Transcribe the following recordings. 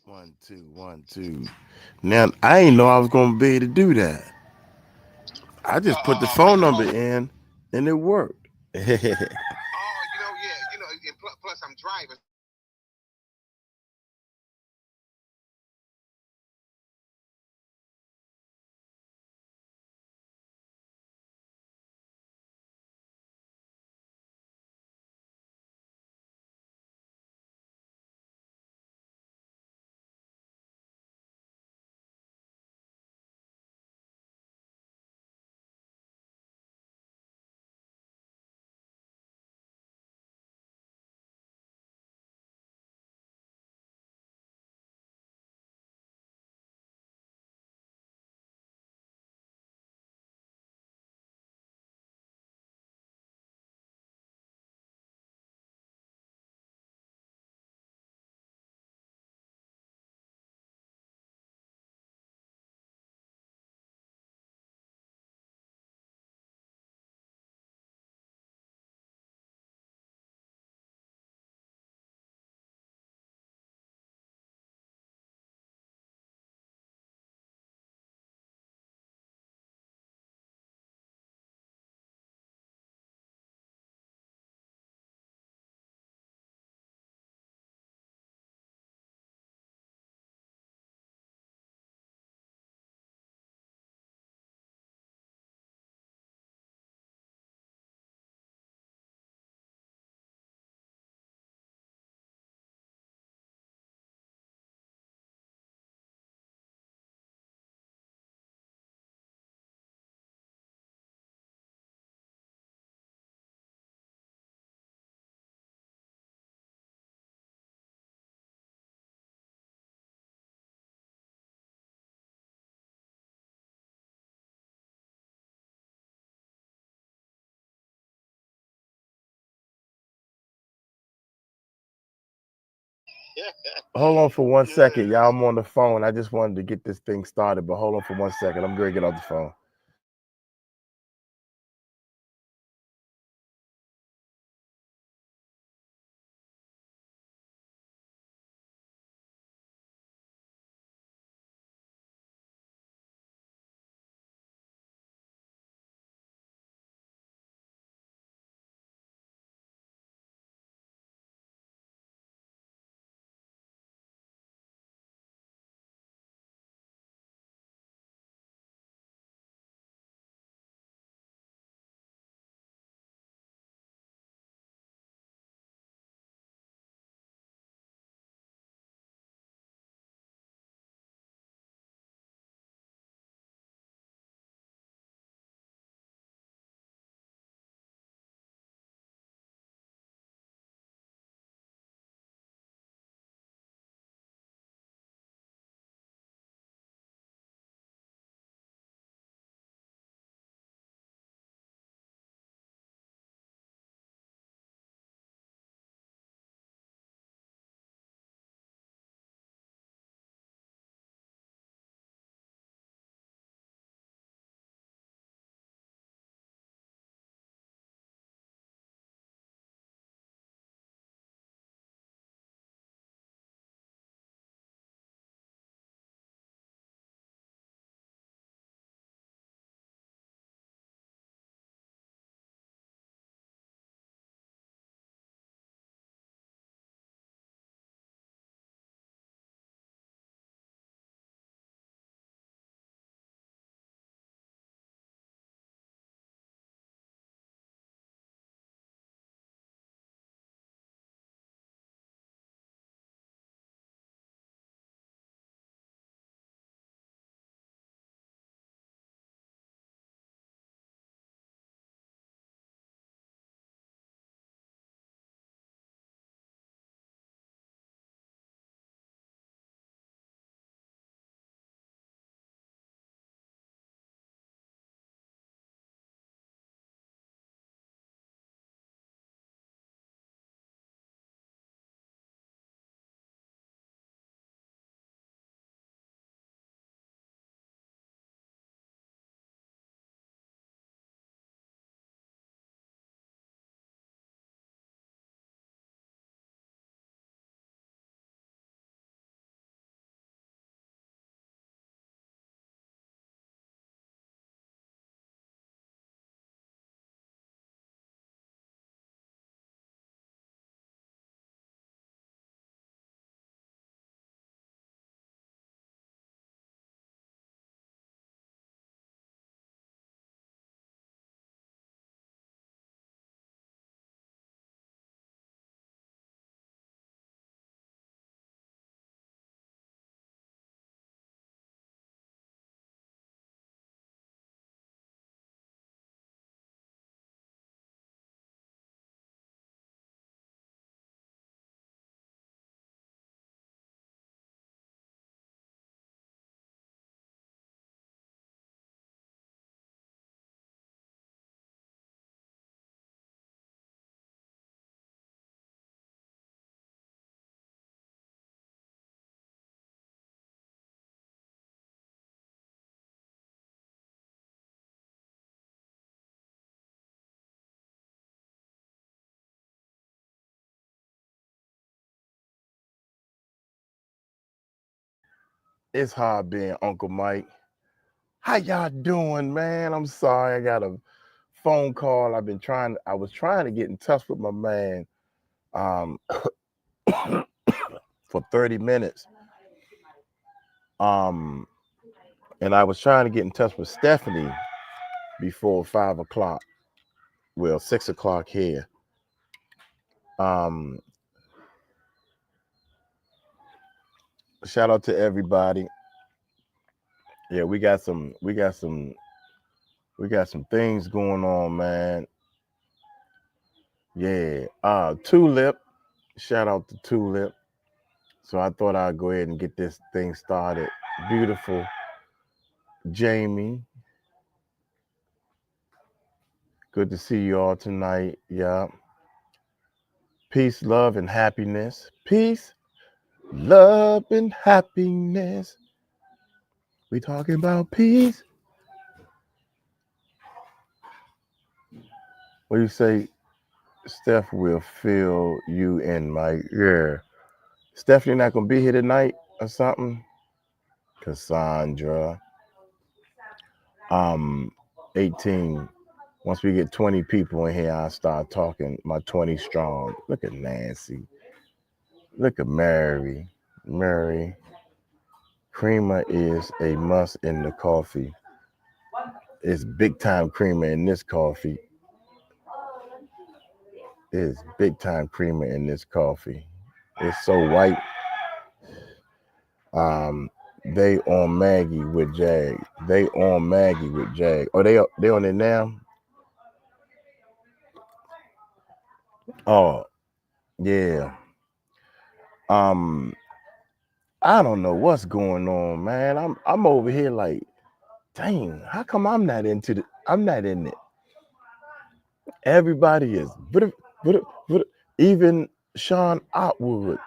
One, two, one, two. Now I ain't know I was gonna be able to do that. I just put the phone number in and it worked. Yeah, and plus I'm driving, so I can't really Hold on for 1 second, y'all. I'm on the phone. I just wanted to get this thing started, but hold on for 1 second. I'm gonna get off the phone. It's hard being Uncle Mike. How y'all doing, man? I'm sorry. I got a phone call. I was trying to get in touch with my man for 30 minutes. And I was trying to get in touch with Stephanie before 5 o'clock. Well, 6 o'clock here. Shout out to everybody. Yeah, we got some things going on, man. Yeah. Tulip. Shout out to Tulip. So I thought I'd go ahead and get this thing started. Beautiful Jamie. Good to see you all tonight. Yeah. Peace, love, and happiness. Peace, love, and happiness. We talking about peace. What do you say? Steph will fill you in, Mike. Yeah. Stephanie not gonna be here tonight or something? Cassandra. 18. Once we get 20 people in here, I'll start talking my 20 strong. Look at Nancy. Look at Mary. Mary. Creamer is a must in the coffee. It's big time creamer in this coffee. It's big time creamer in this coffee. It's so white. They on Maggie with Jag. They on Maggie with Jag. Oh, they on it now? Oh, yeah. I don't know what's going on, man. I'm over here like, dang, how come I'm not in it? Everybody is, but even Sean Otwood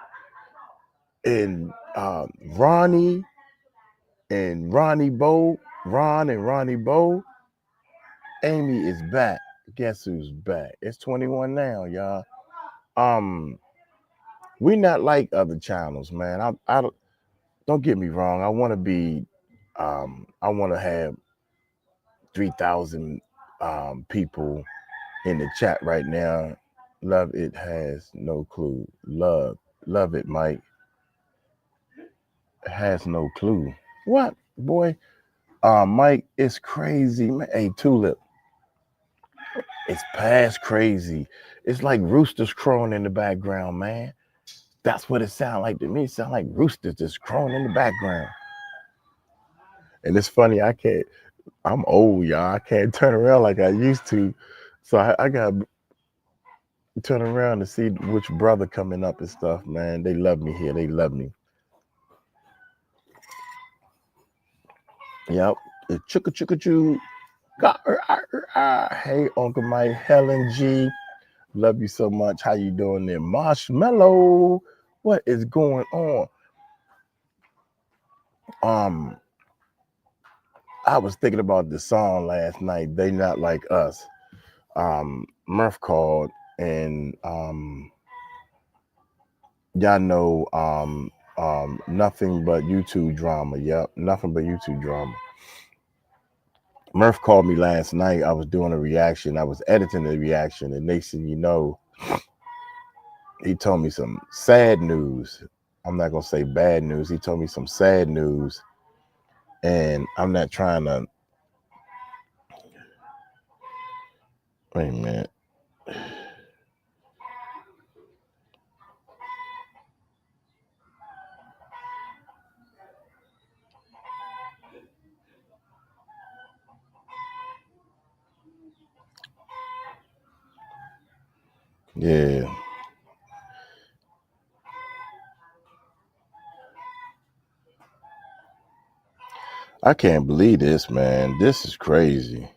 and Ronnie and Ronnie Bo, Ron and Ronnie Bo. Amy is back. Guess who's back? It's 21 now, y'all. We not like other channels, man. I don't get me wrong. I want to be, I want to have 3,000 people in the chat right now. Love it has no clue. Love it, Mike. Has no clue. What, boy? Mike, it's crazy, man. Hey, Tulip, it's past crazy. It's like roosters crowing in the background, man. That's what it sounds like to me. It sounds like roosters just crowing in the background. And it's funny, I'm old, y'all. I can't turn around like I used to. So I got to turn around to see which brother coming up and stuff, man. They love me here. They love me. Yep. Chugga chugga choo. Hey, Uncle Mike, Helen G. Love you so much. How you doing there? Marshmallow. What is going on? I was thinking about the song last night, They Not Like Us. Murph called and y'all know Nothing But YouTube Drama. Yep, Nothing But YouTube Drama. Murph called me last night. I was doing a reaction. I was editing the reaction, and next thing you know, he told me some sad news. I'm not gonna say bad news. He told me some sad news, and I'm not trying to. Wait a minute. Yeah. I can't believe this, man. This is crazy.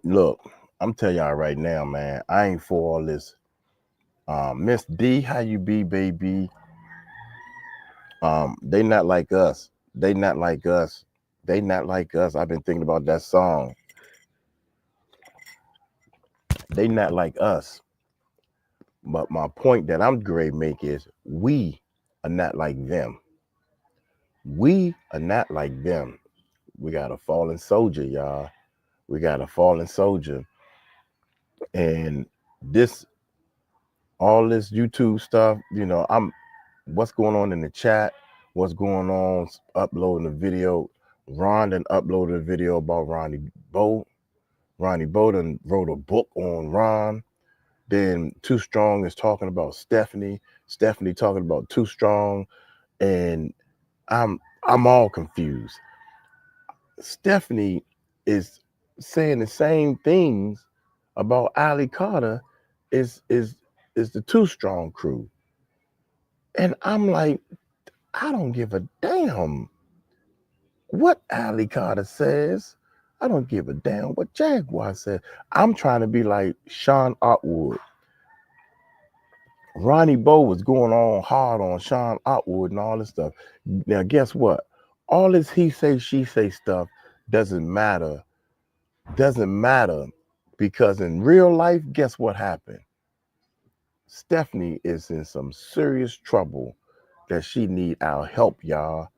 Look, I'm telling y'all right now, man, I ain't for all this. Miss D, how you be, baby? They not like us. They not like us. They not like us. I've been thinking about that song. They not like us. But my point that I'm great make is we are not like them. We are not like them. We got a fallen soldier, y'all. We got a fallen soldier. And this all this YouTube stuff, I'm what's going on in the chat, what's going on, uploading the video. Ron done uploaded a video about Ronnie Bo. Ronnie Bo done wrote a book on Ron. Then Too Strong is talking about Stephanie. Stephanie talking about Too Strong. And I'm all confused. Stephanie is saying the same things about Ali Carter is the Too Strong crew. And I'm like, I don't give a damn what Ali Carter says. I don't give a damn what Jaguar says. I'm trying to be like Sean Otwood. Ronnie Bo was going on hard on Sean Otwood and all this stuff. Now, guess what? All this he say, she say stuff doesn't matter. Doesn't matter because in real life, guess what happened? Stephanie is in some serious trouble that she need our help, y'all.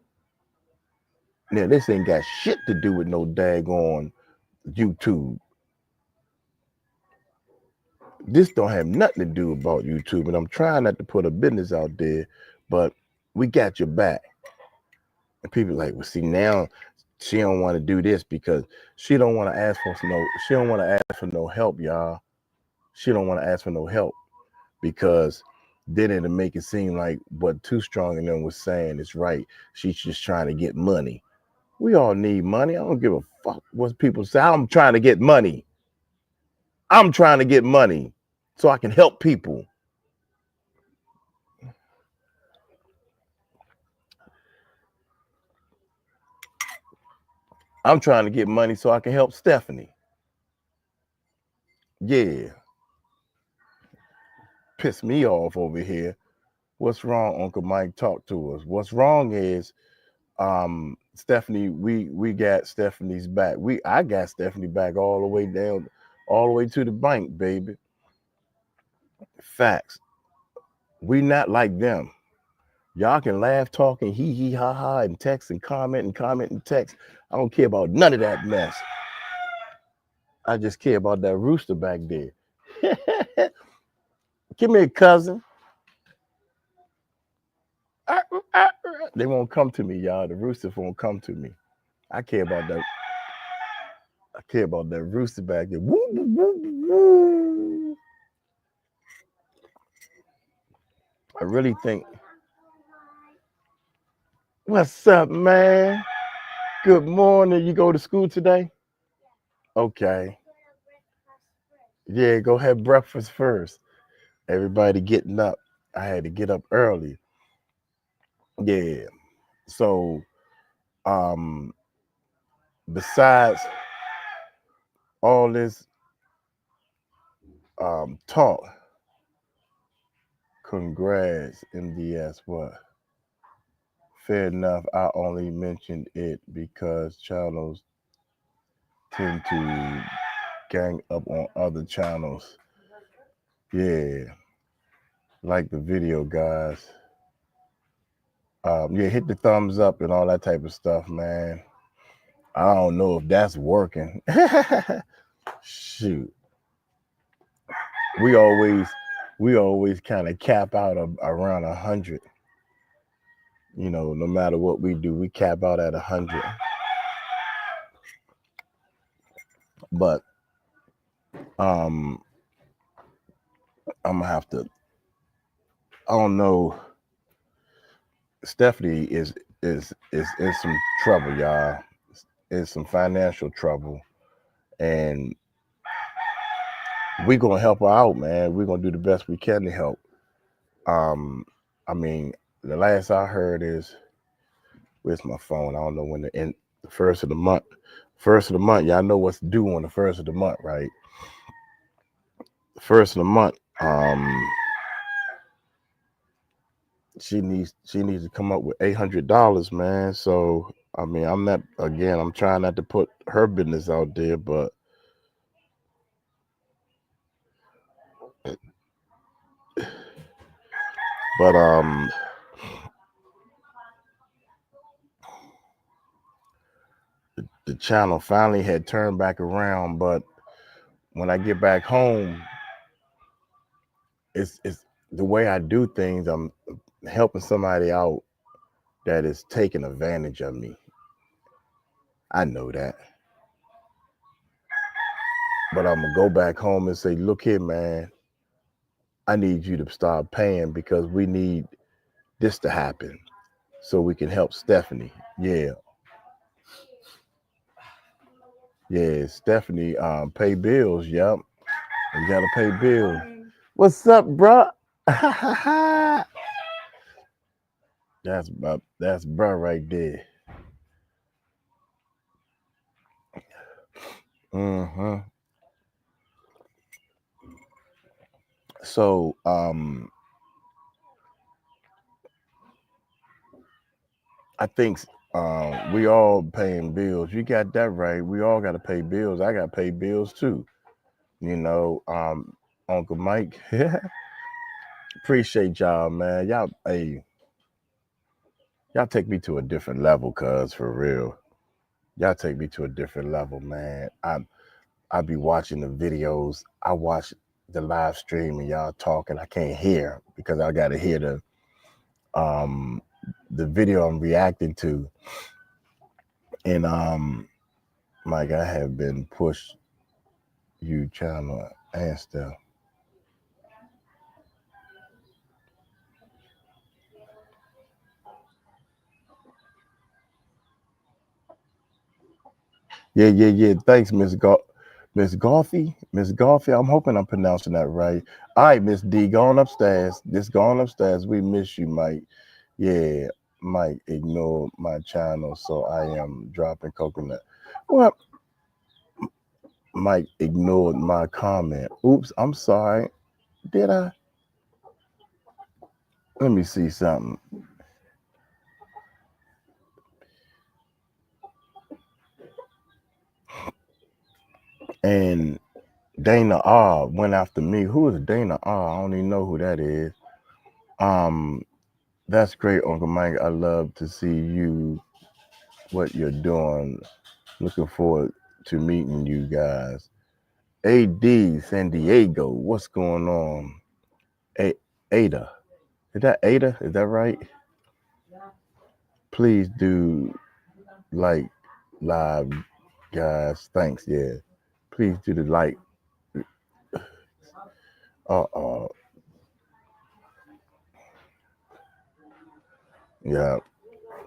Now, this ain't got shit to do with no daggone YouTube. This don't have nothing to do about YouTube, and I'm trying not to put a business out there, but we got your back. And people like, well, see, now she don't want to do this because she don't want to ask for she don't want to ask for no help, y'all. She don't want to ask for no help because then it'll make it seem like what Too Strong and them was saying is right. She's just trying to get money. We all need money. I don't give a fuck what people say. I'm trying to get money. I'm trying to get money so I can help people. I'm trying to get money so I can help Stephanie. Yeah. Piss me off over here. What's wrong, Uncle Mike? Talk to us. What's wrong is Stephanie, we got Stephanie's back. I got Stephanie back all the way down, all the way to the bank, baby. Facts. We not like them. Y'all can laugh, talk, and hee hee ha ha, and text and comment and text. I don't care about none of that mess. I just care about that rooster back there. Give me a cousin. They won't come to me, y'all. The roosters won't come to me. I care about that. I care about that rooster back there. Woo, woo, woo, woo. I really think. What's up, man? Good morning. You go to school today? Okay. Yeah, go have breakfast first. Everybody getting up. I had to get up early. Yeah. So, besides all this talk, congrats, MDS. What? Fair enough. I only mentioned it because channels tend to gang up on other channels. Yeah. Like the video, guys. Yeah, hit the thumbs up and all that type of stuff, man. I don't know if that's working. Shoot. We always kind of cap out around 100. No matter what we do, we cap out at 100. But I'm gonna have to. I don't know. Stephanie is in some trouble, y'all. In some financial trouble, and we're gonna help her out, man. We're gonna do the best we can to help. I mean, the last I heard is, where's my phone? I don't know when the first of the month. First of the month, y'all know what's due on the first of the month, right? The first of the month, she needs to come up with $800, man. So I mean, I'm trying not to put her business out there, but but the channel finally had turned back around. But when I get back home, it's the way I do things. I'm helping somebody out that is taking advantage of me. I know that. But I'm gonna go back home and say, look here, man, I need you to start paying because we need this to happen so we can help Stephanie. Yeah. Yeah, Stephanie, pay bills. Yep. You gotta pay bills. What's up, bruh? That's bruh right there. Mm-hmm. So I think we all paying bills. You got that right. We all got to pay bills. I got to pay bills too. You know, Uncle Mike, appreciate y'all, man. Y'all take me to a different level, cuz for real. Y'all take me to a different level, man. I be watching the videos. I watch the live stream and y'all talking. I can't hear because I got to hear the video I'm reacting to. And Mike, I have been pushed you channel and stuff. Yeah. Thanks, Miss Golfy. Miss Golfy. I'm hoping I'm pronouncing that right. All right, Miss D, going upstairs. Just going upstairs. We miss you, Mike. Yeah, Mike ignored my channel, so I am dropping coconut. Well, Mike ignored my comment. Oops, I'm sorry. Did I? Let me see something. And Dana R went after me. Who is Dana R? I don't even know who that is. That's great, Uncle Mike. I love to see you, what you're doing. Looking forward to meeting you guys. AD San Diego, what's going on? Ada, is that Ada? Is that right? Please do like live, guys. Thanks. Yeah, please do the like. Uh, yeah.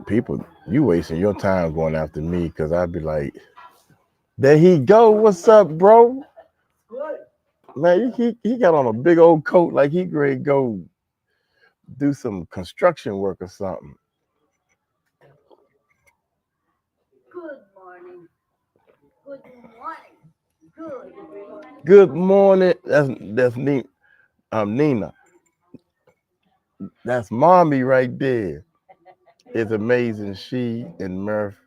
People, you wasting your time going after me because I'd be like, there he go. What's up, bro? Man, he got on a big old coat like he ready to go do some construction work or something. Good morning. That's Nina. Nina. That's mommy right there. It's amazing. She and Murph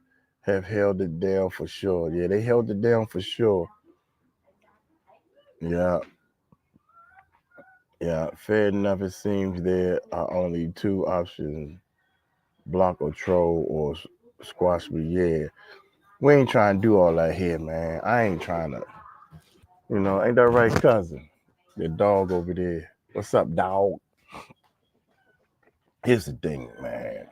have held it down for sure. Yeah, they held it down for sure. Yeah, yeah. Fair enough. It seems there are only two options: block or troll or squash me. Yeah, we ain't trying to do all that here, man. I ain't trying to. Ain't that right, cousin? The dog over there. What's up, dog? Here's the thing, man.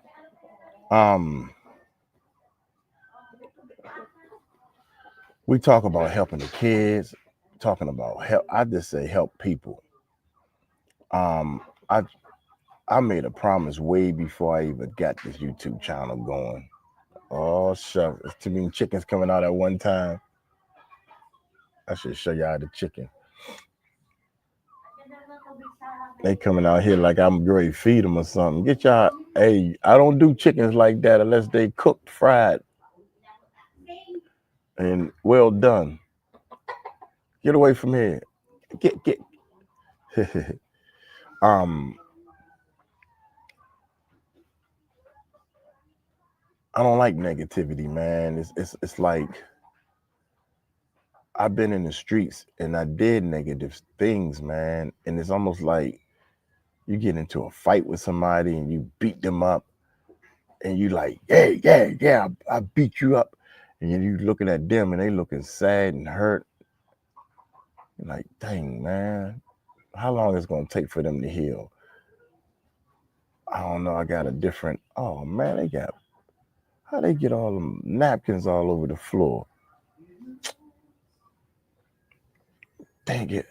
We talk about helping the kids, talking about help. I just say help people. Um, I I made a promise way before I even got this YouTube channel going. Oh shucks, it's too many chickens coming out at one time. I should show y'all the chicken. They coming out here like I'm ready to feed them or something. Get y'all. Hey, I don't do chickens like that unless they cooked, fried, and well done. Get away from here. Get. um I don't like negativity, man. It's like I've been in the streets and I did negative things, man. And it's almost like you get into a fight with somebody and you beat them up and you like, yeah, I beat you up. And you looking at them and they looking sad and hurt. You're like, dang, man, how long is it gonna take for them to heal? I don't know. I got a different. Oh man, how they get all them napkins all over the floor? Dang it.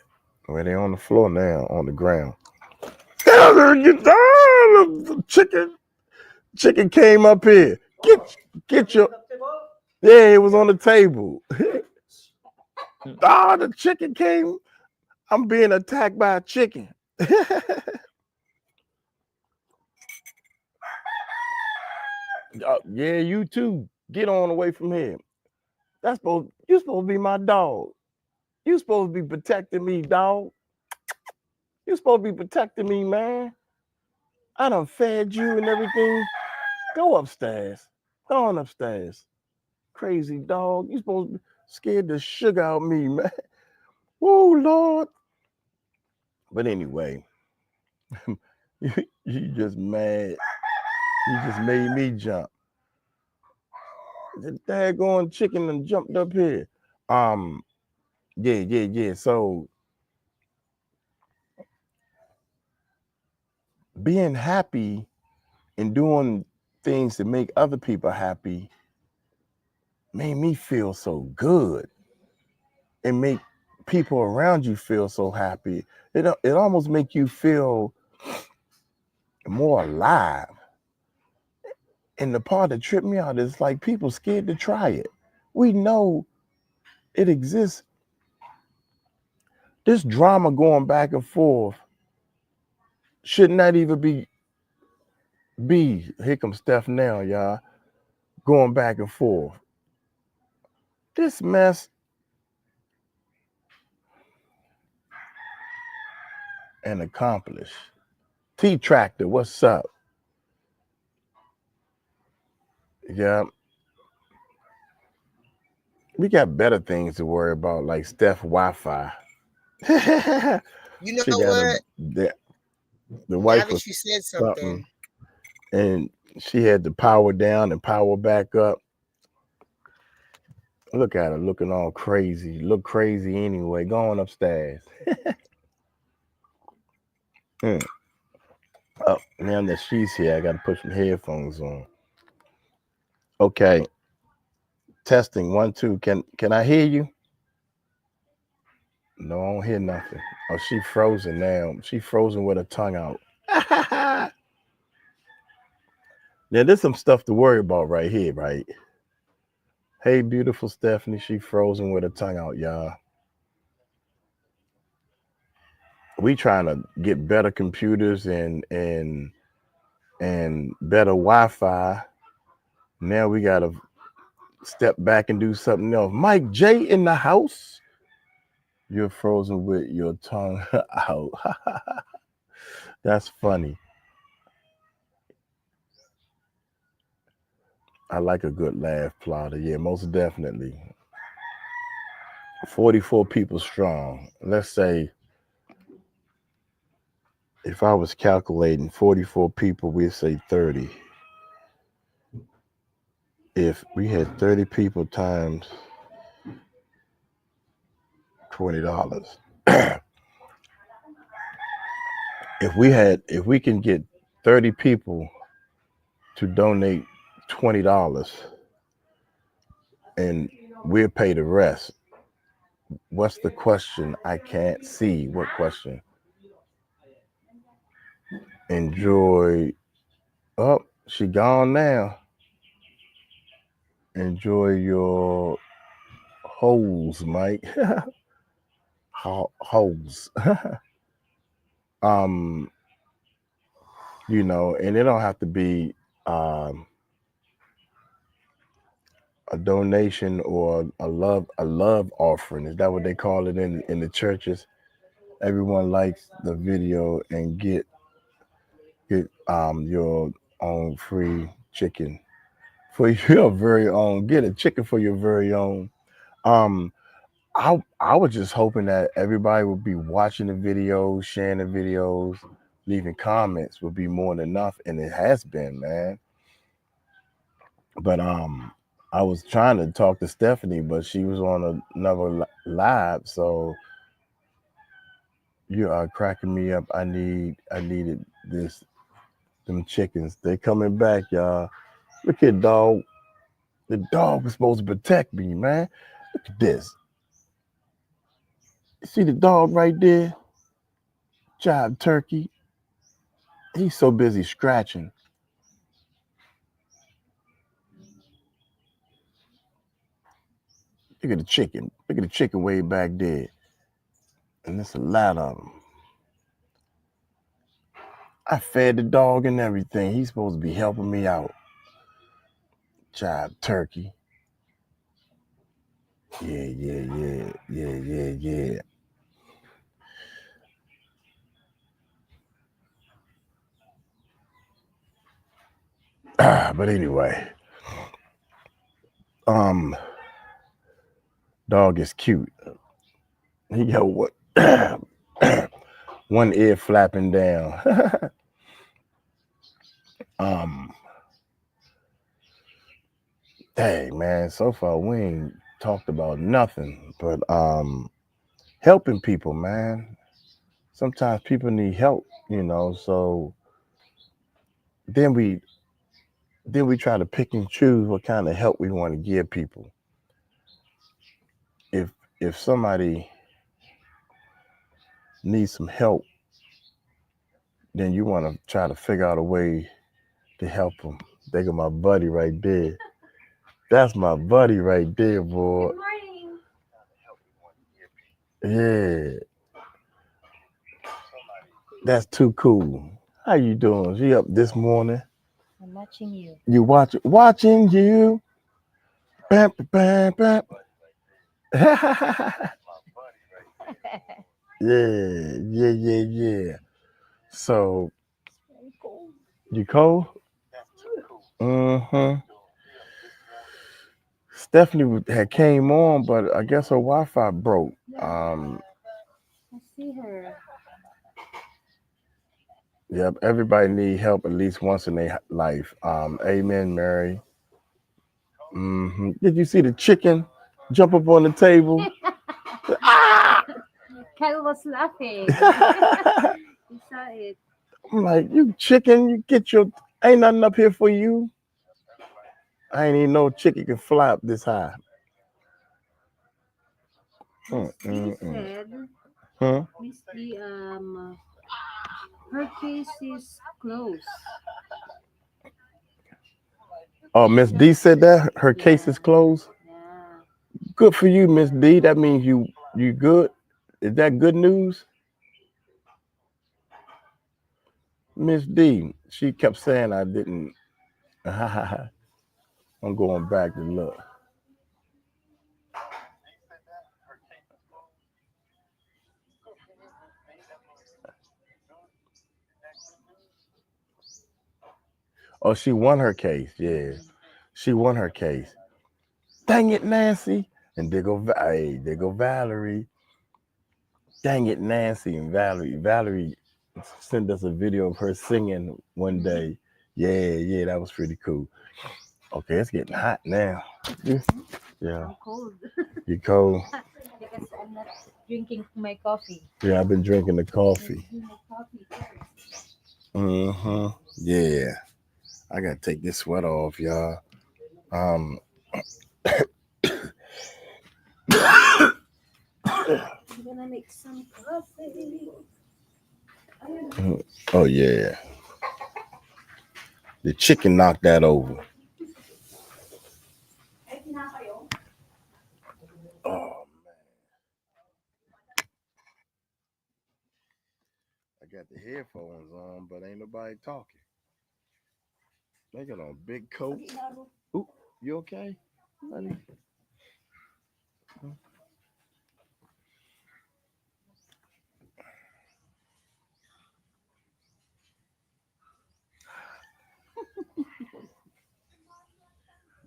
Well, they on the floor now, on the ground. The chicken came up here. Get your. Yeah, it was on the table. The chicken came. I'm being attacked by a chicken. Yeah, you too. Get on away from here. You supposed to be my dog. You supposed to be protecting me, dog. You supposed to be protecting me, man. I done fed you and everything. Go upstairs. Go on upstairs. Crazy dog. You supposed to be scared the sugar out of me, man. Whoa, Lord. But anyway, you just mad. You just made me jump. The daggone chicken and jumped up here. Yeah. So being happy and doing things to make other people happy made me feel so good and make people around you feel so happy. It almost make you feel more alive. And the part that tripped me out is like people scared to try it. We know it exists. This drama going back and forth should not even be. Here comes Steph now, y'all, going back and forth. This mess. And accomplish. T-Tractor, what's up? Yeah. We got better things to worry about, like Steph Wi-Fi. You know She got what? the wife Now was that you said something, and she had to power down and power back up. Look at her looking all crazy. Look crazy anyway. Going upstairs. Oh, now that she's here, I got to put some headphones on. Okay. Testing 1 2. Can I hear you? No, I don't hear nothing. Oh, she frozen now. She frozen with her tongue out. Now, there's some stuff to worry about right here, right? Hey, beautiful Stephanie. She frozen with her tongue out, y'all. We trying to get better computers and better Wi-Fi. Now we gotta step back and do something else. Mike J in the house. You're frozen with your tongue out. That's funny. I like a good laugh, Plotter. Yeah, most definitely. 44 people strong. Let's say if I was calculating 44 people, we'd say 30. If we had 30 people times $20. If we can get 30 people to donate $20 and we'll pay the rest. What's the question? I can't see. What question? Enjoy. Oh, she gone now. Enjoy your holes, Mike. Holes. You know, and it don't have to be a donation or a love offering. Is that what they call it in the churches? Everyone likes the video and get your own free chicken for your very own. Get a chicken for your very own. Um, I was just hoping that everybody would be watching the videos, sharing the videos, leaving comments would be more than enough, and it has been, man. But I was trying to talk to Stephanie, but she was on another live, so you are cracking me up. I needed this. Them chickens, they coming back, y'all. Look at dog. The dog was supposed to protect me, man. Look at this. You see the dog right there? Jive turkey. He's so busy scratching. Look at the chicken. Look at the chicken way back there. And there's a lot of them. I fed the dog and everything. He's supposed to be helping me out. Jive turkey. Yeah. But anyway, um, dog is cute. He got what? One ear flapping down. um, Dang man, so far we ain't talked about nothing but helping people, man. Sometimes people need help, so then we try to pick and choose what kind of help we want to give people. If somebody needs some help, then you want to try to figure out a way to help them. They got my buddy right there. That's my buddy right there, boy. Good morning. Yeah, that's too cool. How you doing? You up this morning? I'm watching you. You watching you. Bam, bam, bam. Yeah. So Very cold. you cold? Mm-hmm. Stephanie had came on, but I guess her Wi-Fi broke. I see her. Yep. Everybody need help at least once in their life. Amen, Mary. Did you see the chicken jump up on the table? Ah! Kyle was laughing. He saw it. I'm like, you chicken, you get your ain't nothing up here for you. I ain't even know chicken can fly up this high. Miss D Mm-mm-mm. said, Huh? Miss D, her case is closed. Oh, Miss D said that her case Yeah. is closed. Yeah. Good for you, Miss D. That means you good. Is that good news, Miss D? She kept saying I didn't. I'm going back to look. Oh, she won her case. Yeah, she won her case. Dang it, Nancy. And there go Valerie. Dang it, Nancy and Valerie. Valerie sent us a video of her singing one day. Yeah, that was pretty cool. Okay, it's getting hot now. Yeah, I'm cold you cold? because I'm not drinking my coffee. Yeah, I've been drinking the Let's coffee. do my coffee first. Yeah, I gotta take this sweater off, y'all. Um. I'm gonna make some coffee. Oh yeah, the chicken knocked that over. Oh, I got the headphones on, but ain't nobody talking. They got on big coats. Ooh, you okay, honey?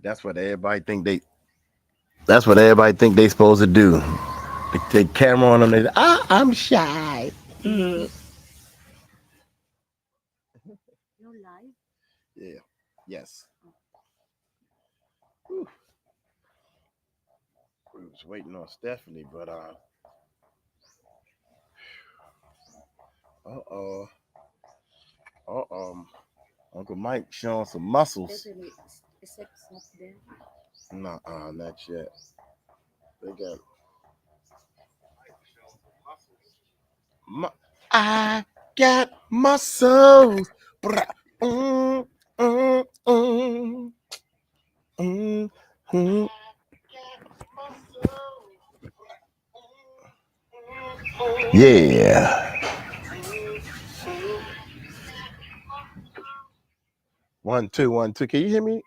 That's what everybody think they. That's what everybody think they supposed to do. They take camera on them. They, I'm shy. Mm. No live. Yeah. Yes. Whew. We was waiting on Stephanie, but uh Uncle Mike showing some muscles. Stephanie is not there. No, not yet. They got. I got muscles. Brah. Mm, mm, mm, mm, mm. Yeah. 1 2 1 2. Can you hear me?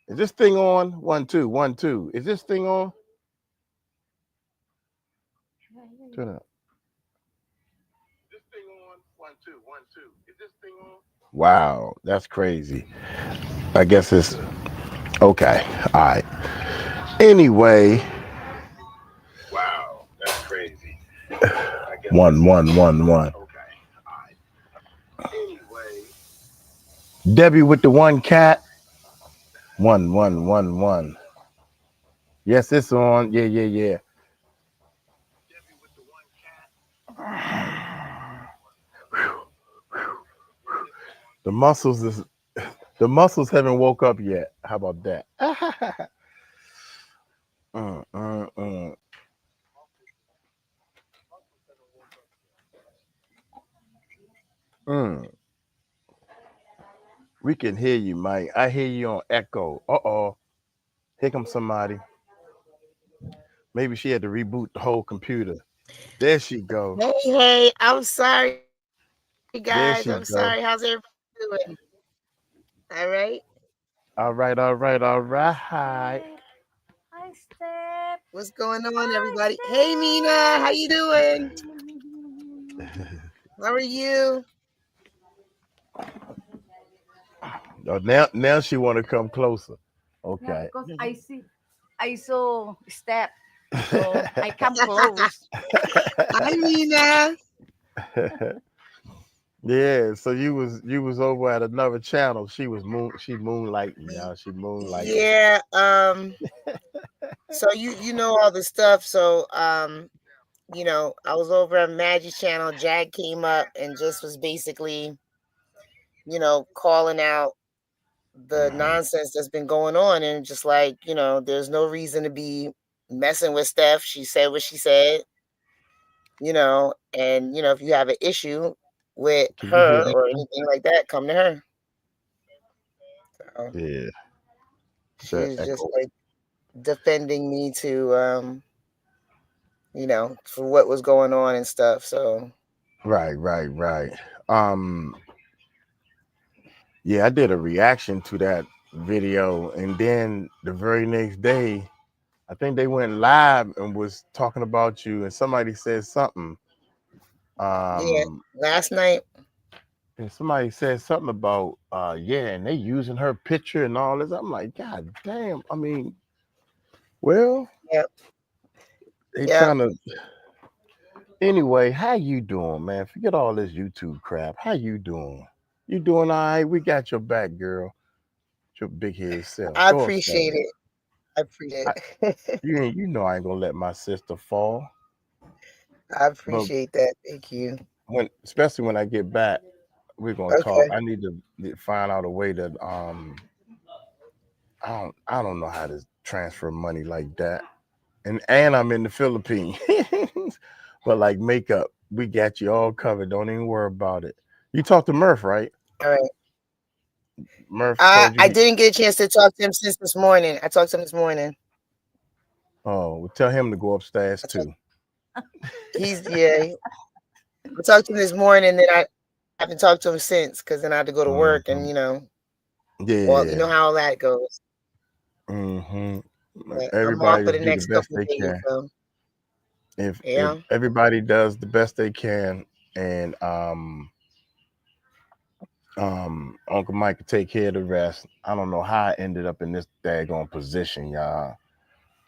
Is this thing on? 1 2 1 2. Is this thing on? Turn it up. This thing on? 1 2 1 2. Is this thing on? Wow, that's crazy. I guess it's okay. All right. Anyway. Wow, that's crazy. 1 1 1 1. Okay. All right. Anyway. Debbie with the one cat. 1 1 1 1. Yes, it's on. Yeah. Debbie with the one cat. The muscles haven't woke up yet. How about that? We can hear you, Mike. I hear you on echo. Here comes somebody. Maybe she had to reboot the whole computer. There she go. Hey, I'm sorry, There guys. she I'm go. sorry. How's everybody doing? All right. All right. Hi, Steph. What's going on, everybody? Hey, Mina. How you doing? How are you? Oh, now she want to come closer. Okay. Because I saw Steph, so I come close. Hi, Mina. Yeah, so you was over at another channel. She moonlighting, y'all. She moonlighting. Yeah. So you know all the stuff. So you know, I was over at Maggie's channel. Jag came up and just was basically, you know, calling out the nonsense that's been going on, and just like, you know, there's no reason to be messing with Steph. She said what she said, you know, and you know, if you have an issue with Can you hear her me? or anything like that, come to her. So Yeah. she's just Echo. like defending me to you know, for what was going on and stuff. So Right. Yeah, I did a reaction to that video, and then the very next day, I think they went live and was talking about you, and somebody said something. yeah, last night. And somebody said something about and they using her picture and all this. I'm like, God damn. I mean, well, Yep. they Yep. trying to. Anyway, how you doing, man? Forget all this YouTube crap. How you doing? You doing all right? We got your back, girl. Your big head self. I Go appreciate upstairs. it. I appreciate it. You know I ain't gonna let my sister fall. I But appreciate that. Thank you. especially when I get back, we're gonna talk. Okay. I need to find out a way that I don't know how to transfer money like that. And I'm in the Philippines. But like makeup, we got you all covered. Don't even worry about it. You talked to Murph, right? All right. Murph told I you. didn't get a chance to talk to him since this morning. I talked to him this morning. Oh, well, tell him to go upstairs too. I talked to him this morning, then I haven't talked to him since, because then I had to go to work, and you know, well, you know Yeah. how all that goes. Mm-hmm. But I'm off Everybody for just the do the next best couple they of days, can. so If yeah. everybody does the best they can, and Uncle Mike could take care of the rest. I don't know how I ended up in this daggone position, y'all.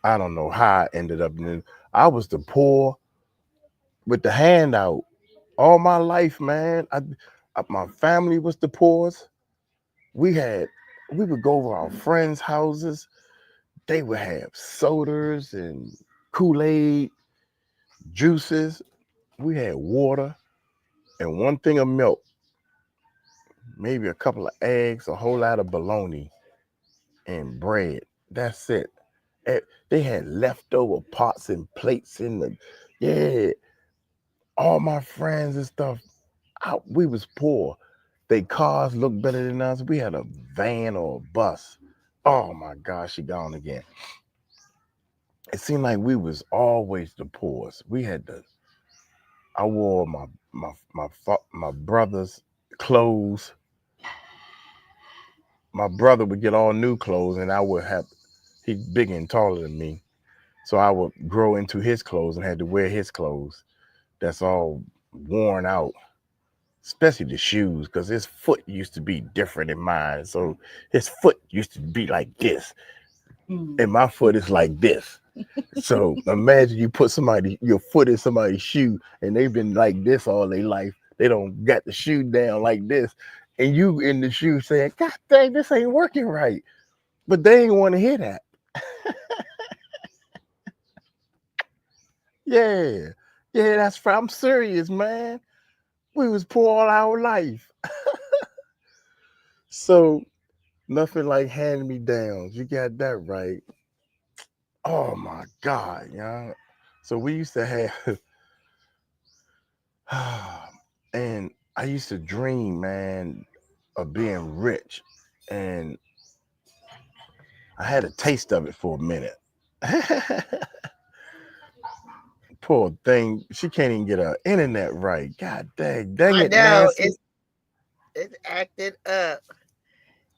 I don't know how I ended up in it. I was the poor with the handout all my life, man. My family was the poorest. We would go over our friends' houses. They would have sodas and Kool-Aid, juices. We had water and one thing of milk, maybe a couple of eggs, a whole lot of bologna, and bread. That's it. They had leftover pots and plates in the, yeah. All my friends and stuff, we was poor. They cars looked better than us. We had a van or a bus. Oh my gosh, she gone again. It seemed like we was always the poorest. We had the. I wore my brother's clothes. My brother would get all new clothes, and I would have. He's bigger and taller than me, so I would grow into his clothes and had to wear his clothes. That's all worn out, especially the shoes, because his foot used to be different than mine. So his foot used to be like this, and my foot is like this. So imagine you put your foot in somebody's shoe, and they've been like this all their life. They don't got the shoe down like this, and you in the shoe saying, "God dang, this ain't working right." But they ain't want to hear that. Yeah, yeah, that's right. I'm serious, man. We was poor all our life. So nothing like hand me downs. You got that right. Oh my God, yeah. So we used to have, and I used to dream, man, of being rich, and I had a taste of it for a minute. Poor thing, she can't even get her internet right. God dang I it, know Nancy. it's acted up.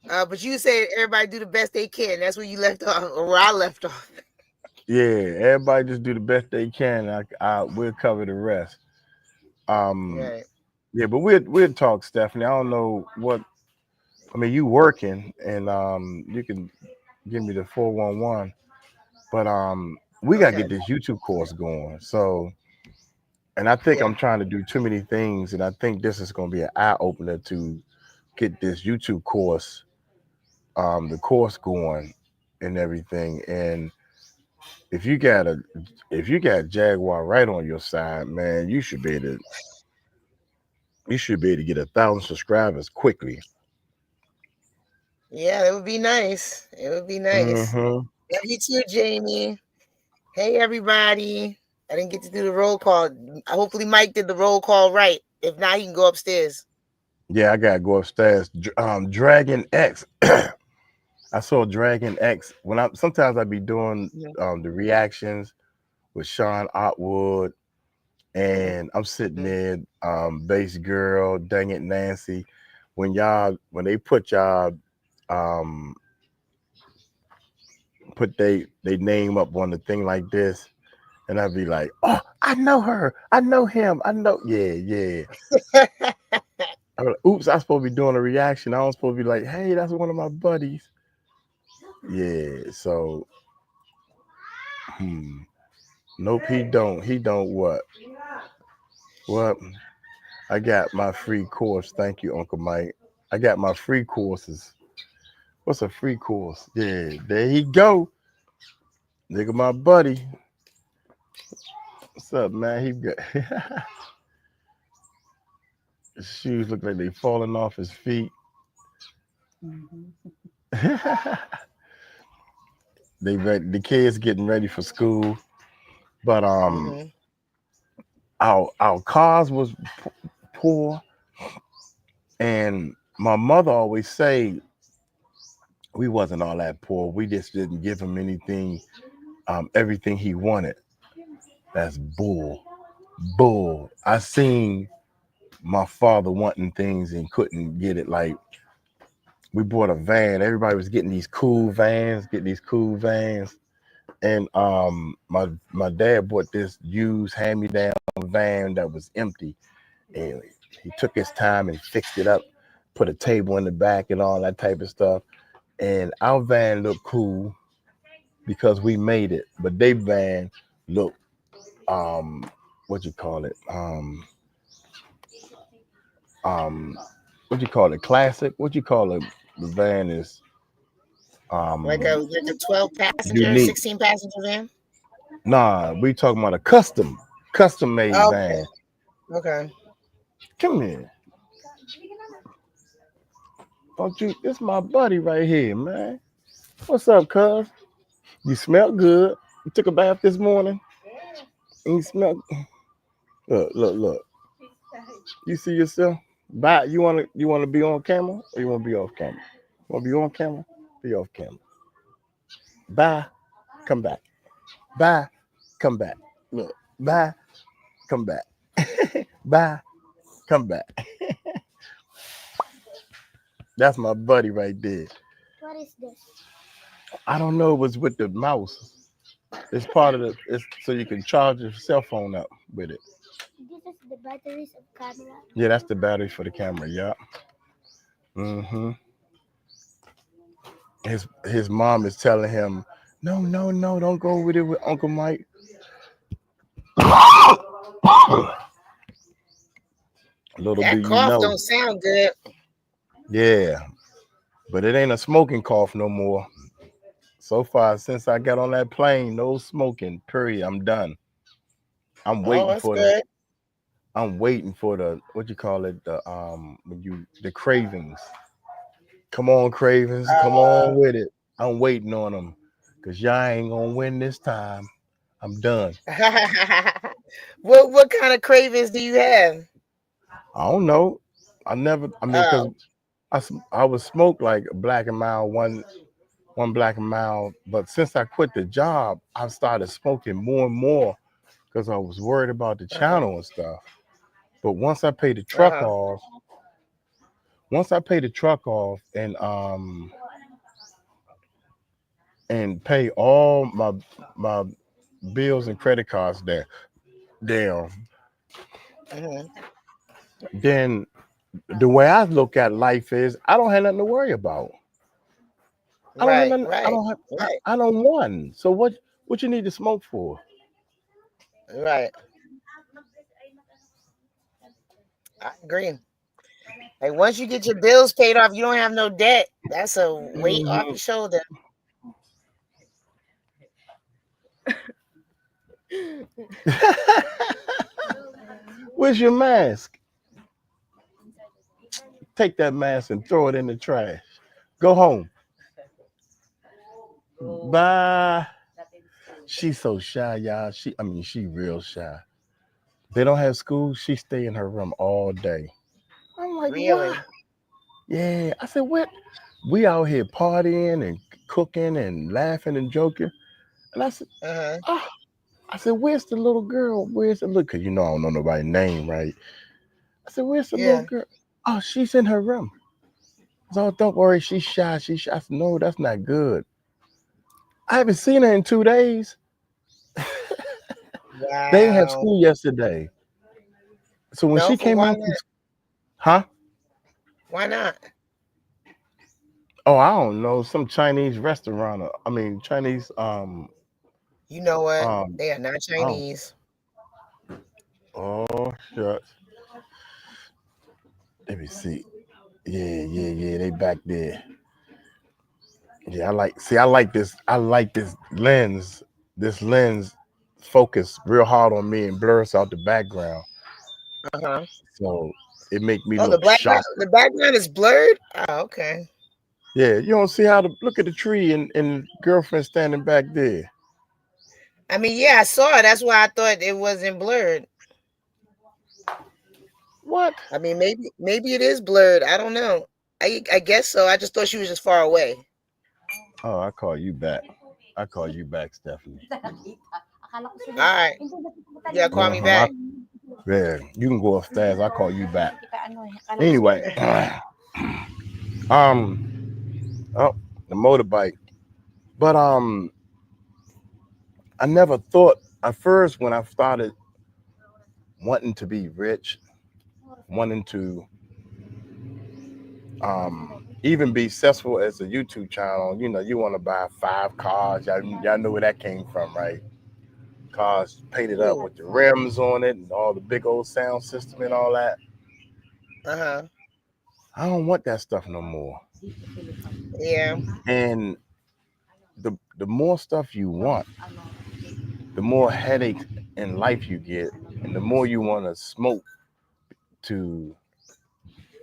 But you say everybody do the best they can. That's where you left off, or where I left off. Yeah, everybody just do the best they can. We'll cover the rest. Right. Yeah, but we'll talk, Stephanie. I don't know what. I mean, you working, and you can give me the 411. But we gotta Okay. get this YouTube course going. So, and I think Yeah. I'm trying to do too many things, and I think this is gonna be an eye opener to get this YouTube course, the course going, and everything. And if you got a if you got Jaguar right on your side, man, you should be able to get 1,000 subscribers quickly. Yeah, it would be nice. It would be nice. Mm-hmm. Love you too, Jamie. Hey, everybody. I didn't get to do the roll call. Hopefully, Mike did the roll call right. If not, he can go upstairs. Yeah, I gotta go upstairs. Dragon X. I saw Dragon X when sometimes I be doing Yeah. the reactions with Sean Otwood, and I'm sitting there, bass girl, dang it, Nancy. When they put y'all um put they name up on the thing like this, and I'd be like, oh, I know her, I know him, I know, yeah. I'm like, oops, I'm supposed to be doing a reaction. I was supposed to be like, hey, that's one of my buddies. Yeah, so nope, he don't. He don't what? What? I got my free course. Thank you, Uncle Mike. I got my free courses. What's a free course? Yeah, there he go. Nigga, my buddy. What's up, man? He got his shoes look like they falling off his feet. The kids getting ready for school. But our cars was poor, and my mother always say we wasn't all that poor. We just didn't give him anything, everything he wanted. That's bull. I seen my father wanting things and couldn't get it. Like we bought a van. Everybody was getting these cool vans, and my dad bought this used hand-me-down van that was empty, and he took his time and fixed it up, put a table in the back and all that type of stuff. And our van looked cool because we made it, but they van looked what you call it? What you call it? Classic? What you call it? The van is Like a 12 passenger, unique. 16 passenger van. Nah, we talking about a custom made Okay. van. Okay. Come here. Don't you? It's my buddy right here, man. What's up, cuz? You smell good. You took a bath this morning. And you smell. Look. You see yourself? Bye. You wanna be on camera or you wanna be off camera? Wanna be on camera? Be off camera. Bye. Come back. Bye. Come back. Look. Bye. Come back. Bye. Come back. That's my buddy right there. What is this? I don't know. It was with the mouse. It's part of it's so you can charge your cell phone up with it. This is the batteries of camera. Yeah, that's the battery for the camera. Yeah. Mm-hmm. His mom is telling him, no, don't go with it with Uncle Mike. Little That do you cough know. don't sound good. Yeah, but it ain't a smoking cough no more. So far, since I got on that plane, no smoking. Period. I'm done. I'm waiting That's for good. I'm waiting for the what you call it, the cravings. Come on, cravings, come on with it. I'm waiting on them because y'all ain't gonna win this time. I'm done. What kind of cravings do you have? I don't know. Because I was smoked like a Black and Mild, one Black and Mild, but since I quit the job, I started smoking more and more because I was worried about the channel and stuff. But once I paid the truck off, and pay all my bills and credit cards down, then the way I look at life is I don't have nothing to worry about. I don't want. So what you need to smoke for? Right. I agree. Like once you get your bills paid off, you don't have no debt. That's a weight off your shoulder. Where's your mask? Take that mask and throw it in the trash. Go home. Bye. She's so shy, y'all. She real shy. They don't have school. She stay in her room all day. I'm like, Really? what? Yeah. I said, what? We out here partying and cooking and laughing and joking. And I said, I said, where's the little girl? Where's the look? Cause I don't know nobody's name, right? I said, where's the little girl? Oh, she's in her room. So don't worry, she's shy. I said, no, that's not good. I haven't seen her in 2 days. Wow. They didn't have school yesterday. So when she came out, why not? Oh, I don't know, some Chinese restaurant. Chinese. You know what? They are not Chinese. Oh, shucks. Let me see. Yeah. They back there. Yeah, I like this. I like this lens. This lens focus real hard on me and blurs out the background. So it make me look sharp. The background is blurred. Oh, okay. Yeah, you don't see look at the tree and girlfriend standing back there. I mean, yeah, I saw it. That's why I thought it wasn't blurred. What? I mean, maybe it is blurred. I don't know. I guess so. I just thought she was just far away. Oh, I call you back. Stephanie. All right. Yeah, call me back. Yeah, you can go upstairs. I'll call you back. Anyway, the motorbike. But I never thought at first when I started wanting to be rich, wanting to even be successful as a YouTube channel, you want to buy 5 cars. Y'all know where that came from, right? Cars painted up Ooh. with the rims on it and all the big old sound system and all that. Uh-huh. I don't want that stuff no more. Yeah. And the more stuff you want, the more headache in life you get, and the more you want to smoke to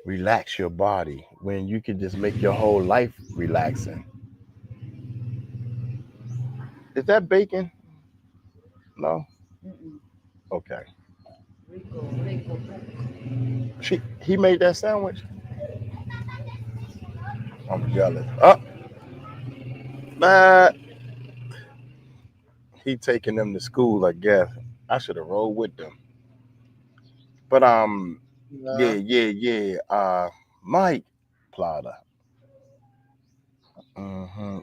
relax your body when you can just make your whole life relaxing. Is that bacon? No? Mm-mm. Okay. Rico. He made that sandwich? I'm jealous. Oh, but he taking them to school, I guess. I should have rolled with them. But No. yeah. Mike Plata.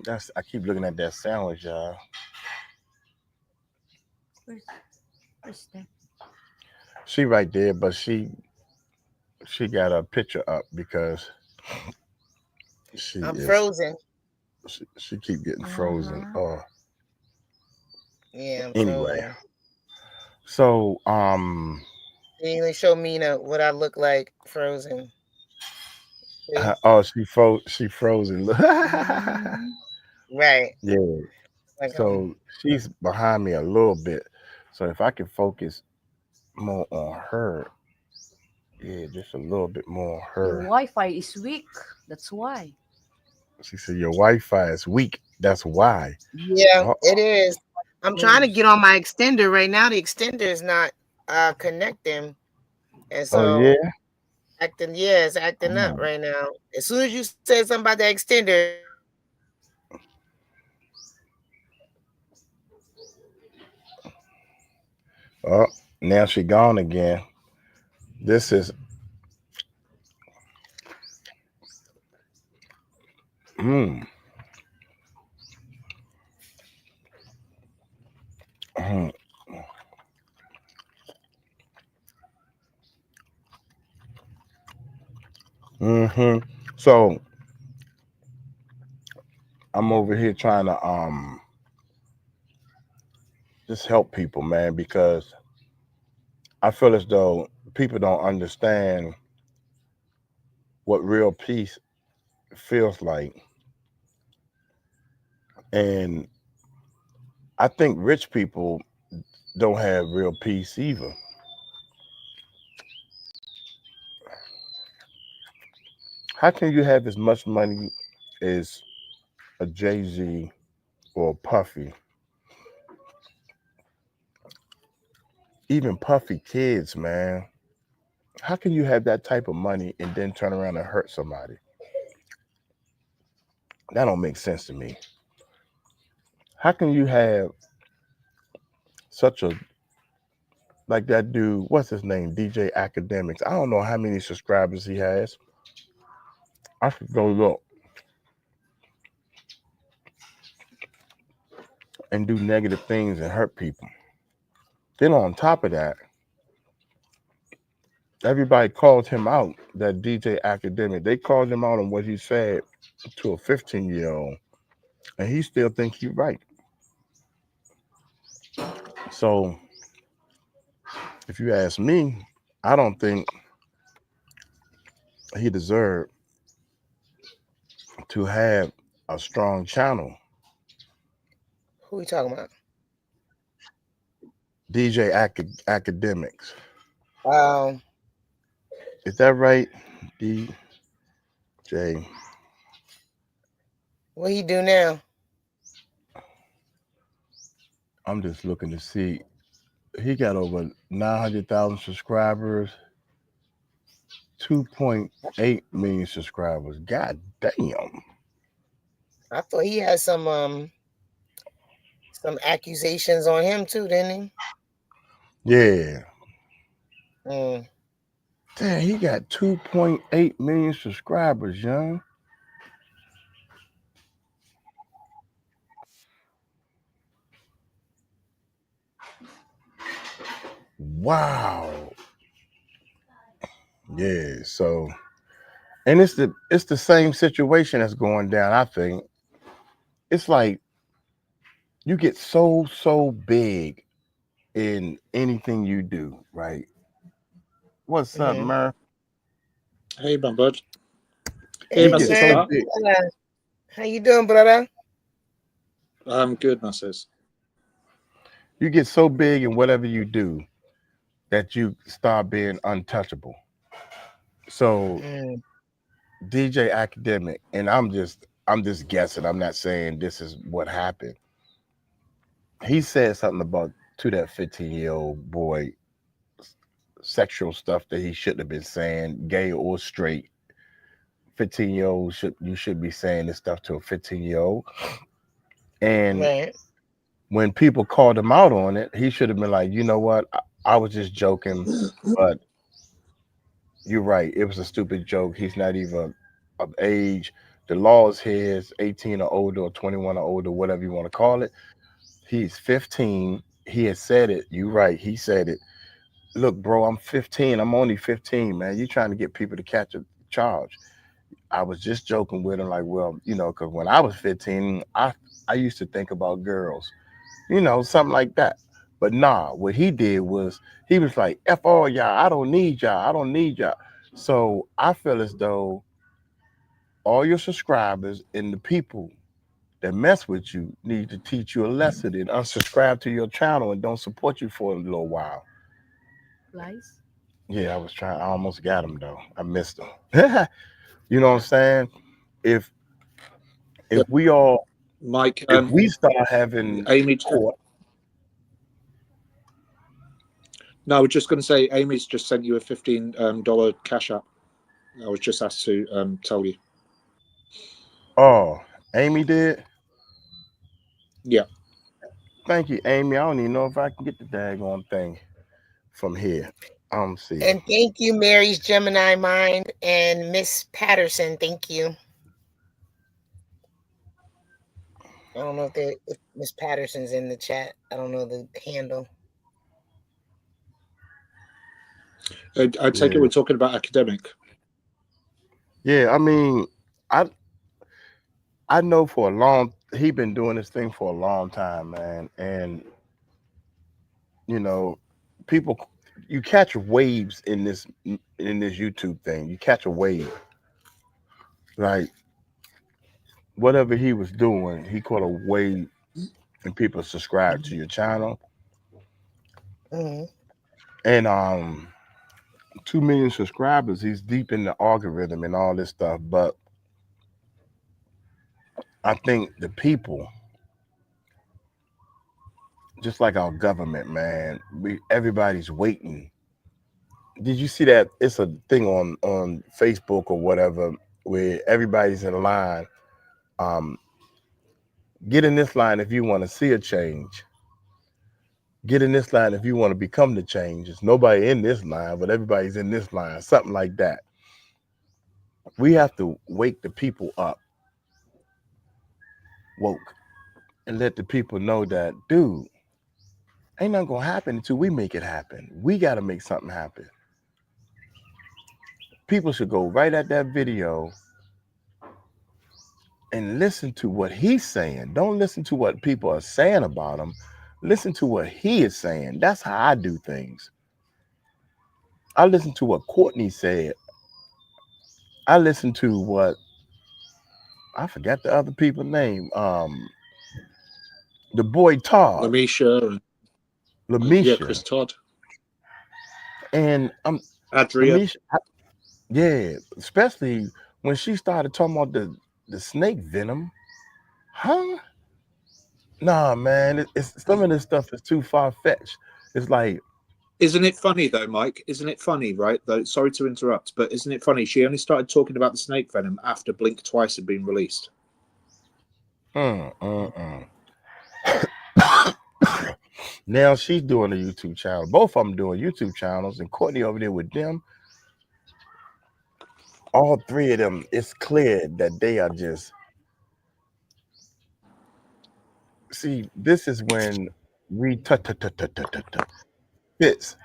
That's I keep looking at that sandwich, y'all. Where's, where's that? She right there, but she got a picture up because she I'm is frozen. she keep getting frozen. Uh-huh. Oh, Yeah, I'm anyway. frozen. So They even show me what I look like frozen. See? oh she frozen. Mhm. Right. Yeah. Like So she's behind me a little bit. So if I can focus more on her, yeah, just a little bit more on Your her. Wi-Fi is weak. That's why. She said your Wi-Fi is weak. That's why. yeah, Uh, it is. I'm trying to Close. get on my extender right now. The extender is not connecting. And oh yeah. so it's acting up Mm. right now. As soon as you said something about the extender, Oh, now she gone again. This is mm, mm, hmm. So I'm over here trying to just help people, man, because I feel as though people don't understand what real peace feels like. And I think rich people don't have real peace either. How can you have as much money as a Jay-Z or a Puffy? Even Puffy kids, man. How can you have that type of money and then turn around and hurt somebody? That don't make sense to me. How can you have such a like that dude? What's his name? DJ Academics. I don't know how many subscribers he has. I should go look and do negative things and hurt people. Then on top of that, everybody called him out. That DJ Academic. They called him out on what he said to a 15-year-old, and he still thinks he's right. So if you ask me, I don't think he deserved to have a strong channel. who we talking about? DJ Academics. Um, Is that right? DJ. what he do now? I'm just looking to see. He got over 900,000 subscribers, 2.8 million subscribers. God damn. I thought he had some accusations on him too, didn't Yeah. he? Mm. Damn, he got 2.8 million subscribers, young. Wow. Yeah. So And it's the same situation that's going down. I think it's like you get so big in anything you do, right? What's up, Mm-hmm. Murph? Hey, my bud. Hey, Hey, You my get sister. so man. big. How you doing, brother? I'm good, my sis. You get so big in whatever you do that you start being untouchable. So Mm, DJ Academic, and I'm just guessing. I'm not saying this is what happened. He said something about to that 15-year-old boy sexual stuff that he shouldn't have been saying, gay or straight. 15-year-old should be saying this stuff to a 15-year-old. And right. when people called him out on it, he should have been like, you know what? I was just joking, but you're right. It was a stupid joke. He's not even of age. The law is his, 18 or older, or 21 or older, whatever you want to call it. He's 15. He has said it. You're right. He said it. Look, bro, I'm 15. I'm only 15, man. You're trying to get people to catch a charge. I was just joking with him, like, well, because when I was 15, I used to think about girls, something like that. But nah, what he did was he was like, F all y'all, I don't need y'all. I don't need y'all. So I feel as though all your subscribers and the people that mess with you need to teach you a lesson and unsubscribe to your channel and don't support you for a little while. Lies. Yeah, I almost got him though. I missed him. You know what I'm saying? If Yeah, if we all Mike. if we start having Amy. court, No, I was just going to say, Amy's just sent you a $15 cash app. I was just asked to tell you. oh, Amy did. Yeah. Thank you, Amy. I don't even know if I can get the daggone thing from here. See. And thank you, Mary's Gemini Mind and Miss Patterson. Thank you. I don't know if Miss Patterson's in the chat. I don't know the handle. I take it we're talking about Academic. Yeah, I mean, I know he been doing this thing for a long time, man. And people, you catch waves in this YouTube thing. You catch a wave. Like whatever he was doing, he caught a wave and people subscribe to your channel. Mm-hmm. And 2 million subscribers, he's deep in the algorithm and all this stuff. But I think the people, just like our government, man, everybody's waiting. Did you see that? It's a thing on Facebook or whatever where everybody's in line. Get in this line if you want to see a change. Get in this line if you want to become the change. There's nobody in this line, but everybody's in this line. Something like that. We have to wake the people up, woke, and let the people know that, dude, ain't nothing gonna happen until we make it happen. We got to make something happen. People should go right at that video and listen to what he's saying. Don't listen to what people are saying about him. Listen to what he is saying. That's how I do things. I listen to what Courtney said. I listen to what I forgot the other people's name. The boy Todd. Lamisha. Yeah, Chris Todd. And Adria. Lamisha, yeah, especially when she started talking about the snake venom. Huh? Nah, man. It's some of this stuff is too far-fetched. It's like, isn't it funny though, Mike? Isn't it funny, right? Though, sorry to interrupt, but isn't it funny? She only started talking about the snake venom after Blink Twice had been released. Now she's doing a YouTube channel. Both of them doing YouTube channels, and Courtney over there with them. All three of them, it's clear that they are just. See, this is when we fits,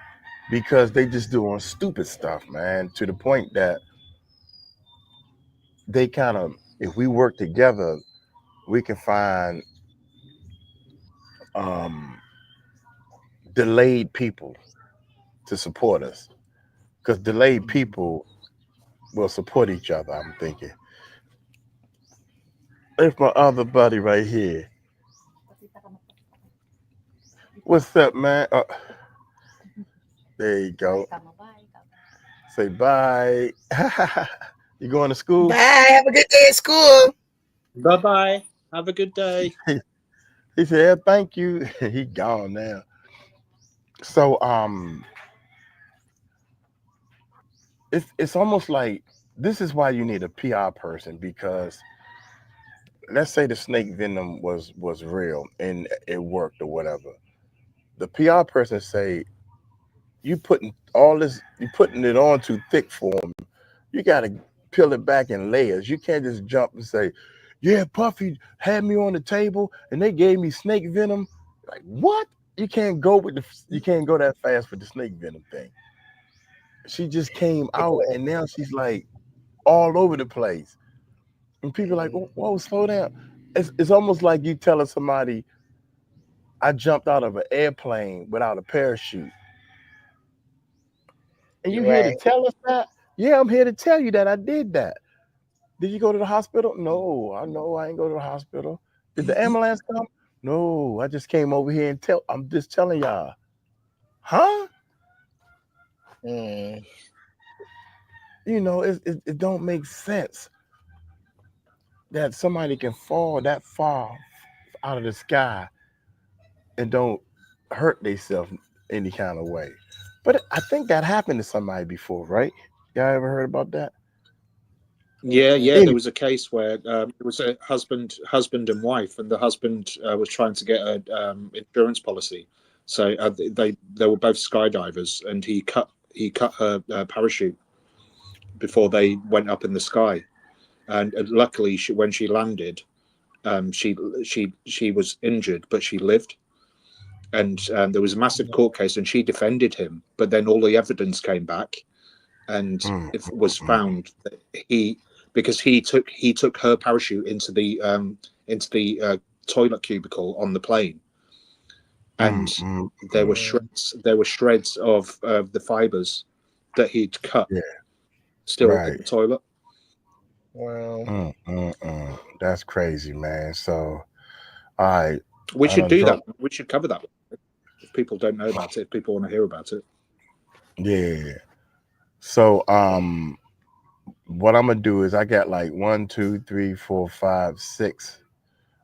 because they just doing stupid stuff, man, to the point that they kind of, if we work together, we can find um, delayed people to support us. Because delayed people will support each other. I'm thinking. There's my other buddy right here. What's up, man? There you go. Say bye. You going to school? Bye. Have a good day at school. Bye bye. Have a good day. He said, yeah, thank you. He gone now. So it's almost like this is why you need a PR person, because let's say the snake venom was real and it worked or whatever. The PR person say, you putting all this, you putting it on too thick for him. You got to peel it back in layers. You can't just jump and say, yeah, Puffy had me on the table and they gave me snake venom. Like, what? You can't go that fast with the snake venom thing. She just came out and now she's like all over the place. And people are like, whoa, slow down. It's almost like you telling somebody, I jumped out of an airplane without a parachute. And you here to tell us that? Yeah, I'm here to tell you that I did that. Did you go to the hospital? No, I ain't go to the hospital. Did the ambulance come? No, I just came over here and I'm just telling y'all. Huh? You know, it don't make sense that somebody can fall that far out of the sky and don't hurt themselves any kind of way. But I think that happened to somebody before, right? Y'all ever heard about that? Yeah. There was a case where it was a husband and wife, and the husband was trying to get an insurance policy. So they were both skydivers, and he cut her parachute before they went up in the sky. And luckily, when she landed, she was injured, but she lived. And there was a massive court case, and she defended him. But then all the evidence came back, and it was found that because he took her parachute into the toilet cubicle on the plane, and there were shreds of the fibers that he'd cut still in the toilet. Wow. That's crazy, man. So, all right. We should do that. We should cover that if people don't know about it, if people want to hear about it. Yeah. So, what I'm gonna do is I got like 1, 2, 3, 4, 5, 6.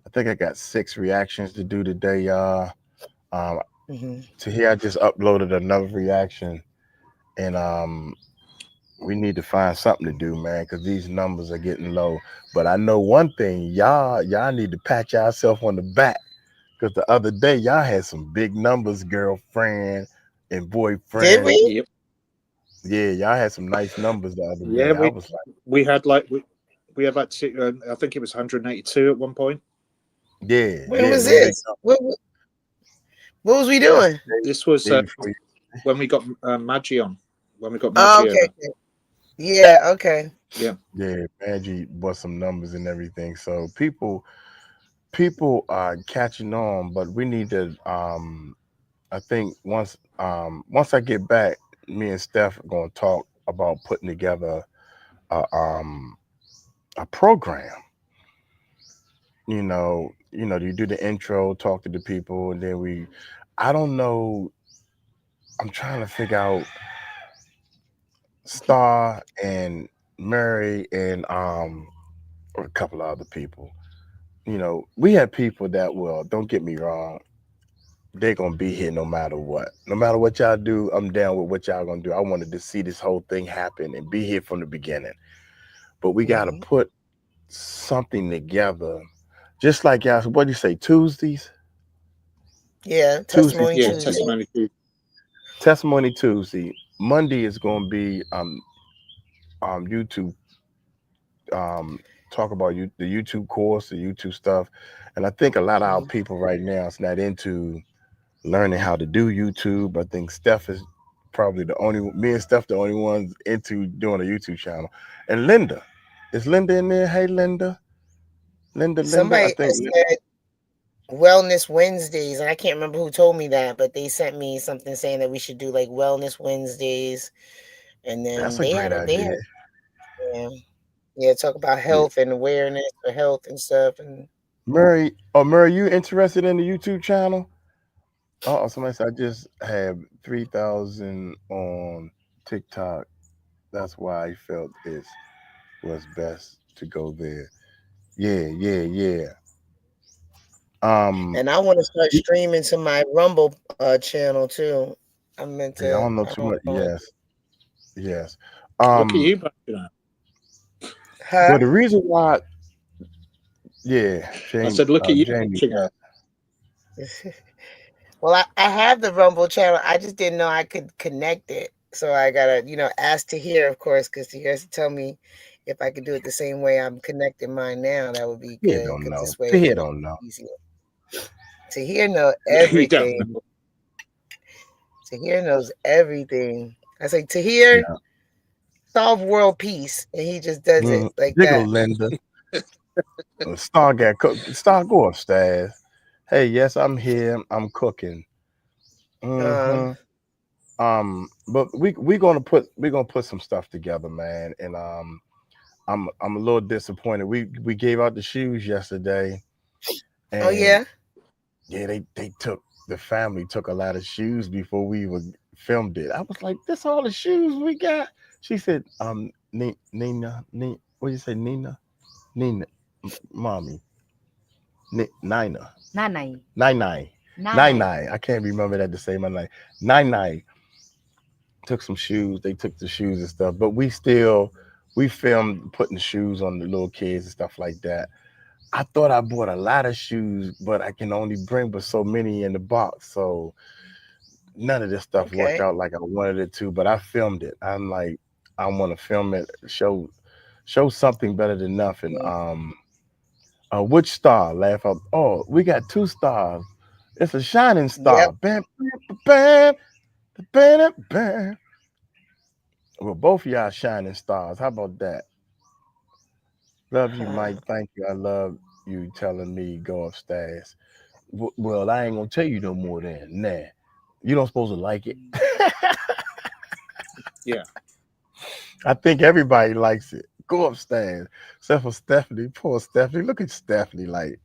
I think I got 6 reactions to do today, y'all. To here, I just uploaded another reaction, and we need to find something to do, man, because these numbers are getting low. But I know one thing, y'all need to pat yourself on the back, because the other day y'all had some big numbers, girlfriend and boyfriend. Did we? Yep. Yeah, y'all had some nice numbers the other day. Yeah, I was like, we had I think it was 182 at one point. Yeah. When was this? What was we doing? This was when we got Maggie on. When we got Oh, Maggie okay. Yeah, okay. Yeah, Maggie bought some numbers and everything. So people are catching on, but we need to I think once I get back, me and Steph are gonna talk about putting together a program. You know, you do the intro, talk to the people, and then I don't know, I'm trying to figure out Star and Mary and a couple of other people. You know, we have people that will, don't get me wrong, they're gonna be here no matter what. No matter what y'all do, I'm down with what y'all gonna do. I wanted to see this whole thing happen and be here from the beginning. But we gotta put something together. Just like y'all, what do you say, Tuesdays? Yeah, Testimony Tuesday. Testimony Tuesday. Testimony Tuesday. Monday is gonna be YouTube, talk about the YouTube course, the YouTube stuff. And I think a lot of our people right now is not into learning how to do YouTube. I think Steph is probably me and Steph the only ones into doing a YouTube channel. And Linda, Is Linda in there? Hey, Linda. Linda. I Somebody think. said Wellness Wednesdays, and I can't remember who told me that, but they sent me something saying that we should do like Wellness Wednesdays, and then That's a great idea. talk about health and awareness for health and stuff. And Murray, you interested in the YouTube channel? Oh, somebody said I just have 3,000 on TikTok. That's why I felt it was best to go there. Yeah. and I want to start streaming to my Rumble channel too. I meant to. I don't know too much. Yes. Look at you back now. Well, the reason why, James, I said, look at you. Jamie, Well, I have the Rumble channel. I just didn't know I could connect it. So I gotta, ask Tahir, of course, because Tahir has to tell me if I could do it the same way I'm connecting mine now. That would be good. Tahir don't know. This way Tahir don't know. Easier. Tahir know everything. Tahir knows everything. I say, Tahir, solve world peace, and he just does it like that. Linda. Star go upstairs. Hey, yes, I'm here. I'm cooking. But we're gonna put some stuff together, man. And I'm a little disappointed. We gave out the shoes yesterday. And yeah, the family took a lot of shoes before we even filmed it. I was like, this all the shoes we got? She said, Nina, what do you say, Nina, mommy, Nina. Nine. I can't remember that to say my name. Nine took some shoes. They took the shoes and stuff, but we filmed putting the shoes on the little kids and stuff like that. I thought I bought a lot of shoes, but I can only bring but so many in the box. So none of this stuff worked out like I wanted it to, but I filmed it. I'm like, I want to film it, show something better than nothing. Which star? Laugh out. Oh, we got 2 stars. It's a shining star. Yep. Bam, bam, bam, bam. Well, both of y'all shining stars. How about that? Love you, Mike. Thank you. I love you telling me go upstairs. Well, I ain't gonna tell you no more then. Nah, you don't supposed to like it. Yeah. I think everybody likes it. Go upstairs. Except for Stephanie. Poor Stephanie. Look at Stephanie. Like,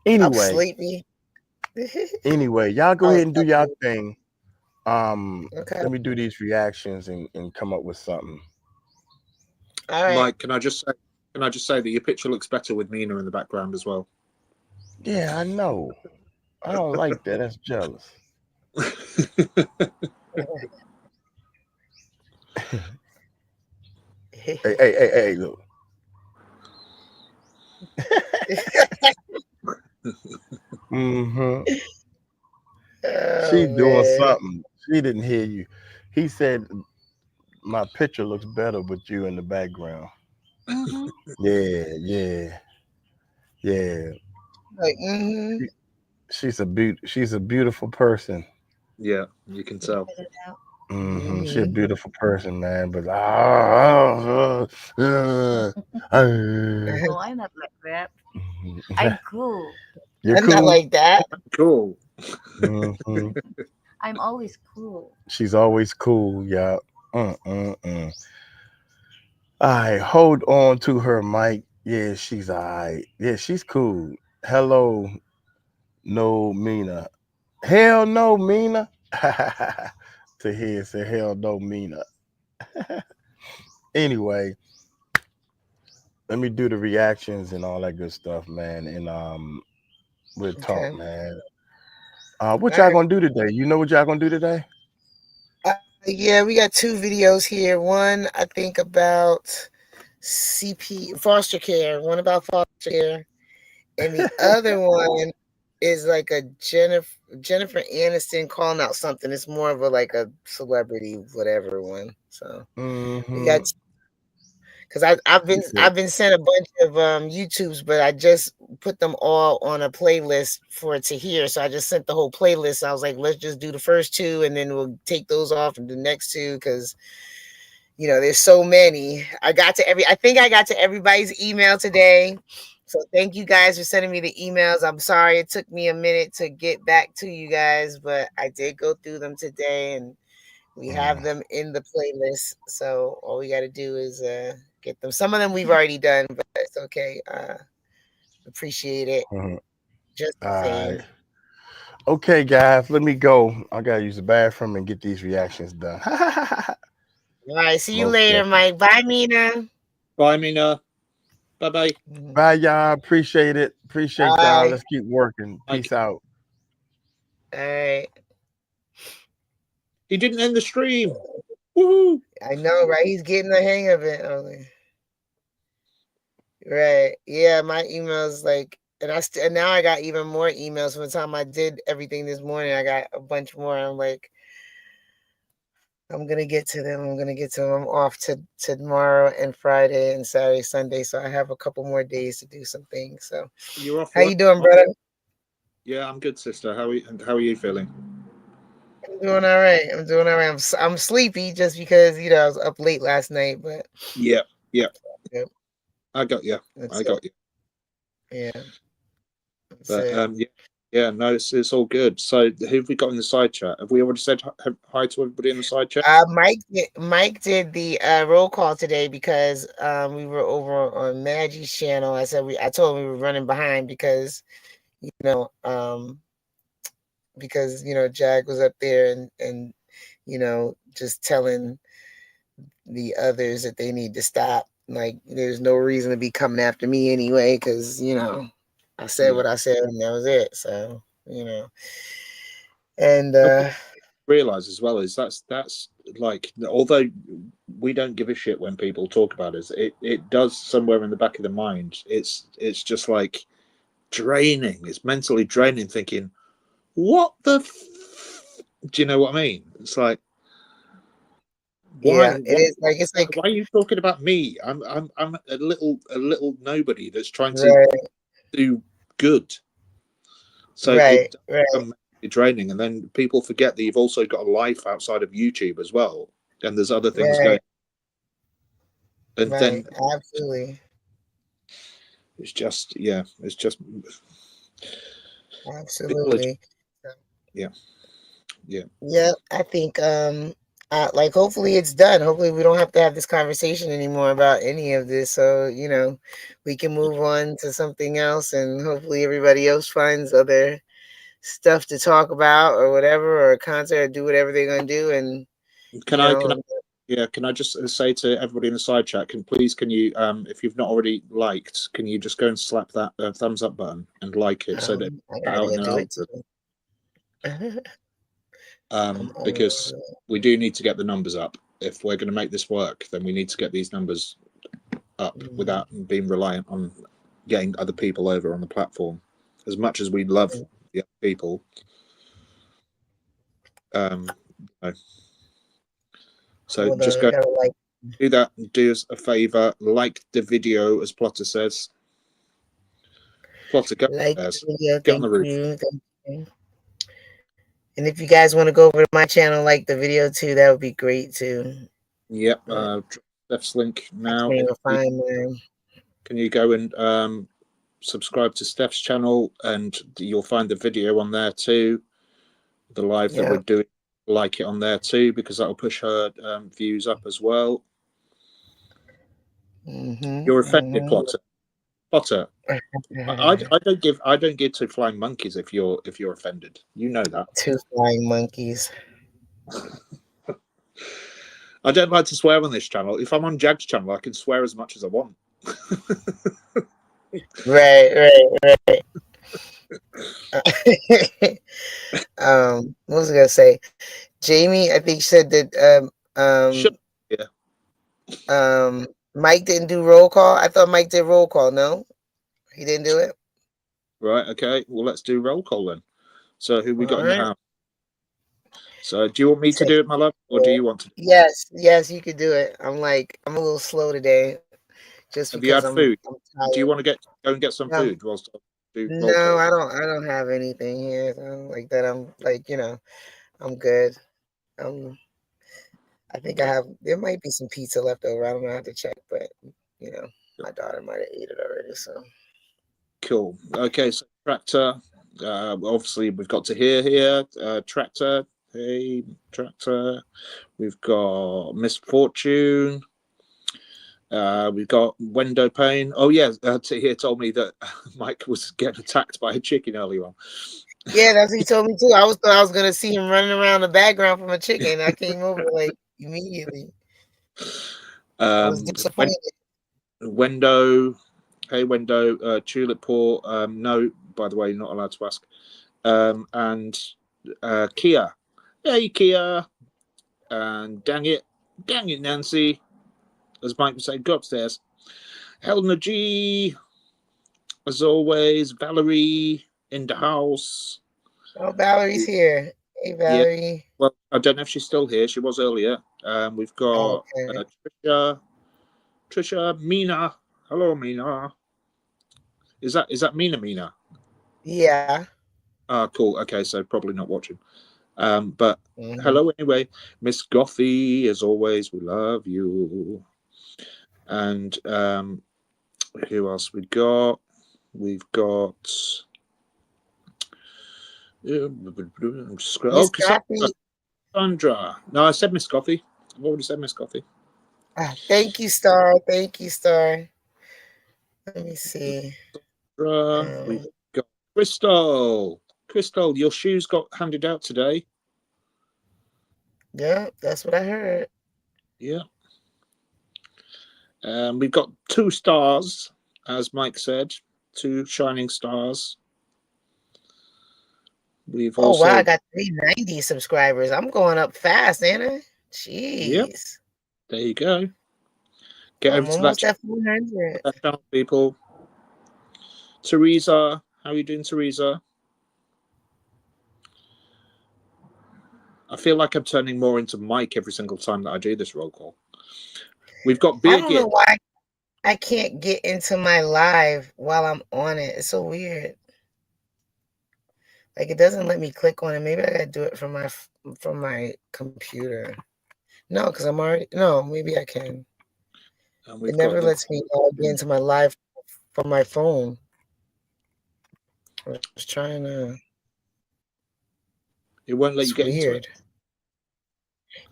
anyway. I'm sleepy. Anyway, y'all go ahead and do y'all thing. Okay. Let me do these reactions and come up with something. All right. Mike, can I just say that your picture looks better with Nina in the background as well? Yeah, I know. I don't like that. That's jealous. Hey, look. She doing something. She didn't hear you. He said my picture looks better with you in the background. Yeah. Like, She's a beautiful person. Yeah, you can tell. She's a beautiful person, man. But No, I'm not like that. I'm cool. You're cool. Not like that. Cool. I'm always cool. She's always cool, yeah. All right, hold on to her, Mike. Yeah, she's all right. Yeah, she's cool. Hello, no, Mina. Hell no, Mina. To hear say hell no, Mina. Anyway, let me do the reactions and all that good stuff, man. And we'll talk, man. What y'all gonna do today? You know what y'all gonna do today? Yeah, we got 2 videos here. One, I think about foster care. One about foster care, and the other one is like a Jennifer Aniston calling out something. It's more of a celebrity whatever one. So we got, because I've been sent a bunch of YouTubes, but I just put them all on a playlist for Tahir. So I just sent the whole playlist. I was like, let's just do the first 2, and then we'll take those off and the next 2, because there's so many. I think I got to everybody's email today. So thank you guys for sending me the emails. I'm sorry it took me a minute to get back to you guys, but I did go through them today and we have them in the playlist. So all we got to do is get them. Some of them we've already done, but it's okay. Appreciate it. Just the All same. right. Okay, guys, let me go. I gotta use the bathroom and get these reactions done. All right. See you Most later, definitely. Mike. Bye, Mina. Bye, Mina. Bye-bye. Bye, y'all. Appreciate it. Appreciate y'all. Bye. Let's keep working. Peace out. All right. He didn't end the stream. Woohoo! I know, right? He's getting the hang of it. Right. Yeah, my emails and now I got even more emails from the time I did everything this morning. I got a bunch more. I'm like, I'm gonna get to them. I'm off to tomorrow and Friday and Saturday, Sunday. So I have a couple more days to do some things. So You're off. how you doing, brother? Yeah, I'm good, sister. How are you feeling? I'm doing all right. I'm sleepy just because I was up late last night, but Yeah. Yep. I got you. Yeah. But no, it's all good. So who have we got in the side chat? Have we already said hi to everybody in the side chat? Mike did the roll call today because we were over on Maggie's channel. I told him we were running behind because Jag was up there and just telling the others that they need to stop. Like, there's no reason to be coming after me anyway, because I said what I said and that was it. So and realize as well is that's like, although we don't give a shit when people talk about us, it does somewhere in the back of the mind. It's just like draining. It's mentally draining, thinking, what the do you know what I mean? It's like, why? It is like, it's like, why are you talking about me? I'm a little nobody that's trying to do good. So it's draining, and then people forget that you've also got a life outside of YouTube as well, and there's other things going. And then absolutely, it's just absolutely. Yeah. I think like, hopefully it's done. Hopefully we don't have to have this conversation anymore about any of this, so we can move on to something else, and hopefully everybody else finds other stuff to talk about or whatever, or a concert, or do whatever they're going to do. And can I just say to everybody in the side chat, can you if you've not already liked, can you just go and slap that thumbs up button and like it, so that because we do need to get the numbers up. If we're going to make this work, then we need to get these numbers up without being reliant on getting other people over on the platform. As much as we love the other people, so just go do that. Do us a favor, like the video, as Plotter says. Plotter, go upstairs. Get on the roof. And if you guys want to go over to my channel, like the video too, that would be great too. Yep. Steph's link now. Can you go and subscribe to Steph's channel, and you'll find the video on there too. The live that we're doing, like it on there too, because that'll push her views up as well. You're offended, Plotter. I don't give two flying monkeys if you're offended. You know that. Two flying monkeys. I don't like to swear on this channel. If I'm on Jag's channel, I can swear as much as I want. Right. What was I gonna say? Jamie, I think, said that Mike didn't do roll call. I thought Mike did roll call. No, he didn't do it. Right. Okay. Well, let's do roll call then. So who we got in the house? So do you want me to do it, my love, or do you want to? Yes, you could do it. I'm a little slow today, just Have because you had food? I'm tired. Do you want to go and get some food whilst I do roll No, call? I don't have anything here like that. I'm like, I'm good. I think there might be some pizza left over. I don't know, I have to check, but you know, my daughter might have ate it already. So Cool. Okay, so Tractor. Obviously, we've got to here. Tractor. Hey, Tractor. We've got Misfortune. We've got Wendo Payne. Oh yeah, Tahir told me that Mike was getting attacked by a chicken earlier on. yeah, that's what he told me too. I thought I was gonna see him running around the background from a chicken. I came over like immediately. I was disappointed. Wendo, hey Wendo, Tulip Poor. No, by the way, you're not allowed to ask. And Kia, hey Kia, and dang it, Nancy. As Mike would say, go upstairs. Helena G, as always. Valerie in the house. Oh, Valerie's here. Hey, Valerie. Yeah. Well, I don't know if she's still here. She was earlier. We've got Trisha, Mina. Hello, Mina. Is that Mina? Yeah. Cool. Okay, so probably not watching. But hello anyway. Miss Gothy, as always, we love you. And who else we got? We've got I'm just Cassandra. No, I said Miss Gothy. I've already said Miss Gothy. Thank you, Star. Thank you, Star. Let me see. We've got Crystal. Crystal, your shoes got handed out today. Yeah, that's what I heard. Yeah. We've got 2 stars, as Mike said, 2 shining stars. We've also. Wow, I got 390 subscribers. I'm going up fast, Anna. Jeez. Yep. There you go. Get I'm over to almost that at 400. channel, people. Teresa, how are you doing, Teresa? I feel like I'm turning more into Mike every single time that I do this roll call. We've got Beer I don't know why I can't get into my live while I'm on it. It's so weird. Like it doesn't let me click on it. Maybe I gotta do it from my computer. No, because I'm already maybe I can. It never lets me log into my live from my phone. I was trying to. It won't let you get into it.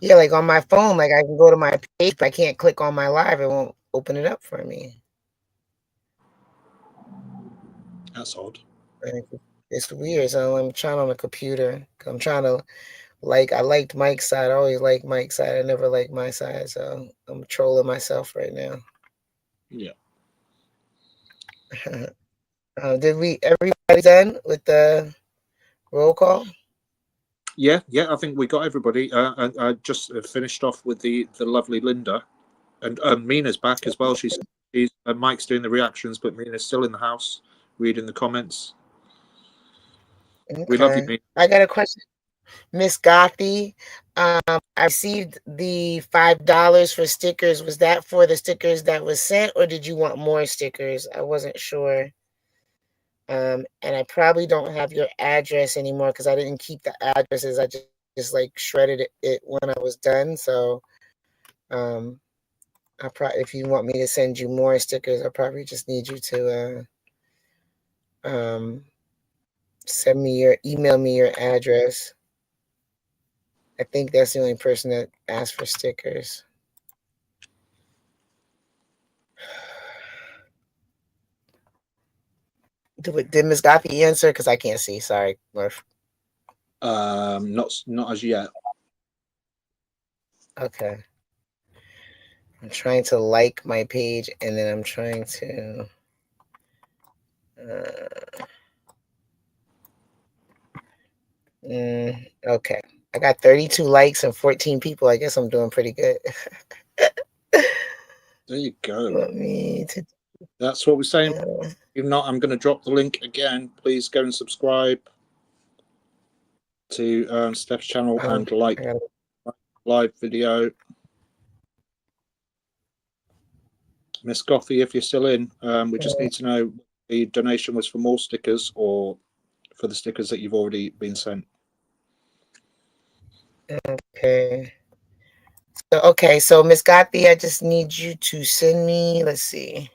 Yeah, like on my phone, like I can go to my page, but I can't click on my live. It won't open it up for me. That's odd. It's weird. So I'm trying on a computer. I'm trying to I liked Mike's side. I always like Mike's side. I never liked my side. So I'm trolling myself right now. Yeah. Everybody done with the roll call? Yeah, I think we got everybody. I just finished off with the lovely Linda, and Mina's back as well. She's Mike's doing the reactions, but Mina's still in the house reading the comments. Okay. We love you, Mina. I got a question, Miss Gothy. I received the $5 for stickers. Was that for the stickers that was sent, or did you want more stickers? I wasn't sure. And I probably don't have your address anymore because I didn't keep the addresses. I just like shredded it when I was done. So if you want me to send you more stickers, I probably just need you to email me your address. I think that's the only person that asked for stickers. Did Ms. Gothy answer? Because I can't see. Sorry, Murph. Not as yet. Okay. I'm trying to like my page, and then I'm trying to. Okay. I got 32 likes and 14 people. I guess I'm doing pretty good. There you go. That's what we're saying. If not, I'm going to drop the link again. Please go and subscribe to Steph's channel and like live video. Miss Gothy, if you're still in, we just need to know the donation was for more stickers or for the stickers that you've already been sent. Okay. Okay, so Miss Gothi, I just need you to send me, let's see.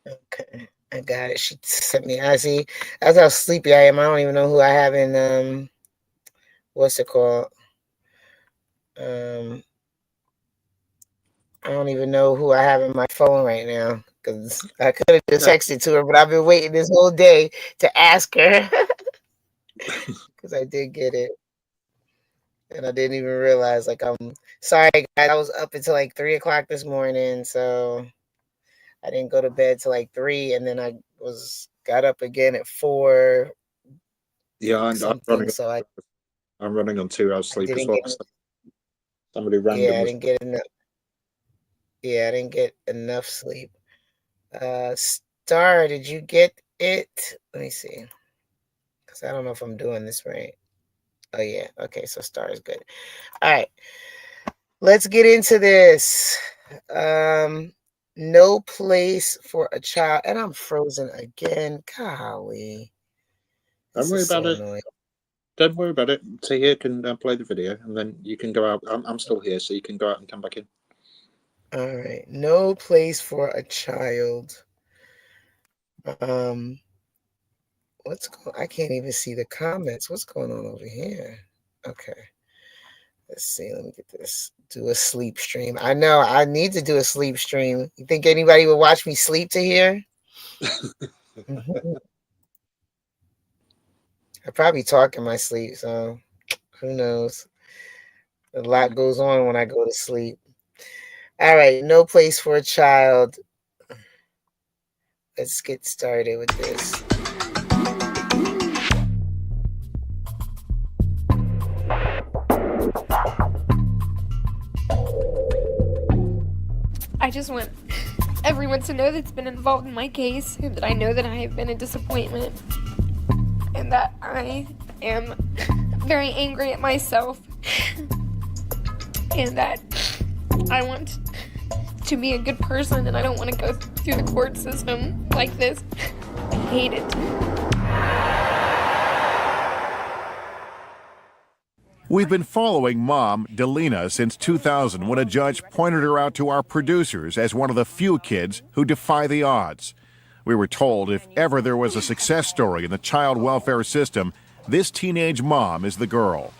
Okay, I got it. She sent me. I see. That's how sleepy I am. I don't even know who I have in what's it called? I don't even know who I have in my phone right now because I could have just texted to her, but I've been waiting this whole day to ask her because I did get it. And I didn't even realize, like, I'm sorry, guys. I was up until like 3 o'clock this morning, so I didn't go to bed till like 3, and then I got up again at 4. Yeah, I'm running. So I'm running on 2 hours sleep as well. Somebody random. Yeah, I didn't get enough. Yeah, I didn't get enough sleep. Star, did you get it? Let me see, because I don't know if I'm doing this right. Oh yeah, okay. So Star is good. All right, let's get into this. No place for a child, and I'm frozen again. Golly, Don't worry about it. Don't worry about it. Stay here, can play the video, and then you can go out. I'm still here, so you can go out and come back in. All right. No place for a child. I can't even see the comments. What's going on over here? Okay. Let's see. Let me get this. Do a sleep stream. I know I need to do a sleep stream. You think anybody would watch me sleep to here? I probably talk in my sleep, so who knows? A lot goes on when I go to sleep. All right, no place for a child. Let's get started with this. I just want everyone to know that's been involved in my case, and that I know that I have been a disappointment, and that I am very angry at myself, and that I want to be a good person, and I don't want to go through the court system like this. I hate it. We've been following mom, Delina, since 2000 when a judge pointed her out to our producers as one of the few kids who defy the odds. We were told if ever there was a success story in the child welfare system, this teenage mom is the girl.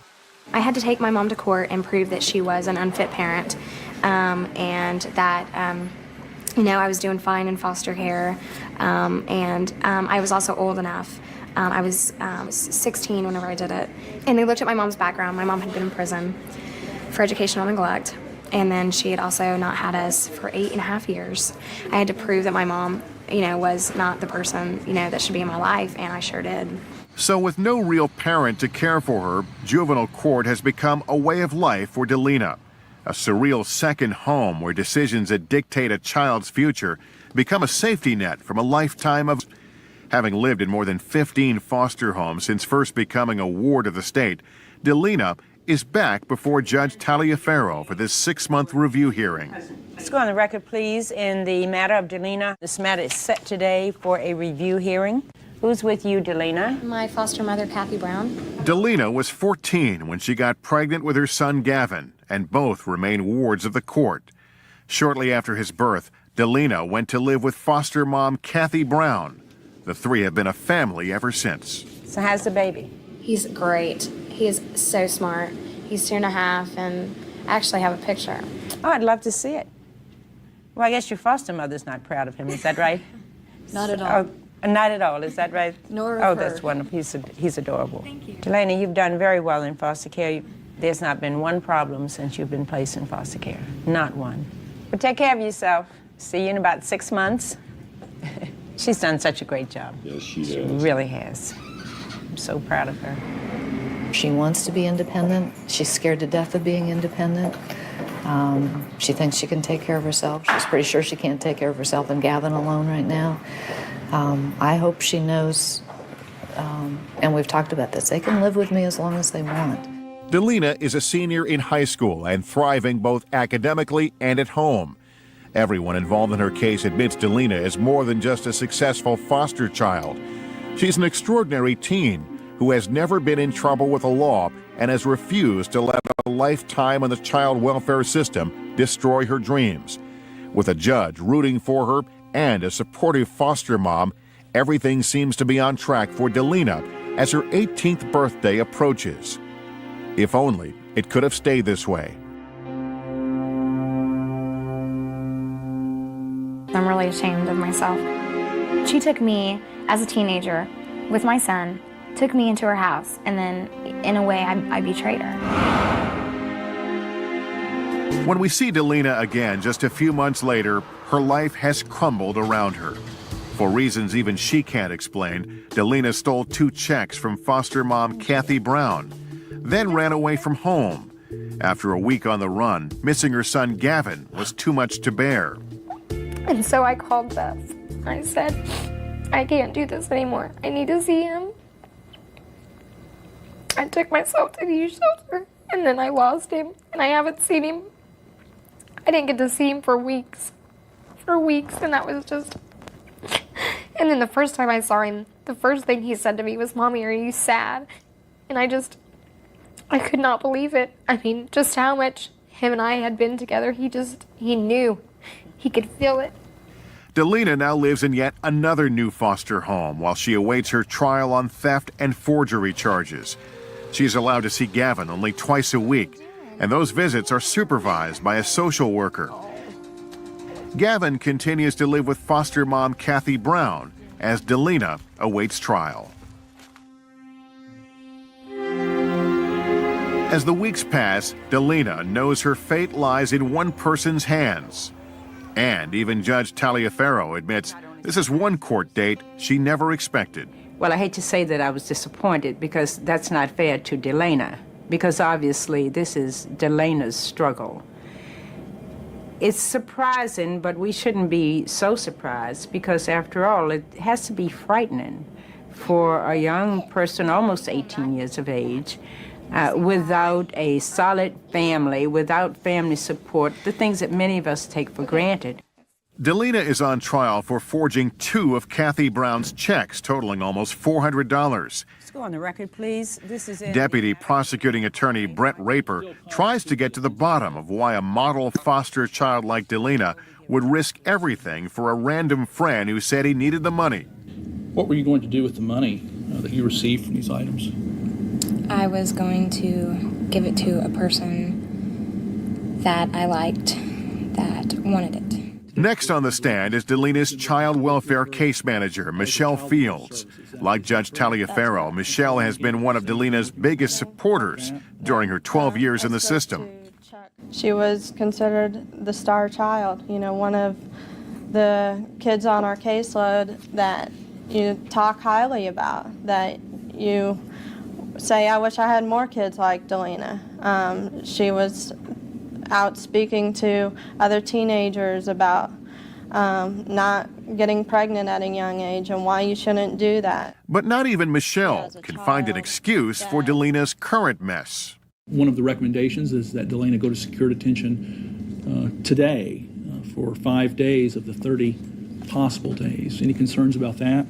I had to take my mom to court and prove that she was an unfit parent, and that, I was doing fine in foster care, and I was also old enough. I was 16 whenever I did it. And they looked at my mom's background. My mom had been in prison for educational neglect, and then she had also not had us for 8.5 years. I had to prove that my mom, was not the person, that should be in my life, and I sure did. So with no real parent to care for her, juvenile court has become a way of life for Delina. A surreal second home where decisions that dictate a child's future become a safety net from a lifetime of... Having lived in more than 15 foster homes since first becoming a ward of the state, Delina is back before Judge Taliaferro for this 6-month review hearing. Let's go on the record, please, in the matter of Delina. This matter is set today for a review hearing. Who's with you, Delina? My foster mother, Kathy Brown. Delina was 14 when she got pregnant with her son, Gavin, and both remain wards of the court. Shortly after his birth, Delina went to live with foster mom, Kathy Brown. The three have been a family ever since. So how's the baby? He's great. He is so smart. He's 2.5, and I actually have a picture. Oh, I'd love to see it. Well, I guess your foster mother's not proud of him, is that right? Not at all. Oh, not at all, is that right? Nor of Oh, her. that's wonderful. He's adorable. Thank you. Delana, you've done very well in foster care. There's not been one problem since you've been placed in foster care. Not one. But take care of yourself. See you in about 6 months. She's done such a great job. Yes, she has. She really has. I'm so proud of her. She wants to be independent. She's scared to death of being independent. She thinks she can take care of herself. She's pretty sure she can't take care of herself and Gavin alone right now. I hope she knows, and we've talked about this, they can live with me as long as they want. Delina is a senior in high school and thriving both academically and at home. Everyone involved in her case admits Delina is more than just a successful foster child. She's an extraordinary teen who has never been in trouble with the law and has refused to let a lifetime in the child welfare system destroy her dreams. With a judge rooting for her and a supportive foster mom, everything seems to be on track for Delina as her 18th birthday approaches. If only it could have stayed this way. I'm really ashamed of myself. She took me as a teenager with my son, took me into her house, and then, in a way, I betrayed her. When we see Delina again just a few months later, her life has crumbled around her. For reasons even she can't explain, Delina stole 2 checks from foster mom Kathy Brown, then ran away from home. After a week on the run, missing her son Gavin was too much to bear. And so I called Beth. I said, I can't do this anymore. I need to see him. I took myself to the youth shelter, and then I lost him, and I haven't seen him. I didn't get to see him for weeks. And that was just... And then the first time I saw him, the first thing he said to me was, "Mommy, are you sad?" And I could not believe it. I mean, just how much him and I had been together. He knew. He could feel it. Delina now lives in yet another new foster home while she awaits her trial on theft and forgery charges. She's allowed to see Gavin only twice a week, and those visits are supervised by a social worker. Gavin continues to live with foster mom Kathy Brown as Delina awaits trial. As the weeks pass, Delina knows her fate lies in one person's hands. And even Judge Taliaferro admits this is one court date she never expected. Well, I hate to say that I was disappointed because that's not fair to Delina, because obviously this is Delina's struggle. It's surprising, but we shouldn't be so surprised because after all, it has to be frightening for a young person, almost 18 years of age, without a solid family, without family support, the things that many of us take for granted. Delina is on trial for forging 2 of Kathy Brown's checks, totaling almost $400. Let's go on the record, please. This is Deputy Prosecuting Attorney Brett Raper tries to get to the bottom of why a model foster child like Delina would risk everything for a random friend who said he needed the money. What were you going to do with the money that you received from these items? I was going to give it to a person that I liked, that wanted it. Next on the stand is Delina's child welfare case manager, Michelle Fields. Like Judge Taliaferro, Michelle has been one of Delina's biggest supporters during her 12 years in the system. She was considered the star child, one of the kids on our caseload that you talk highly about, that you say, I wish I had more kids like Delina. She was out speaking to other teenagers about not getting pregnant at a young age and why you shouldn't do that. But not even Michelle can find an excuse for Delina's current mess. One of the recommendations is that Delina go to secure detention today for 5 days of the 30 possible days. Any concerns about that?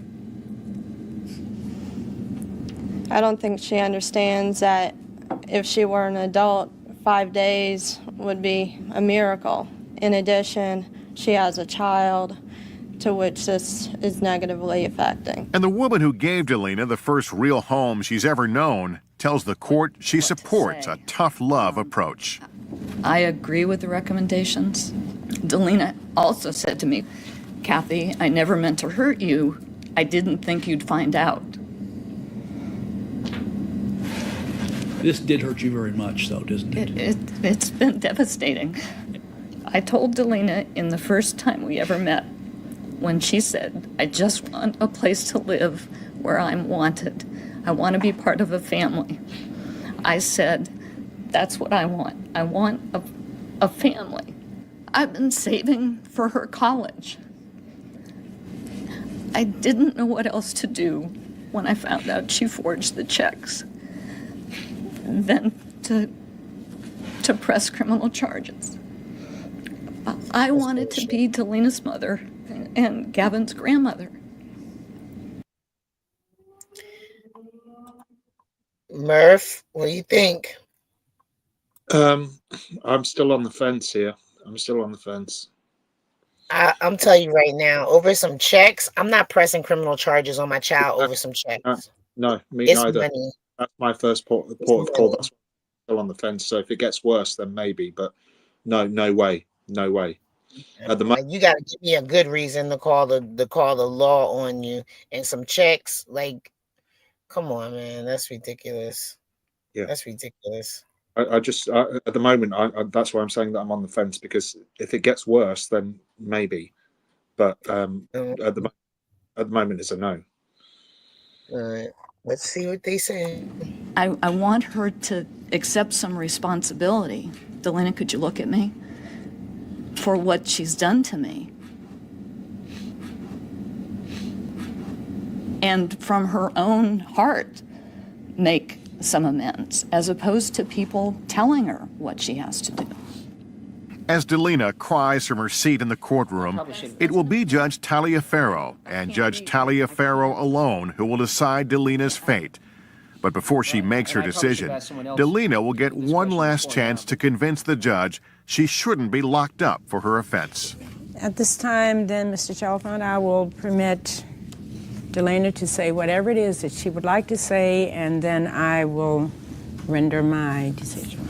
I don't think she understands that if she were an adult, 5 days would be a miracle. In addition, she has a child to which this is negatively affecting. And the woman who gave Delina the first real home she's ever known tells the court she supports a tough love approach. I agree with the recommendations. Delina also said to me, Kathy, I never meant to hurt you. I didn't think you'd find out. This did hurt you very much, though, doesn't it? It's been devastating. I told Delina in the first time we ever met, when she said, I just want a place to live where I'm wanted. I want to be part of a family. I said, that's what I want. I want a family. I've been saving for her college. I didn't know what else to do when I found out she forged the checks than to press criminal charges. I wanted to be Delina's mother and Gavin's grandmother. Murph, what do you think? I'm still on the fence here. I'm still on the fence. I'm telling you right now, over some checks, I'm not pressing criminal charges on my child over some checks. No, me It's neither. money. That's my first port of call. That's why I'm still on the fence. So if it gets worse, then maybe. But no way. At the moment, You got to give me a good reason to call the law on you and some checks. Like, come on, man, that's ridiculous. Yeah, that's ridiculous. I just at the moment, that's why I'm saying that I'm on the fence, because if it gets worse, then maybe. But at the moment, it's a no. All right, let's see what they say. I want her to accept some responsibility. Delina, could you look at me? For what she's done to me. And from her own heart, make some amends, as opposed to people telling her what she has to do. As Delina cries from her seat in the courtroom, it will be Judge Taliaferro and Judge Taliaferro alone who will decide Delina's fate. But before she makes her decision, Delina will get one last chance to convince the judge she shouldn't be locked up for her offense. At this time, then, Mr. Chalfant, I will permit Delina to say whatever it is that she would like to say, and then I will render my decision.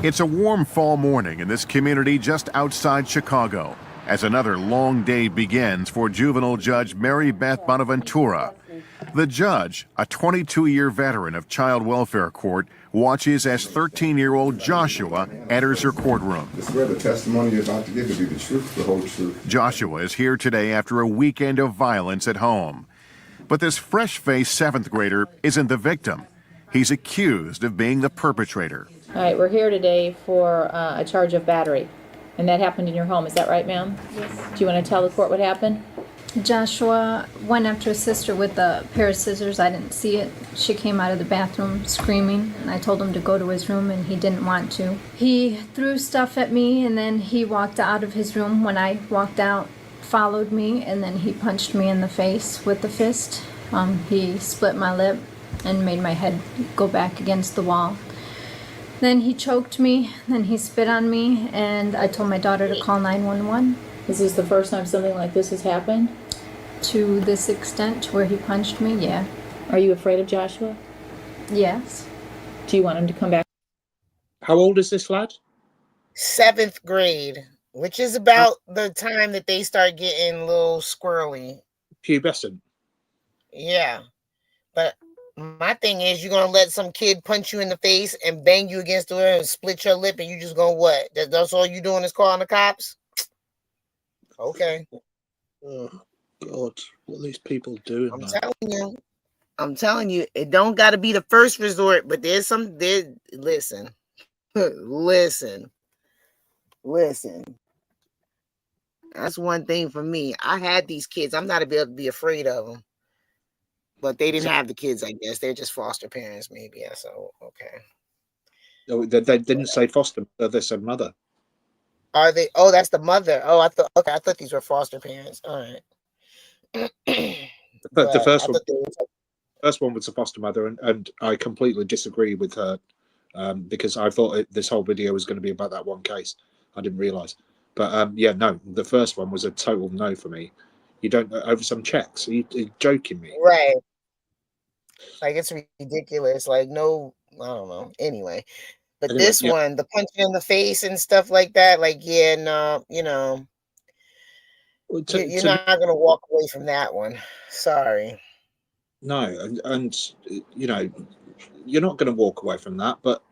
It's a warm fall morning in this community just outside Chicago as another long day begins for juvenile judge Mary Beth Bonaventura. The judge, a 22-year veteran of child welfare court, watches as 13-year-old Joshua enters her courtroom. I swear the testimony you're about to give will be the truth, the whole truth. Joshua is here today after a weekend of violence at home. But this fresh-faced 7th grader isn't the victim. He's accused of being the perpetrator. All right, we're here today for a charge of battery. And that happened in your home, is that right, ma'am? Yes. Do you want to tell the court what happened? Joshua went after his sister with a pair of scissors. I didn't see it. She came out of the bathroom screaming, and I told him to go to his room, and he didn't want to. He threw stuff at me, and then he walked out of his room. When I walked out, followed me, and then he punched me in the face with the fist. He split my lip and made my head go back against the wall. Then he choked me, then he spit on me, and I told my daughter to call 911. Is this the first time something like this has happened? To this extent, where he punched me, yeah. Are you afraid of Joshua? Yes. Do you want him to come back? How old is this lad? 7th grade, which is about the time that they start getting a little squirrely. Pubescent. Yeah. But my thing is, you're going to let some kid punch you in the face and bang you against the wall and split your lip, and you just going to what? That's all you doing is calling the cops? Okay. Oh, God, what are these people doing? I'm telling you, it don't got to be the first resort, but listen. That's one thing for me. I had these kids. I'm not able to be afraid of them. But they didn't have the kids, I guess. They're just foster parents, maybe. Yeah, so, okay. No, they didn't say foster, they said mother. Are they? Oh, that's the mother. Oh, I thought these were foster parents. All right. But the first one was a foster mother, and I completely disagree with her because I thought this whole video was going to be about that one case. I didn't realize. But yeah, no, the first one was a total no for me. You don't over some checks. Are you joking me? Right. Like, it's ridiculous. Like, no, I don't know. Anyway, but Anyway, this one, the punching in the face and stuff like that, like, yeah, no, you know, you're not going to walk away from that one. Sorry. No, and you know, you're not going to walk away from that, but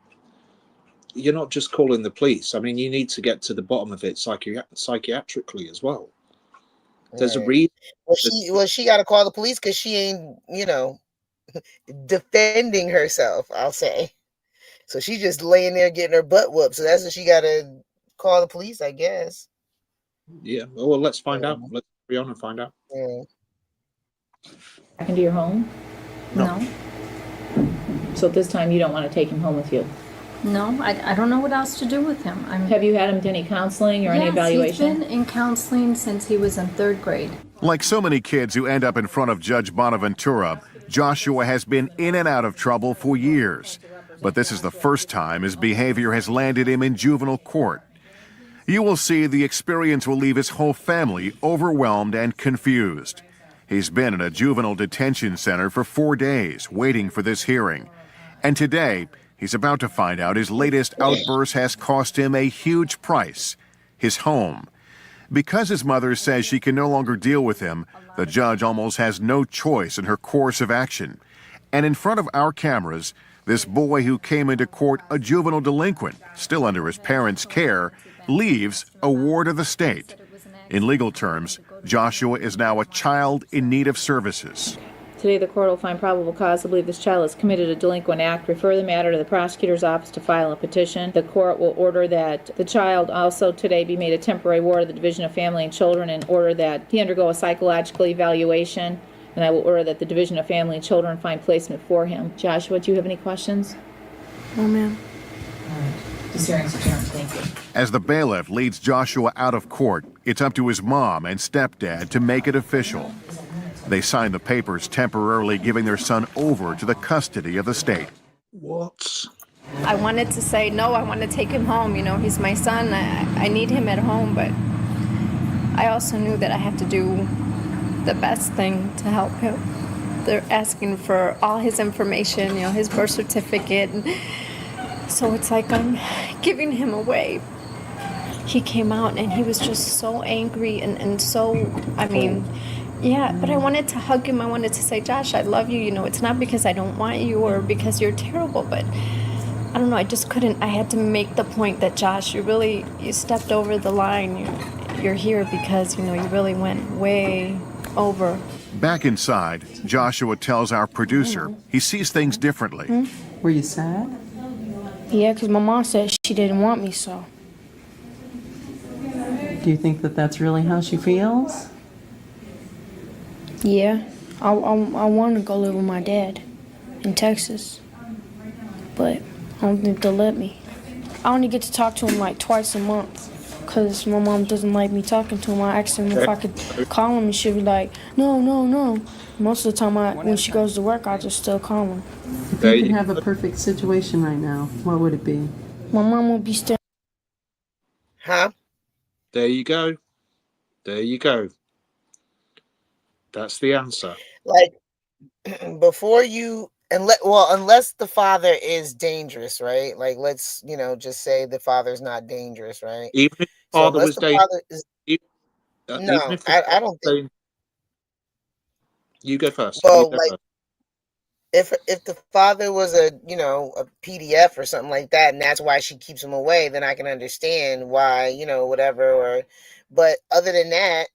you're not just calling the police. I mean, you need to get to the bottom of it psychiatrically as well. There's a reason. Well, she got to call the police because she ain't, you know, defending herself, I'll say. So she's just laying there getting her butt whooped. So that's what she got to call the police, I guess. Yeah. Well, let's find out. Let's be on and find out. Yeah. Back into your home? No. So at this time, you don't want to take him home with you? No, I don't know what else to do with him. Have you had him do any counseling or any Yes, evaluation? he's been in counseling since he was in 3rd grade. Like so many kids who end up in front of Judge Bonaventura, Joshua has been in and out of trouble for years. But this is the first time his behavior has landed him in juvenile court. You will see the experience will leave his whole family overwhelmed and confused. He's been in a juvenile detention center for 4 days, waiting for this hearing. And today, he's about to find out his latest outburst has cost him a huge price, his home. Because his mother says she can no longer deal with him, the judge almost has no choice in her course of action. And in front of our cameras, this boy who came into court a juvenile delinquent, still under his parents' care, leaves a ward of the state. In legal terms, Joshua is now a child in need of services. Today, the court will find probable cause to believe this child has committed a delinquent act, refer the matter to the prosecutor's office to file a petition. The court will order that the child also today be made a temporary ward of the Division of Family and Children and order that he undergo a psychological evaluation. And I will order that the Division of Family and Children find placement for him. Joshua, do you have any questions? No, ma'am. This hearing's adjourned. Thank you. As the bailiff leads Joshua out of court, it's up to his mom and stepdad to make it official. They sign the papers temporarily giving their son over to the custody of the state. What? I wanted to say, no, I want to take him home. You know, he's my son. I need him at home, but I also knew that I have to do the best thing to help him. They're asking for all his information, you know, his birth certificate. So it's like I'm giving him away. He came out and he was just so angry and so, I mean, yeah, but I wanted to hug him. I wanted to say, Josh, I love you. You know, it's not because I don't want you or because you're terrible, but I don't know. I just couldn't. I had to make the point that, Josh, you stepped over the line. You're here because, you know, you really went way over. Back inside, Joshua tells our producer he sees things differently. Were you sad? Yeah, because my mom said she didn't want me, so. Do you think that that's really how she feels? Yeah, I want to go live with my dad in Texas, but I don't think they'll let me. I only get to talk to him like twice a month because my mom doesn't like me talking to him. I asked him if I could call him and she'd be like, no. Most of the time when she goes to work, I just still call him. If you could have a perfect situation right now, what would it be? My mom would be still. Huh? There you go. There you go. That's the answer. Like before you unless the father is dangerous, right? Like let's just say the father's not dangerous, right? Even if the father was dangerous. No, I don't think. You go first. Well, if the father was a PDF or something like that, and that's why she keeps him away, then I can understand why, whatever. But other than that,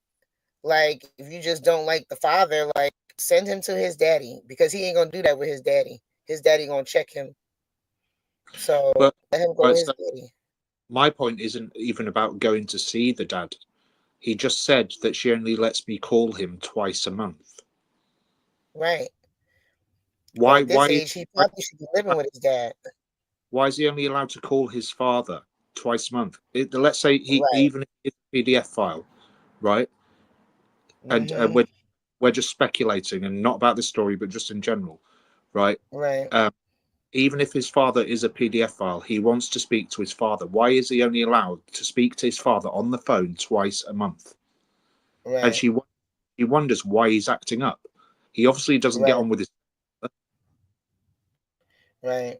like if you just don't like the father, like send him to his daddy because he ain't gonna do that with his daddy. His daddy gonna check him. So let him go to his daddy. My point isn't even about going to see the dad. He just said that she only lets me call him twice a month. Right. Why? At this age, he probably should be living with his dad. Why is he only allowed to call his father twice a month? Let's say even if it's a PDF file, right? And we're just speculating, and not about this story, but just in general, right? Right. Even if his father is a PDF file, he wants to speak to his father. Why is he only allowed to speak to his father on the phone twice a month? Right. And she wonders why he's acting up. He obviously doesn't get on with his. Right.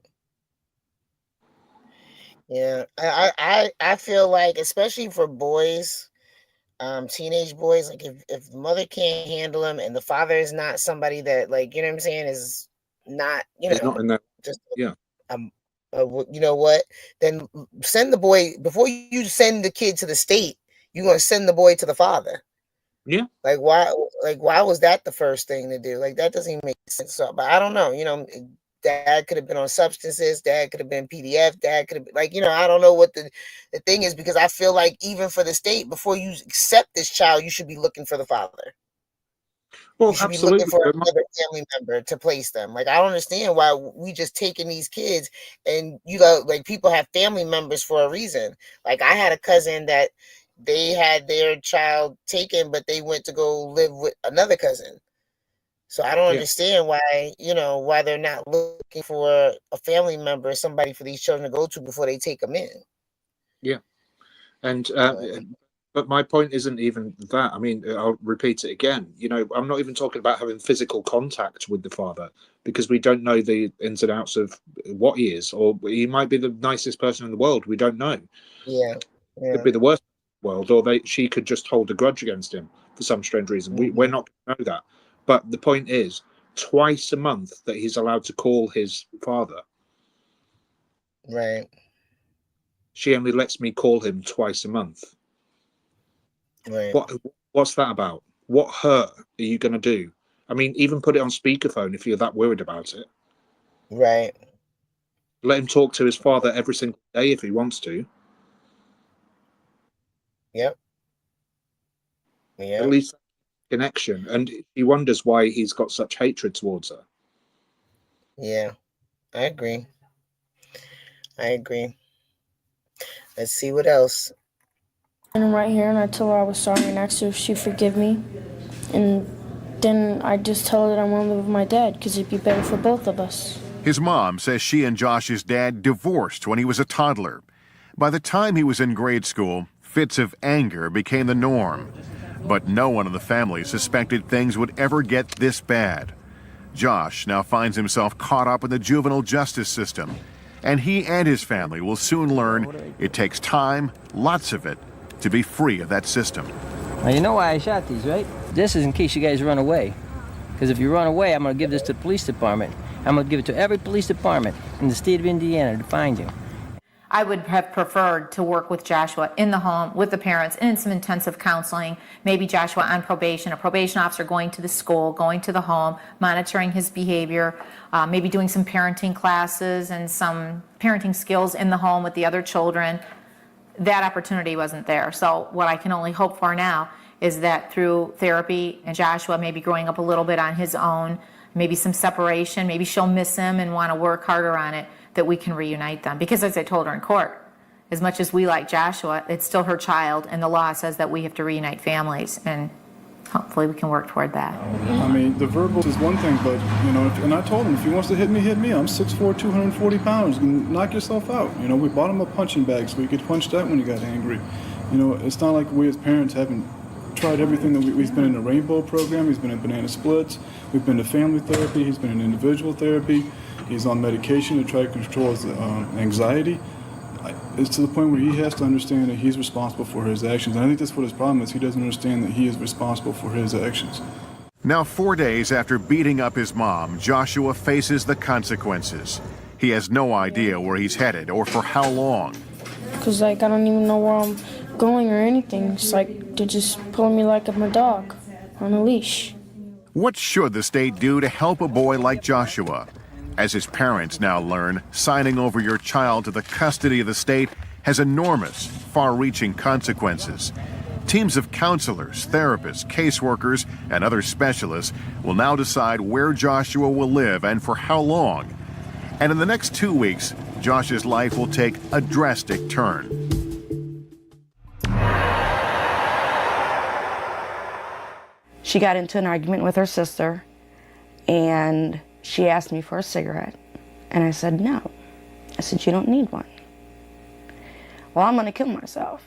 Yeah, I feel like, especially for boys, teenage boys, like if the mother can't handle him and the father is not somebody that, like, you know what I'm saying, is not, not in that. Just yeah. You know what? Then send the boy before you send the kid to the state. You're gonna send the boy to the father. Yeah. Like why was that the first thing to do? Like that doesn't even make sense. So, but I don't know. Dad could have been on substances. Dad could have been PDF. Dad could have been I don't know what the thing is, because I feel like even for the state, before you accept this child, you should be looking for the father. Well, You should be absolutely. looking for But my- another family member to place them. Like, I don't understand why we just taking these kids, and you got like people have family members for a reason. Like, I had a cousin that they had their child taken, but they went to go live with another cousin. So I don't Yeah. understand why, why they're not looking for a family member, somebody for these children to go to before they take them in. Yeah. And but my point isn't even that. I mean, I'll repeat it again. I'm not even talking about having physical contact with the father, because we don't know the ins and outs of what he is, or he might be the nicest person in the world. We don't know. Yeah. Could be the worst in the world, or she could just hold a grudge against him for some strange reason. We're not going to know that. But the point is, twice a month that he's allowed to call his father. Right. She only lets me call him twice a month. Right. What's that about? What hurt are you going to do? I mean, even put it on speakerphone if you're that worried about it. Right. Let him talk to his father every single day if he wants to. Yep. Yeah. At least connection. And he wonders why he's got such hatred towards her. Yeah. I agree. Let's see what else. And I'm right here, and I told her I was sorry and asked her if she'd forgive me. And then I just tell her that I want to live with my dad because it'd be better for both of us. His mom says she and Josh's dad divorced when he was a toddler. By the time he was in grade school, fits of anger became the norm. But no one in the family suspected things would ever get this bad. Josh now finds himself caught up in the juvenile justice system, and he and his family will soon learn it takes time, lots of it, to be free of that system. Now, you know why I shot these, right? This is in case you guys run away. Because if you run away, I'm going to give this to the police department. I'm going to give it to every police department in the state of Indiana to find you. I would have preferred to work with Joshua in the home with the parents in some intensive counseling, maybe Joshua on probation, a probation officer going to the school, going to the home, monitoring his behavior, maybe doing some parenting classes and some parenting skills in the home with the other children. That opportunity wasn't there. So what I can only hope for now is that through therapy and Joshua maybe growing up a little bit on his own, maybe some separation, maybe she'll miss him and want to work harder on it, that we can reunite them. Because as I told her in court, as much as we like Joshua, it's still her child, and the law says that we have to reunite families, and hopefully we can work toward that. I mean, the verbal is one thing, but, and I told him, if he wants to hit me, hit me. I'm 6'4", 240 pounds. Knock yourself out. We bought him a punching bag so he could punch that when he got angry. It's not like we as parents haven't tried everything. We've been in the Rainbow program. He's been in Banana Splits. We've been to family therapy. He's been in individual therapy. He's on medication to try to control his anxiety. It's to the point where he has to understand that he's responsible for his actions. And I think that's what his problem is. He doesn't understand that he is responsible for his actions. Now, 4 days after beating up his mom, Joshua faces the consequences. He has no idea where he's headed or for how long. Because, I don't even know where I'm going or anything. It's like they're just pulling me like I'm a dog on a leash. What should the state do to help a boy like Joshua? As his parents now learn, signing over your child to the custody of the state has enormous, far-reaching consequences. Teams of counselors, therapists, caseworkers, and other specialists will now decide where Joshua will live and for how long. And in the next 2 weeks, Josh's life will take a drastic turn. She got into an argument with her sister, and she asked me for a cigarette, and I said no. I said, you don't need one. Well, I'm going to kill myself.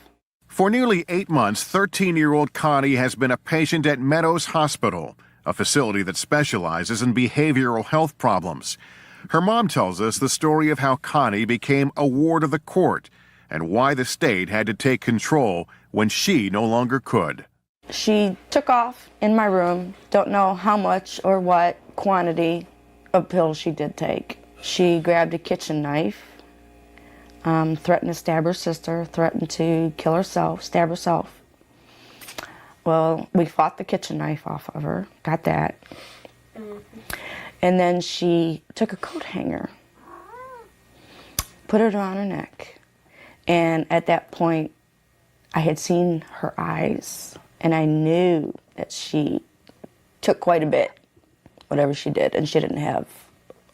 For nearly 8 months, 13-year-old Connie has been a patient at Meadows Hospital, a facility that specializes in behavioral health problems. Her mom tells us the story of how Connie became a ward of the court and why the state had to take control when she no longer could. She took off in my room, don't know how much or what quantity of pills she did take. She grabbed a kitchen knife, threatened to stab her sister, threatened to kill herself, stab herself. Well, we fought the kitchen knife off of her, got that. And then she took a coat hanger, put it around her neck. And at that point, I had seen her eyes, and I knew that she took quite a bit, whatever she did, and she didn't have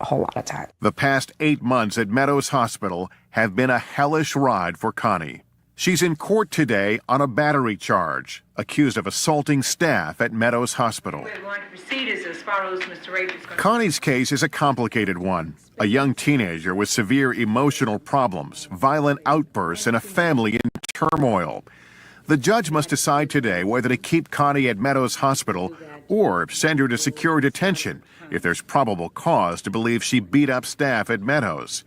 a whole lot of time. The past 8 months at Meadows Hospital have been a hellish ride for Connie. She's in court today on a battery charge, accused of assaulting staff at Meadows Hospital. We're going to proceed as far as Mr. Rape is concerned. Connie's case is a complicated one. A young teenager with severe emotional problems, violent outbursts, and a family in turmoil. The judge must decide today whether to keep Connie at Meadows Hospital or send her to secure detention if there's probable cause to believe she beat up staff at Meadows.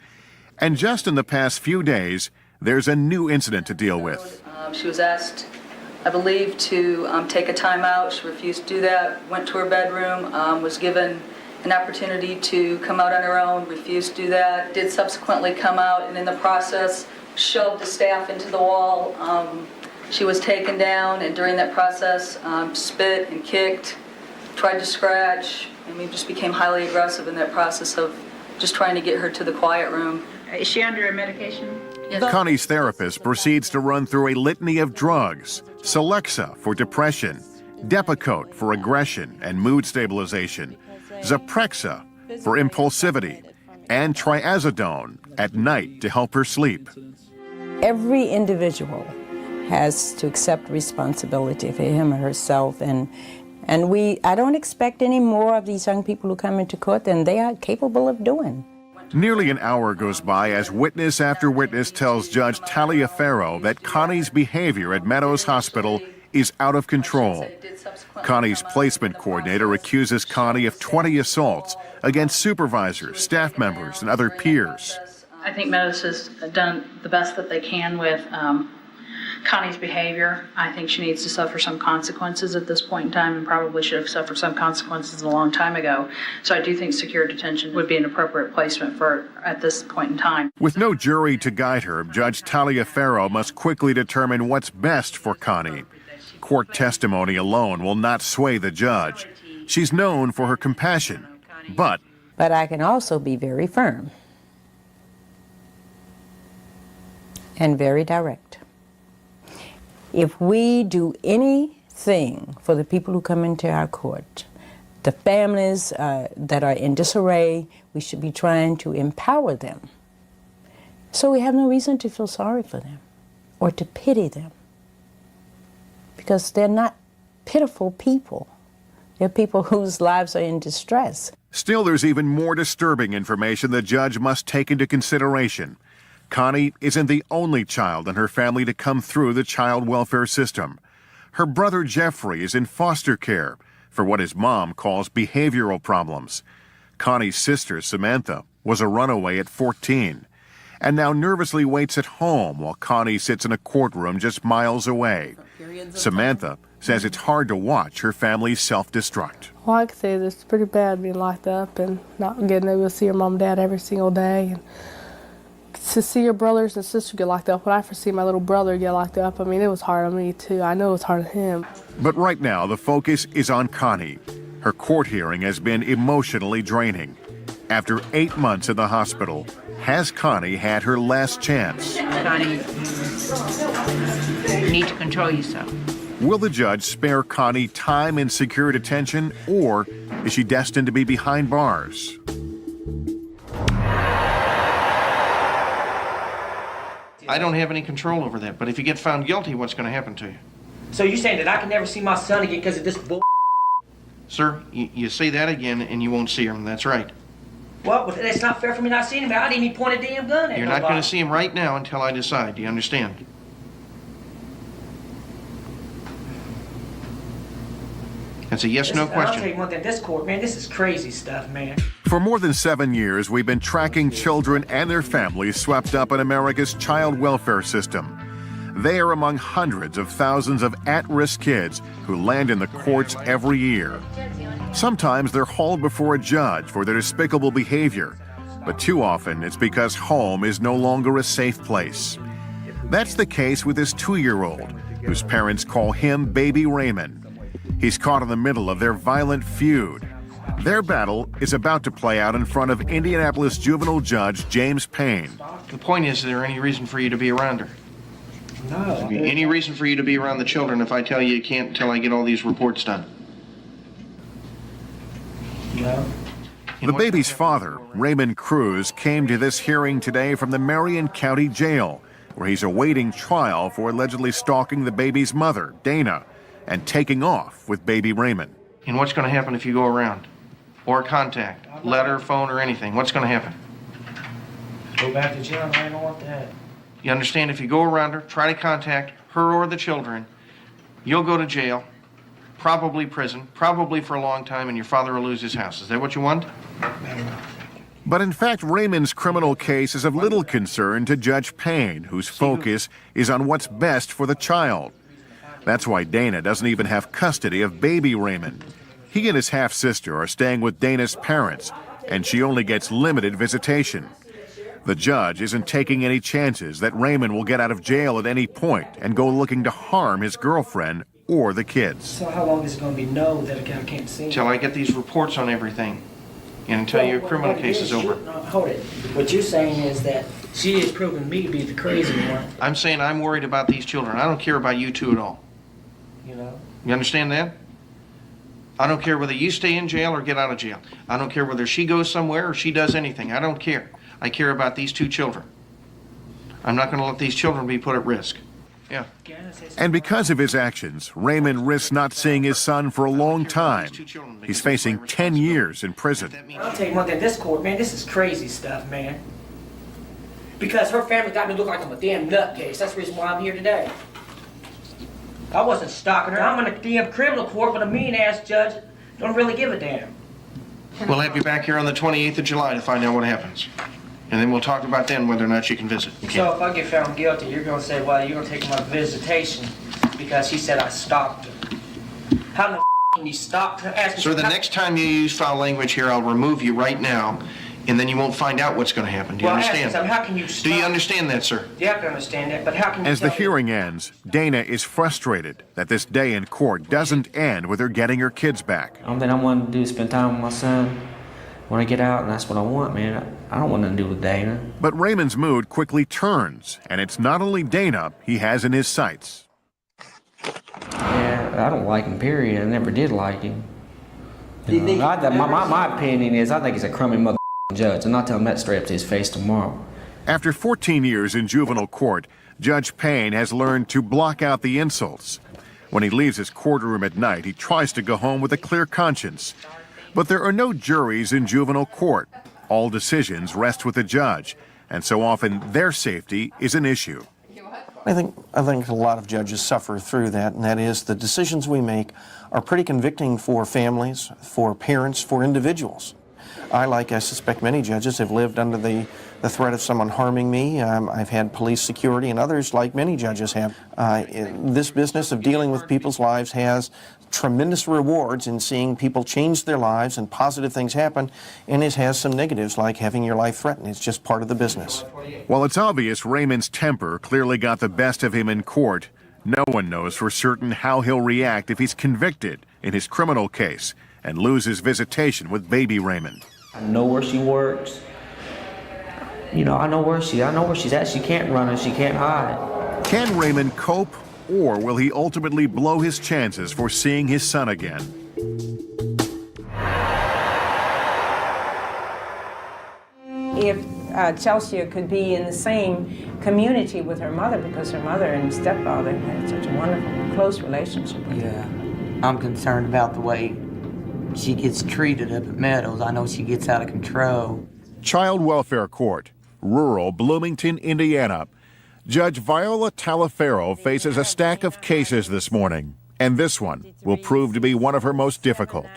And just in the past few days, there's a new incident to deal with. She was asked, I believe, to take a time out. She refused to do that, went to her bedroom, was given an opportunity to come out on her own, refused to do that, did subsequently come out, and in the process shoved the staff into the wall. She was taken down, and during that process spit and kicked, tried to scratch, and we just became highly aggressive in that process of just trying to get her to the quiet room. Is she under a medication? Connie's therapist proceeds to run through a litany of drugs: Celexa for depression, Depakote for aggression and mood stabilization, Zyprexa for impulsivity, and triazidone at night to help her sleep. Every individual has to accept responsibility for him or herself, and I don't expect any more of these young people who come into court than they are capable of doing. Nearly an hour goes by as witness after witness tells Judge Taliaferro that Connie's behavior at Meadows Hospital is out of control. Connie's placement coordinator accuses Connie of 20 assaults against supervisors, staff members, and other peers. I think Meadows has done the best that they can with Connie's behavior. I think she needs to suffer some consequences at this point in time, and probably should have suffered some consequences a long time ago. So I do think secure detention would be an appropriate placement for her at this point in time. With no jury to guide her, Judge Taliaferro must quickly determine what's best for Connie. Court testimony alone will not sway the judge. She's known for her compassion, but I can also be very firm and very direct. If we do anything for the people who come into our court, the families that are in disarray, we should be trying to empower them. So we have no reason to feel sorry for them or to pity them, because they're not pitiful people. They're people whose lives are in distress. still there's even more disturbing information the judge must take into consideration. Connie isn't the only child in her family to come through the child welfare system. Her brother Jeffrey is in foster care for what his mom calls behavioral problems. Connie's sister, Samantha, was a runaway at 14 and now nervously waits at home while Connie sits in a courtroom just miles away. Samantha says it's hard to watch her family's self-destruct. Well, I can say it's pretty bad being locked up and not getting able to see your mom and dad every single day. And to see your brothers and sisters get locked up, when I first see my little brother get locked up, I mean, it was hard on me too. I know it was hard on him. But right now, the focus is on Connie. Her court hearing has been emotionally draining. After 8 months in the hospital, has Connie had her last chance? Connie, you need to control yourself. Will the judge spare Connie time in secure detention, or is she destined to be behind bars? I don't have any control over that, but if you get found guilty, what's going to happen to you? So you're saying that I can never see my son again because of this bull? Sir, you say that again and you won't see him. That's right. Well, but that's not fair for me not seeing him. I didn't even point a damn gun at You're not going to see him right now until I decide. Do you understand? That's a yes/no I'll tell question. you one thing, this court, man, this is crazy stuff, man. For more than 7 years, we've been tracking children and their families swept up in America's child welfare system. They are among hundreds of thousands of at-risk kids who land in the courts every year. Sometimes they're hauled before a judge for their despicable behavior, but too often it's because home is no longer a safe place. That's the case with this 2-year-old, whose parents call him Baby Raymond. He's caught in the middle of their violent feud. Their battle is about to play out in front of Indianapolis juvenile judge James Payne. The point is there any reason for you to be around her? No. Any reason for you to be around the children if I tell you you can't until I get all these reports done? You know? The baby's father, Raymond Cruz, came to this hearing today from the Marion County Jail, where he's awaiting trial for allegedly stalking the baby's mother, Dana, and taking off with baby Raymond. And what's going to happen if you go around? Or contact, letter, phone, or anything? What's going to happen? Go back to jail, I don't want that. You understand? If you go around her, try to contact her or the children, you'll go to jail, probably prison, probably for a long time, and your father will lose his house. Is that what you want? But in fact, Raymond's criminal case is of little concern to Judge Payne, whose focus is on what's best for the child. That's why Dana doesn't even have custody of baby Raymond. He and his half-sister are staying with Dana's parents, and she only gets limited visitation. The judge isn't taking any chances that Raymond will get out of jail at any point and go looking to harm his girlfriend or the kids. So how long is it going to be known that I can't see? Till I get these reports on everything, and until your criminal case is over. Hold it. What you're saying is that she is proving me to be the crazy one. I'm saying I'm worried about these children. I don't care about you two at all. You know? You understand that? I don't care whether you stay in jail or get out of jail. I don't care whether she goes somewhere or she does anything. I don't care. I care about these two children. I'm not going to let these children be put at risk. Yeah. And because of his actions, Raymond risks not seeing his son for a long time. He's facing 10 years in prison. I'll tell you one thing, this court, man, this is crazy stuff, man. Because her family got me look like I'm a damn nutcase. That's the reason why I'm here today. I wasn't stalking her. I'm in a damn criminal court with a mean-ass judge. Don't really give a damn. We'll have you back here on the 28th of July to find out what happens. And then we'll talk about then whether or not you can visit. So if I get found guilty, you're going to say, well, you're going to take my visitation because he said I stalked her. How in the can you stalk her? Sir, the next time you use foul language here, I'll remove you right now, and then you won't find out what's going to happen. Do you understand? How can you stop? Do you understand that, sir? You have to understand that, but how can you As the hearing ends, Dana is frustrated that this day in court doesn't end with her getting her kids back. Only thing I want to do is spend time with my son when I get out, and that's what I want, man. I don't want nothing to do with Dana. But Raymond's mood quickly turns, and it's not only Dana he has in his sights. Yeah, I don't like him, period. I never did like him. You know, my opinion is I think he's a crummy mother judge, and I'll tell him that straight up to his face tomorrow. After 14 years in juvenile court, Judge Payne has learned to block out the insults. When he leaves his courtroom at night, he tries to go home with a clear conscience. But there are no juries in juvenile court. All decisions rest with the judge, and so often their safety is an issue. I think a lot of judges suffer through that, and that is the decisions we make are pretty convicting for families, for parents, for individuals. I suspect many judges, have lived under the threat of someone harming me. I've had police security, and others, like many judges have. This business of dealing with people's lives has tremendous rewards in seeing people change their lives and positive things happen, and it has some negatives like having your life threatened. It's just part of the business. While it's obvious Raymond's temper clearly got the best of him in court, no one knows for certain how he'll react if he's convicted in his criminal case and loses visitation with baby Raymond. I know where she works. You know, I know where she's at. She can't run and she can't hide. Can Raymond cope, or will he ultimately blow his chances for seeing his son again? If Chelsea could be in the same community with her mother, because her mother and stepfather had such a wonderful, close relationship with her. I'm concerned about the way she gets treated up at Meadows. I know she gets out of control. Child Welfare Court, rural Bloomington, Indiana. Judge Viola Talaferro faces a stack of cases this morning, and this one will prove to be one of her most difficult.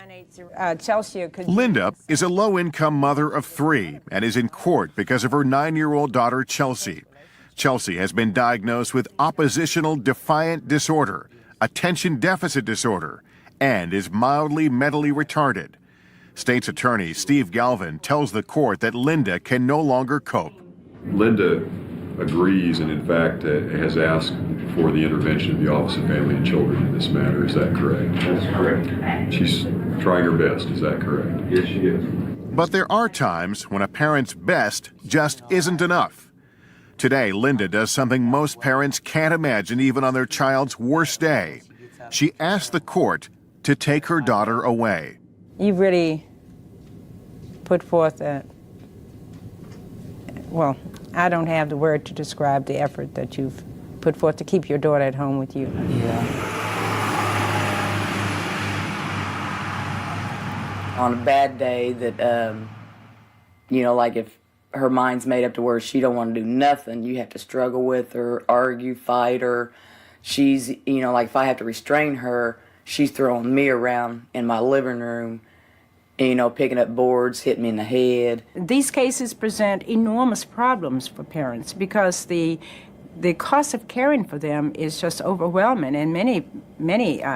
Linda is a low-income mother of 3 and is in court because of her 9-year-old daughter, Chelsea. Chelsea has been diagnosed with oppositional defiant disorder, attention deficit disorder, and is mildly mentally retarded. State's Attorney Steve Galvin tells the court that Linda can no longer cope. Linda agrees and in fact has asked for the intervention of the Office of Family and Children in this matter. Is that correct? That's correct. She's trying her best. Is that correct? Yes, she is. But there are times when a parent's best just isn't enough. Today, Linda does something most parents can't imagine even on their child's worst day. She asked the court to take her daughter away. You really put forth well, I don't have the word to describe the effort that you've put forth to keep your daughter at home with you. Yeah. On a bad day that, like if her mind's made up to where she don't want to do nothing, you have to struggle with her, argue, fight her. She's, like if I have to restrain her, she's throwing me around in my living room, picking up boards, hitting me in the head. These cases present enormous problems for parents because the cost of caring for them is just overwhelming, and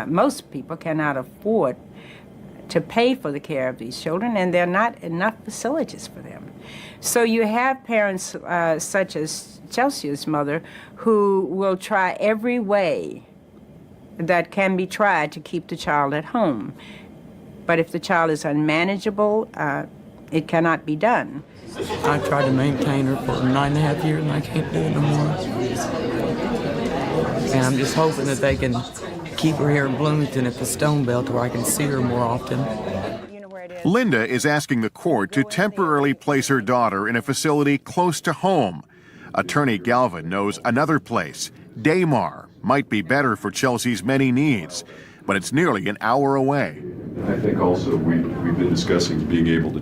most people cannot afford to pay for the care of these children, and there are not enough facilities for them. So you have parents such as Chelsea's mother who will try every way that can be tried to keep the child at home. But if the child is unmanageable, it cannot be done. I tried to maintain her for 9.5 years and I can't do it no more. And I'm just hoping that they can keep her here in Bloomington at the Stone Belt where I can see her more often. Linda is asking the court to temporarily place her daughter in a facility close to home. Attorney Galvin knows another place, Daymar, might be better for Chelsea's many needs, but it's nearly an hour away. I think also we've been discussing being able to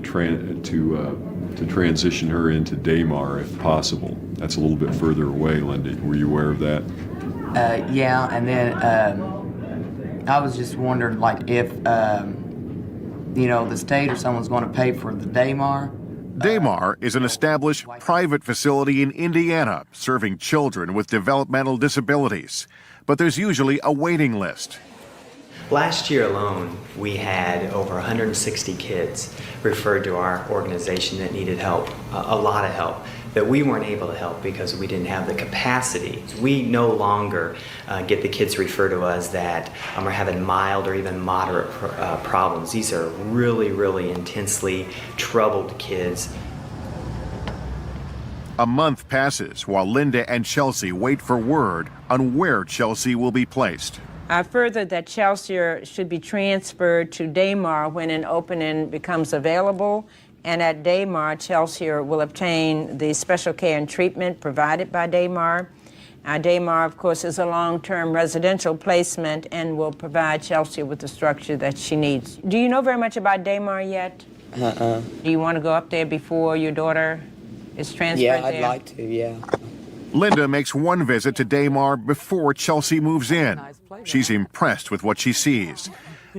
transition her into Daymar if possible. That's a little bit further away, Linda. Were you aware of that? Yeah, and then I was just wondering, like, if, the state or someone's going to pay for the Daymar. Daymar is an established private facility in Indiana serving children with developmental disabilities, but there's usually a waiting list. Last year alone, we had over 160 kids referred to our organization that needed help, a lot of help, that we weren't able to help because we didn't have the capacity. We no longer get the kids referred to us that are having mild or even moderate problems. These are really, really intensely troubled kids. A month passes while Linda and Chelsea wait for word on where Chelsea will be placed. Further, that Chelsea should be transferred to Daymar when an opening becomes available, and at Daymar, Chelsea will obtain the special care and treatment provided by Daymar. Daymar, of course, is a long-term residential placement and will provide Chelsea with the structure that she needs. Do you know very much about Daymar yet? Do you want to go up there before your daughter is transferred there? Yeah, I'd like to, yeah. Linda makes one visit to Daymar before Chelsea moves in. She's impressed with what she sees,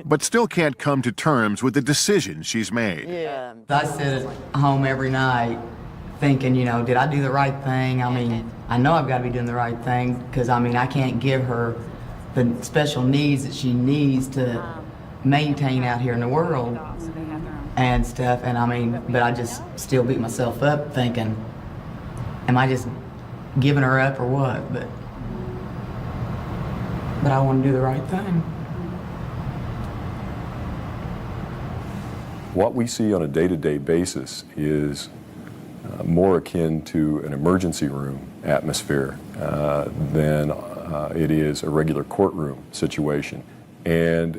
but still can't come to terms with the decision she's made. Yeah. I sit at home every night thinking, did I do the right thing? I mean, I know I've got to be doing the right thing because, I can't give her the special needs that she needs to maintain out here in the world and stuff. And but I just still beat myself up thinking, am I just giving her up or what? But I want to do the right thing. What we see on a day-to-day basis is more akin to an emergency room atmosphere than it is a regular courtroom situation. And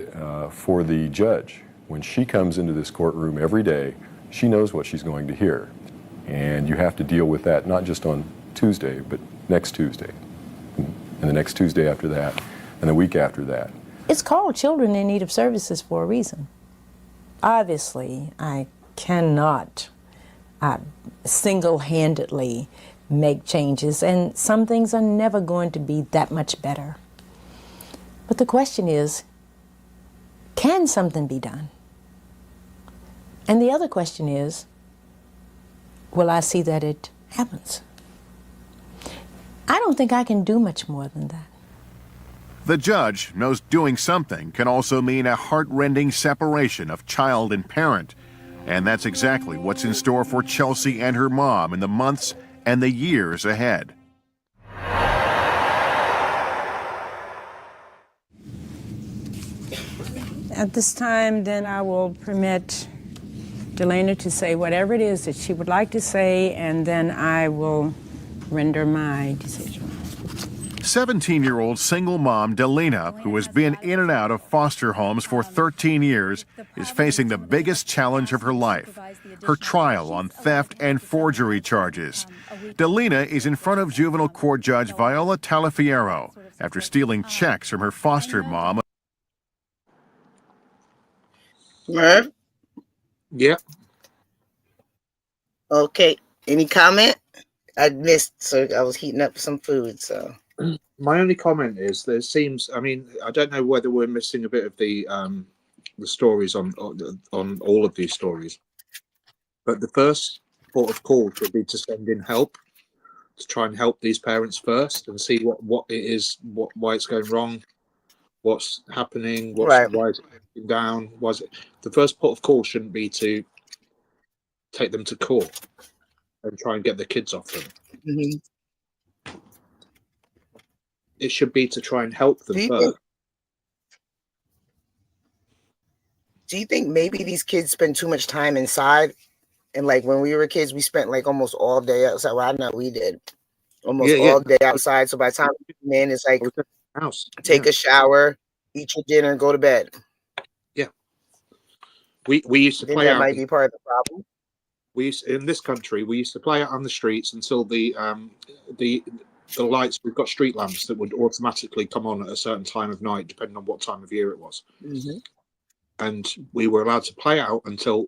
for the judge, when she comes into this courtroom every day, she knows what she's going to hear. And you have to deal with that not just on Tuesday, but next Tuesday, and the next Tuesday after that, and the week after that. It's called Children in Need of Services for a reason. Obviously, I cannot single-handedly make changes, and some things are never going to be that much better. But the question is, can something be done? And the other question is, will I see that it happens? I don't think I can do much more than that. The judge knows doing something can also mean a heart-rending separation of child and parent. And that's exactly what's in store for Chelsea and her mom in the months and the years ahead. At this time, then I will permit Delana to say whatever it is that she would like to say, and then I will render my decision. 17-year-old single mom Delina, who has been in and out of foster homes for 13 years, is facing the biggest challenge of her life, her trial on theft and forgery charges. Delina is in front of juvenile court judge Viola Talafiero after stealing checks from her foster mom. Merv? Yep. Okay. Any comment? I missed, so I was heating up some food, so. My only comment is there seems, I mean, I don't know whether we're missing a bit of the stories on all of these stories, but the first port of call should be to send in help, to try and help these parents first and see what it is, why it's going wrong, what's happening, why is it going down, the first port of call shouldn't be to take them to court and try and get the kids off them. Mm-hmm. It should be to try and help them first. Do you think maybe these kids spend too much time inside? And like when we were kids, we spent like almost all day outside. Well, I know we did almost all day outside. So by the time we come in, it's like take a shower, eat your dinner, and go to bed. Yeah. We used to play that out. Might be part of the problem. In this country, we used to play out on the streets until the lights. We've got street lamps that would automatically come on at a certain time of night, depending on what time of year it was. Mm-hmm. And we were allowed to play out until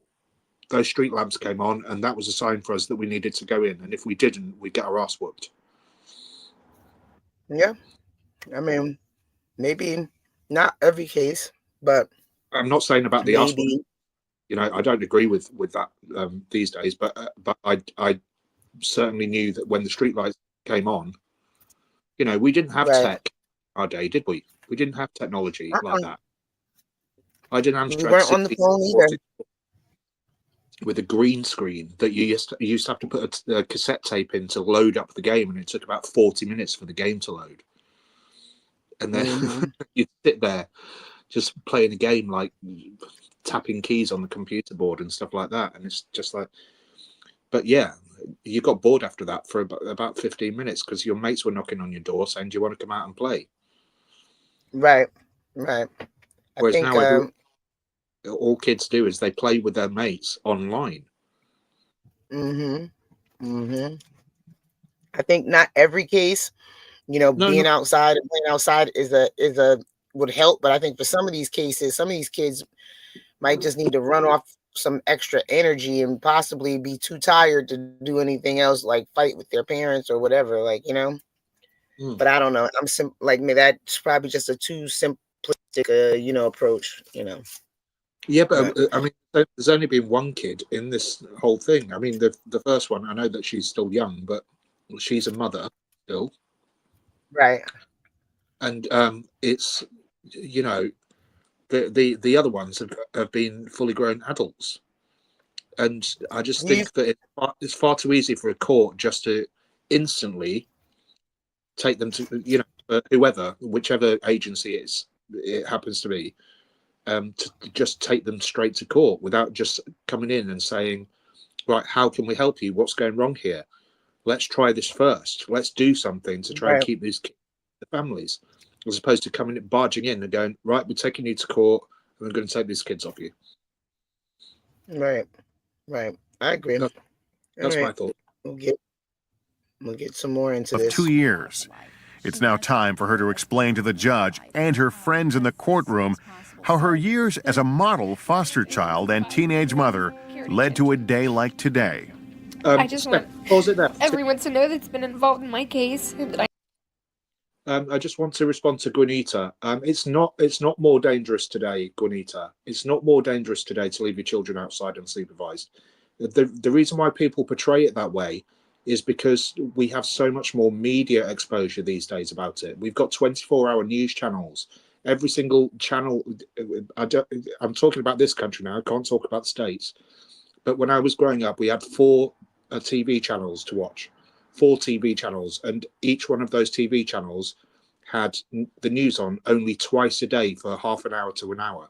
those street lamps came on, and that was a sign for us that we needed to go in. And if we didn't, we'd get our ass whooped. Yeah, I mean, maybe not every case, but I'm not saying about the ass whooping. You know, I don't agree with that these days, but I certainly knew that when the street lights came on, you know, we didn't have tech our day, did we? We didn't have technology like that. I didn't understand. We weren't on the phone either. With a green screen that you used to have to put a cassette tape in to load up the game, and it took about 40 minutes for the game to load. And then you'd sit there just playing a game, like tapping keys on the computer board and stuff like that. And it's just like, but yeah, you got bored after that for about 15 minutes because your mates were knocking on your door saying, do you want to come out and play? Right. Whereas now all kids do is they play with their mates online. I think not every case, being outside and playing outside would help, but I think for some of these cases, some of these kids might just need to run off some extra energy and possibly be too tired to do anything else, like fight with their parents or whatever, But I don't know. Maybe that's probably just a too simplistic, approach, Yeah, but I mean, there's only been one kid in this whole thing. I mean, the first one, I know that she's still young, but she's a mother still. Right. And it's, the other ones have been fully grown adults. And I just think that it's far too easy for a court just to instantly take them to, whichever agency it happens to be, to just take them straight to court without just coming in and saying, right, how can we help you? What's going wrong here? Let's try this first. Let's do something to try and keep these kids, the families, as opposed to barging in and going, right, we're taking you to court and we're going to take these kids off you. Right. I agree. That's my thought. We'll get some more into this. 2 years. It's now time for her to explain to the judge and her friends in the courtroom how her years as a model foster child and teenage mother led to a day like today. I just want everyone to know that's been involved in my case. That I just want to respond to Gwanita. It's not more dangerous today, Gwanita. It's not more dangerous today to leave your children outside unsupervised. The reason why people portray it that way is because we have so much more media exposure these days about it. We've got 24-hour news channels. Every single channel. I'm talking about this country now. I can't talk about the States. But when I was growing up, we had 4 TV channels to watch. 4 TV channels, and each one of those TV channels had the news on only twice a day for half an hour to an hour.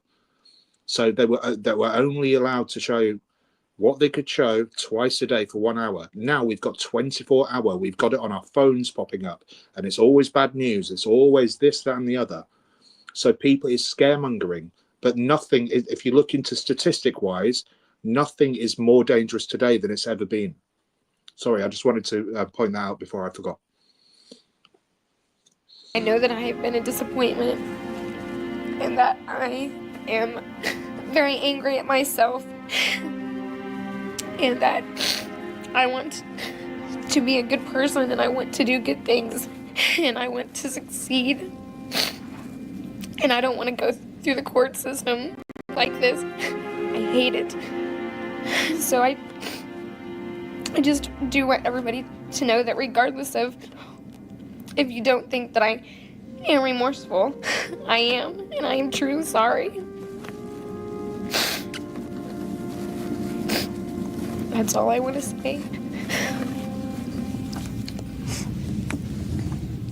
So they were only allowed to show what they could show twice a day for 1 hour. Now we've got 24-hour. We've got it on our phones popping up, and it's always bad news. It's always this, that, and the other. So people is scaremongering, but nothing. If you look into statistic-wise, nothing is more dangerous today than it's ever been. Sorry, I just wanted to point that out before I forgot. I know that I have been a disappointment and that I am very angry at myself and that I want to be a good person and I want to do good things and I want to succeed and I don't want to go through the court system like this. I hate it. So I just do want everybody to know that regardless of if you don't think that I am remorseful, I am, and I am truly sorry. That's all I want to say.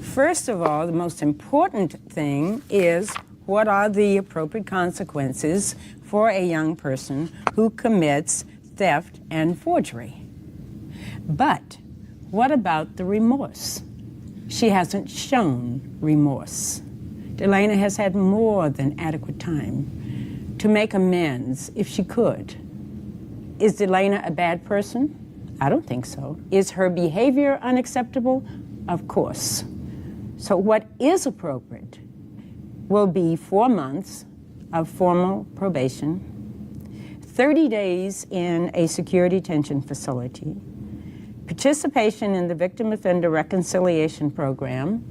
First of all, the most important thing is what are the appropriate consequences for a young person who commits theft and forgery. But what about the remorse? She hasn't shown remorse. Delana has had more than adequate time to make amends if she could. Is Delana a bad person? I don't think so. Is her behavior unacceptable? Of course. So what is appropriate will be 4 months of formal probation, 30 days in a secure detention facility, participation in the Victim Offender Reconciliation Program,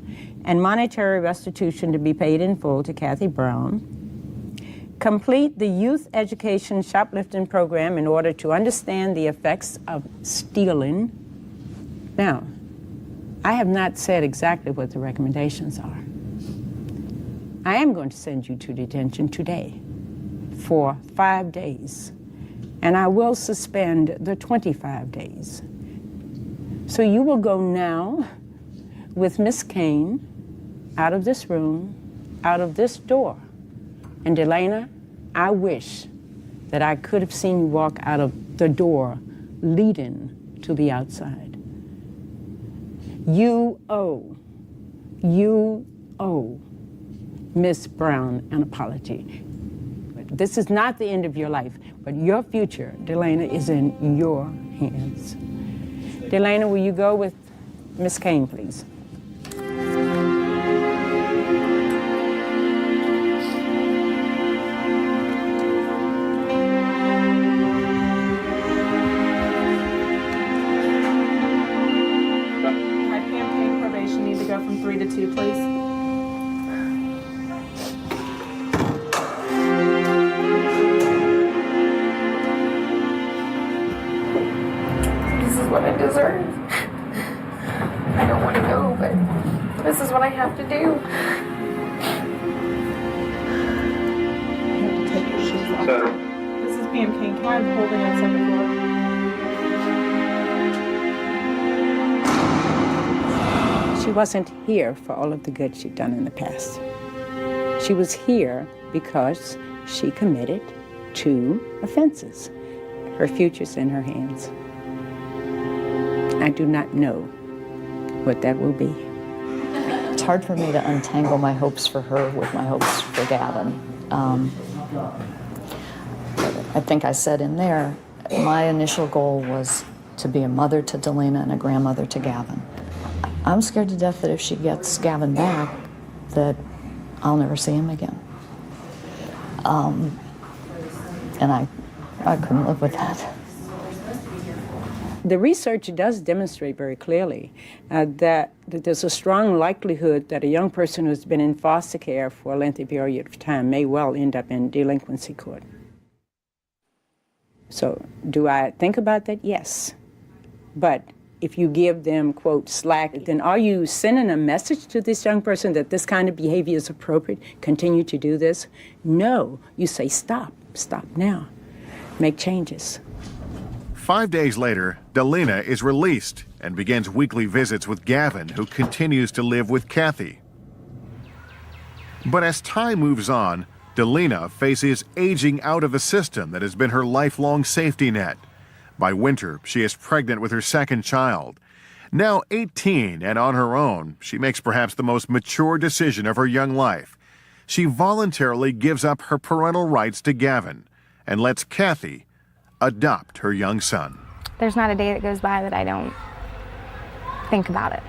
and monetary restitution to be paid in full to Kathy Brown. Complete the Youth Education Shoplifting Program in order to understand the effects of stealing. Now, I have not said exactly what the recommendations are. I am going to send you to detention today for 5 days, and I will suspend the 25 days. So you will go now with Miss Kane out of this room, out of this door. And Delana, I wish that I could have seen you walk out of the door leading to the outside. You owe Miss Brown an apology. This is not the end of your life, but your future, Delana, is in your hands. Delana, will you go with Miss Kane, please? My campaign probation need to go from 3 to 2, please. This is what I deserve. I don't want to go, but this is what I have to do. Take your shoes off. This is Pam King. Can I have holding on second floor? She wasn't here for all of the good she'd done in the past. She was here because she committed 2 offenses. Her future's in her hands. I do not know what that will be. It's hard for me to untangle my hopes for her with my hopes for Gavin. I think I said in there, my initial goal was to be a mother to Delana and a grandmother to Gavin. I'm scared to death that if she gets Gavin back, that I'll never see him again. And I couldn't live with that. The research does demonstrate very clearly that there's a strong likelihood that a young person who's been in foster care for a lengthy period of time may well end up in delinquency court. So do I think about that? Yes. But if you give them, quote, slack, then are you sending a message to this young person that this kind of behavior is appropriate? Continue to do this? No. You say, stop now. Make changes. 5 days later, Delana is released and begins weekly visits with Gavin, who continues to live with Kathy. But as time moves on, Delana faces aging out of a system that has been her lifelong safety net. By winter, she is pregnant with her second child. Now 18 and on her own, she makes perhaps the most mature decision of her young life. She voluntarily gives up her parental rights to Gavin and lets Kathy adopt her young son. There's not a day that goes by that I don't think about it.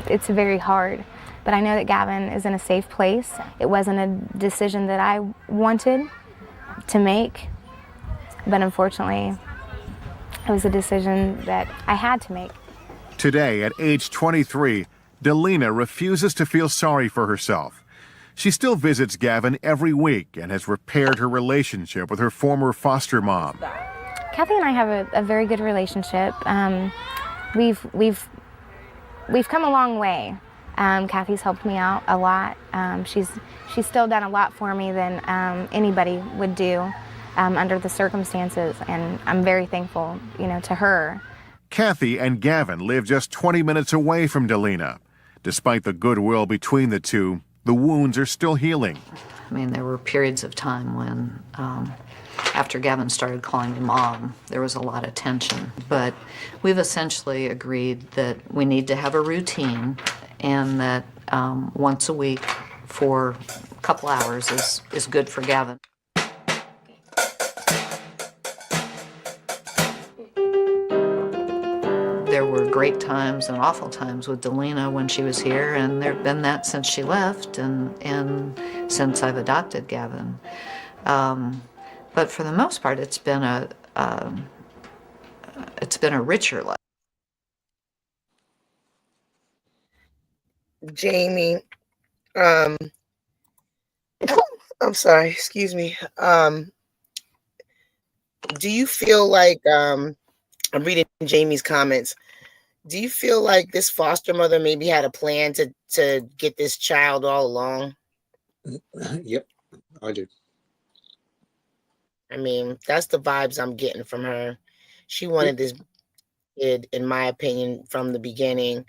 It's very hard, but I know that Gavin is in a safe place. It wasn't a decision that I wanted to make, but unfortunately, it was a decision that I had to make. Today, at age 23, Delina refuses to feel sorry for herself. She still visits Gavin every week and has repaired her relationship with her former foster mom. Kathy and I have a very good relationship. We've come a long way. Kathy's helped me out a lot. She's still done a lot for me than anybody would do under the circumstances, and I'm very thankful, to her. Kathy and Gavin live just 20 minutes away from Delina. Despite the goodwill between the two, the wounds are still healing. I mean, there were periods of time when, after Gavin started calling me Mom, there was a lot of tension. But we've essentially agreed that we need to have a routine, and that once a week for a couple hours is good for Gavin. There were great times and awful times with Delina when she was here, and there have been that since she left and since I've adopted Gavin. But for the most part, it's been a richer life. Jamie, I'm sorry, excuse me. Do you feel like, I'm reading Jamie's comments, do you feel like this foster mother maybe had a plan to get this child all along? Yep, I do. I mean, that's the vibes I'm getting from her. She wanted this kid, in my opinion, from the beginning.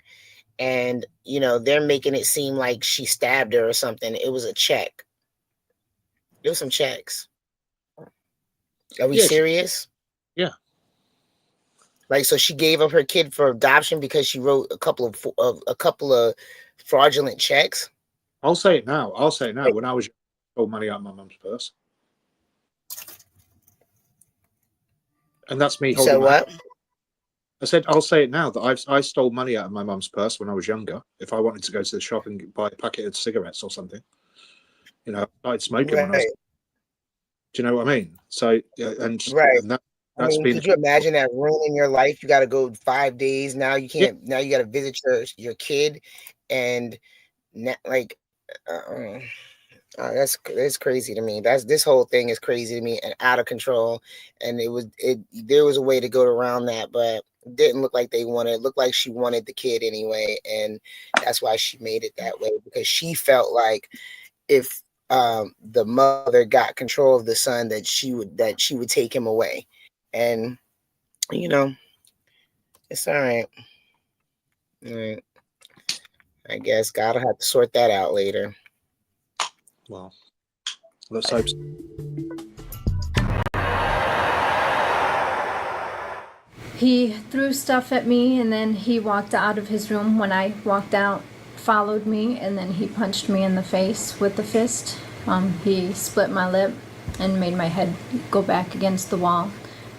And, they're making it seem like she stabbed her or something. It was a check. There was some checks. Are we serious? Yeah. Like, so she gave up her kid for adoption because she wrote a couple of fraudulent checks? I'll say it now. When I was young, I stole money out of my mum's purse. And that's me holding. So what? I said, I'll say it now that I stole money out of my mum's purse when I was younger. If I wanted to go to the shop and buy a packet of cigarettes or something, I started smoking when I was. Do you know what I mean? So, and that's been. Could you imagine that ruining your life? You got to go 5 days now. You can't. Yeah. Now you got to visit your kid, and that's crazy to me. This whole thing is crazy to me and out of control. And there was a way to go around that, but it didn't look like they wanted. It looked like she wanted the kid anyway, and that's why she made it that way, because she felt like if the mother got control of the son, that she would take him away. And it's all right. All right. I guess God will have to sort that out later. Well, let's hope so. He threw stuff at me, and then he walked out of his room. When I walked out, followed me, and then he punched me in the face with the fist. He split my lip and made my head go back against the wall.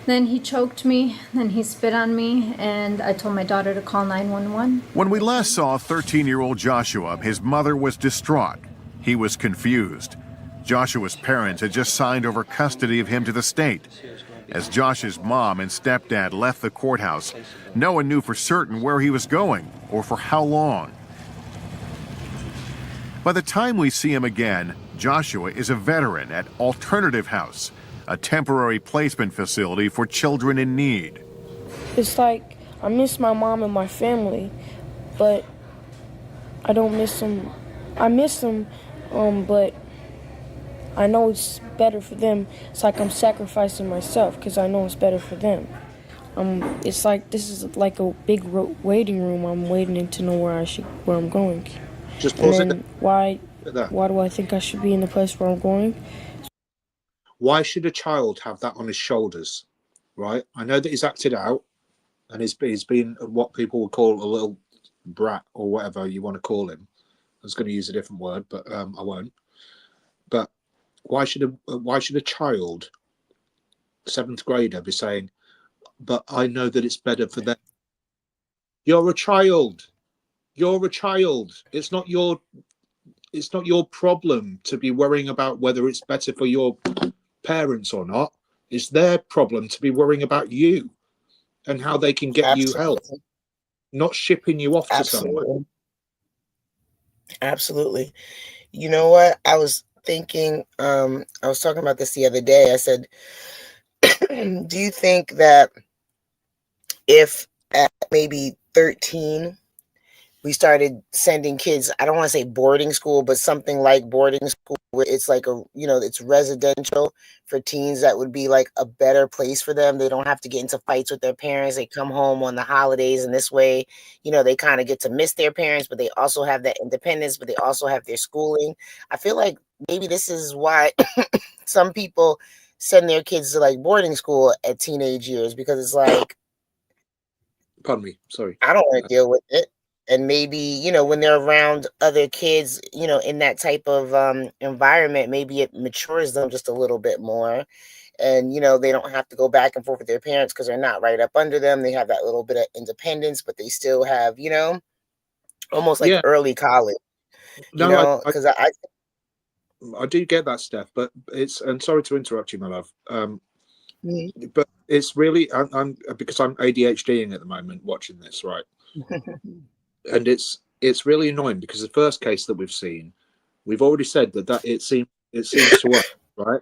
Then he choked me, then he spit on me, and I told my daughter to call 911. When we last saw 13-year-old Joshua, his mother was distraught. He was confused. Joshua's parents had just signed over custody of him to the state. As Josh's mom and stepdad left the courthouse, no one knew for certain where he was going or for how long. By the time we see him again, Joshua is a veteran at Alternative House, a temporary placement facility for children in need. It's like I miss my mom and my family, but I don't miss them. I miss them, but I know it's better for them. It's like I'm sacrificing myself because I know it's better for them. It's like this is like a big waiting room. I'm waiting to know where I'm going. Just pause it. Why do I think I should be in the place where I'm going? Why should a child have that on his shoulders? right? I know that he's acted out, and he's been what people would call a little brat or whatever you want to call him. I was going to use a different word, but I won't. But why should a child, 7th grader, be saying, "But I know that it's better for them"? You're a child. You're a child. It's not your problem to be worrying about whether it's better for your parents or not. It's their problem to be worrying about you and how they can get you help, not shipping you off to somewhere. Absolutely. You know what? I was thinking, I was talking about this the other day. I said, do you think that if at maybe 13 we started sending kids, I don't want to say boarding school, but something like boarding school, where it's like it's residential for teens, that would be like a better place for them. They don't have to get into fights with their parents. They come home on the holidays, and this way, they kind of get to miss their parents, but they also have that independence, but they also have their schooling. I feel like maybe this is why some people send their kids to like boarding school at teenage years, because it's like, pardon me, sorry, I don't want to deal with it. And maybe, when they're around other kids, in that type of environment, maybe it matures them just a little bit more. And, they don't have to go back and forth with their parents because they're not right up under them. They have that little bit of independence, but they still have, almost like early college. No, because I do get that, Steph, but and sorry to interrupt you, my love. But it's really, I'm because I'm ADHDing at the moment watching this, right? And it's really annoying because the first case that we've already said that it seems to work, right?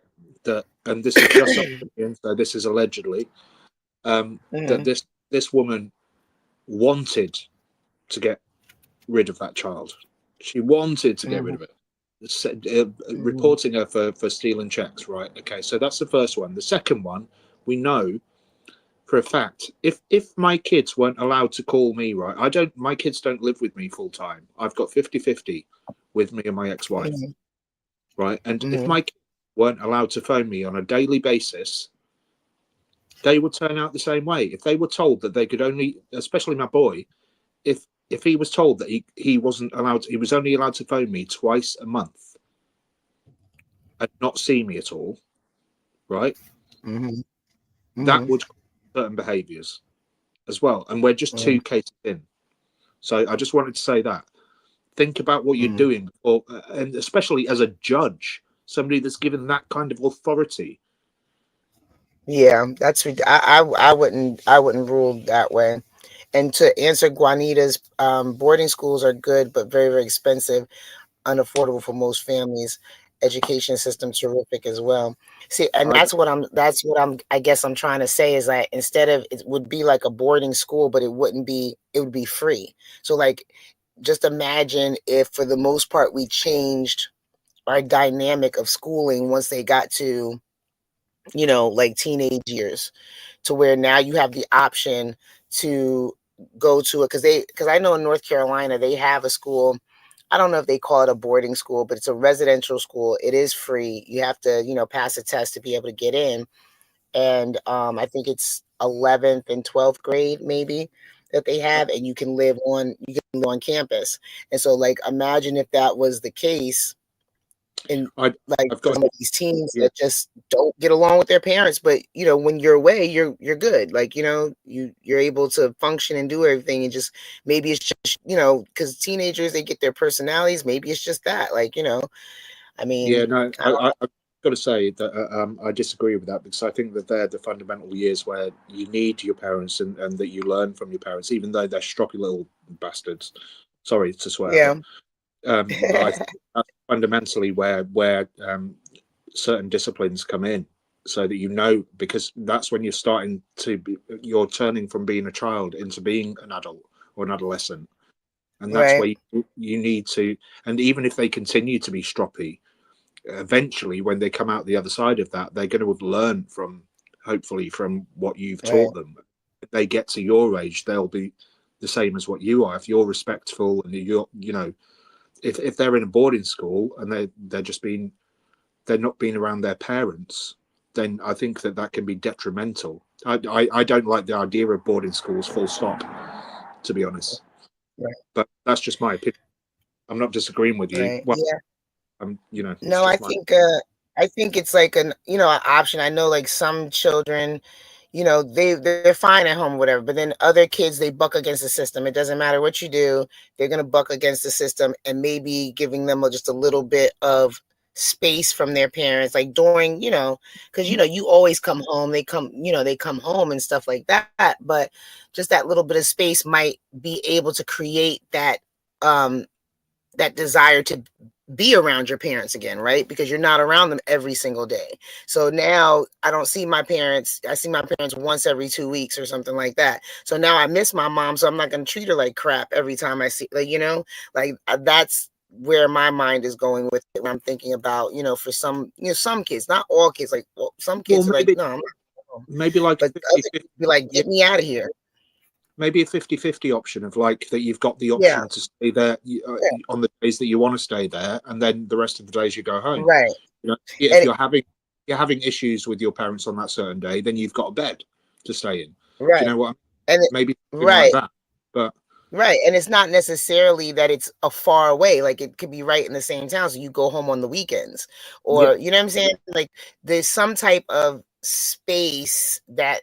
And this is just so this is allegedly that this woman wanted to get rid of that child. She wanted to get rid of it. Reporting her for stealing checks, right? Okay, so that's the first one. The second one, we know for a fact, if my kids weren't allowed to call me, right, my kids don't live with me full time. I've got 50-50 with me and my ex-wife, right? And if my kids weren't allowed to phone me on a daily basis, they would turn out the same way. If they were told that they could only, especially my boy, if he was told that he wasn't allowed, he was only allowed to phone me twice a month and not see me at all, right? That would certain behaviors as well, and we're just 2 cases in. So I just wanted to say that. Think about what you're doing, and especially as a judge, somebody that's given that kind of authority. Yeah, that's I wouldn't rule that way. And to answer Juanita's, boarding schools are good, but very, very expensive, unaffordable for most families. Education system terrific as well. See, and that's what I guess I'm trying to say is that instead of, it would be like a boarding school, but it would be free. So like, just imagine if for the most part we changed our dynamic of schooling once they got to, like teenage years, to where now you have the option to go to it. Because I know in North Carolina, they have a school. I don't know if they call it a boarding school, but it's a residential school. It is free. You have to, pass a test to be able to get in. And I think it's 11th and 12th grade, maybe, that they have, and you can live on campus. And so, like, imagine if that was the case, and some of these teens that just don't get along with their parents, but when you're away, you're good. Like, you're able to function and do everything, and just maybe it's just because teenagers, they get their personalities. Maybe it's just that, like, I mean, yeah, no, I've got to say that I disagree with that, because I think that they're the fundamental years where you need your parents and that you learn from your parents, even though they're stroppy little bastards. Sorry to swear. Yeah. But I think that's fundamentally where certain disciplines come in, so that because that's when you're turning from being a child into being an adult or an adolescent, and that's where you need to. And even if they continue to be stroppy, eventually when they come out the other side of that, they're going to have learned hopefully from what you've taught them. If they get to your age, they'll be the same as what you are. If you're respectful and if they're in a boarding school and they're not being around their parents, then I think that can be detrimental I don't like the idea of boarding schools, full stop, to be honest. Right. But that's just my opinion. I'm not disagreeing with you. Right. Well, Yeah. you know. it's No, just my- I think it's like an option. I know like some children, they're fine at home, whatever. But then other kids, they buck against the system. It doesn't matter what you do, they're gonna buck against the system, and maybe giving them just a little bit of space from their parents, like during, because you always come home. They come home and stuff like that. But just that little bit of space might be able to create that that desire to be around your parents again, right? Because you're not around them every single day. So now I don't see my parents. I see my parents once every 2 weeks or something like that. So now I miss my mom. So I'm not going to treat her like crap every time I see, that's where my mind is going with it. When I'm thinking about, for some kids, not all kids, some kids are like, no, I'm not. Maybe like, but others be like, get me out of here. Maybe a 50-50 option of like that you've got the option to stay there on the days that you want to stay there, and then the rest of the days you go home. Right. If you're having issues with your parents on that certain day, then you've got a bed to stay in. Right. Do you know what? Maybe right. like that. But right, and it's not necessarily that it's a far away. Like it could be right in the same town, so you go home on the weekends, or you know what I'm saying. Like there's some type of space that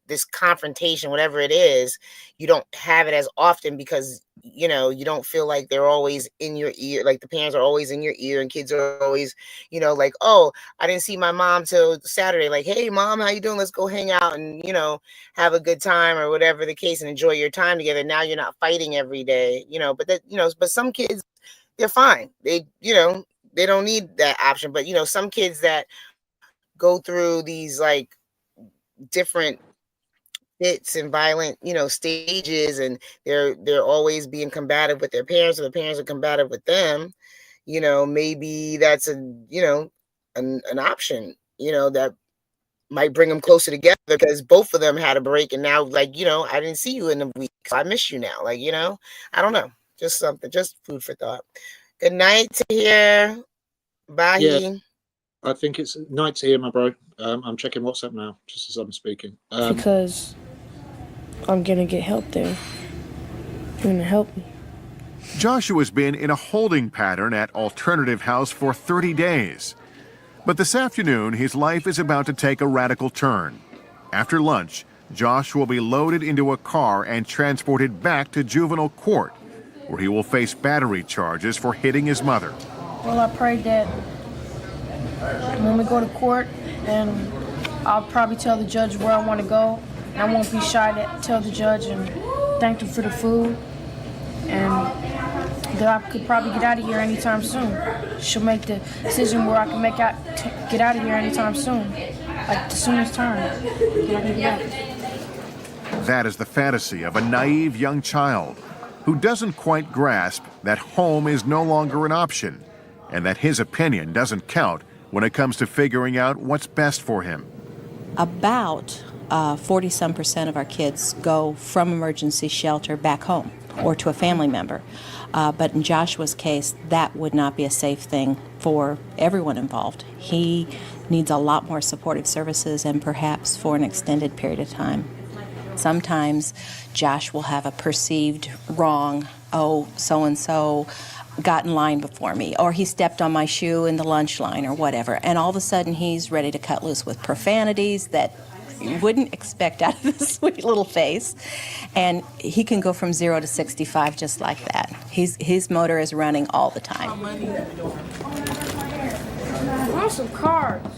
this confrontation, whatever it is, you don't have it as often because you don't feel like they're always in your ear, like the parents are always in your ear, and kids are always like, oh, I didn't see my mom till Saturday, like, hey mom, how you doing, let's go hang out and have a good time or whatever the case and enjoy your time together. Now you're not fighting every day, but some kids, they're fine, they don't need that option. But some kids that go through these like different fits and violent stages, and they're always being combative with their parents, or the parents are combative with them, maybe that's an option that might bring them closer together, because both of them had a break, and now I didn't see you in a week, so I miss you now, I don't know, just food for thought. Good night to hear. Bye. Yeah. I think it's night to hear, my bro. I'm checking WhatsApp now, just as I'm speaking. Because I'm going to get help there. You're going to help me. Joshua's been in a holding pattern at Alternative House for 30 days. But this afternoon, his life is about to take a radical turn. After lunch, Josh will be loaded into a car and transported back to juvenile court, where he will face battery charges for hitting his mother. Well, I prayed that when we go to court, and I'll probably tell the judge where I want to go. And I won't be shy to tell the judge and thank them for the food. And that I could probably get out of here anytime soon. She'll make the decision where I can get out of here anytime soon. Like the soonest time. That is the fantasy of a naive young child who doesn't quite grasp that home is no longer an option, and that his opinion doesn't count when it comes to figuring out what's best for him. About 40-some% of our kids go from emergency shelter back home or to a family member. But in Joshua's case, that would not be a safe thing for everyone involved. He needs a lot more supportive services, and perhaps for an extended period of time. Sometimes Josh will have a perceived wrong, oh, so-and-so got in line before me, or he stepped on my shoe in the lunch line or whatever, and all of a sudden he's ready to cut loose with profanities that you wouldn't expect out of this sweet little face, and he can go from 0 to 65 just like that. His motor is running all the time. I want some cards.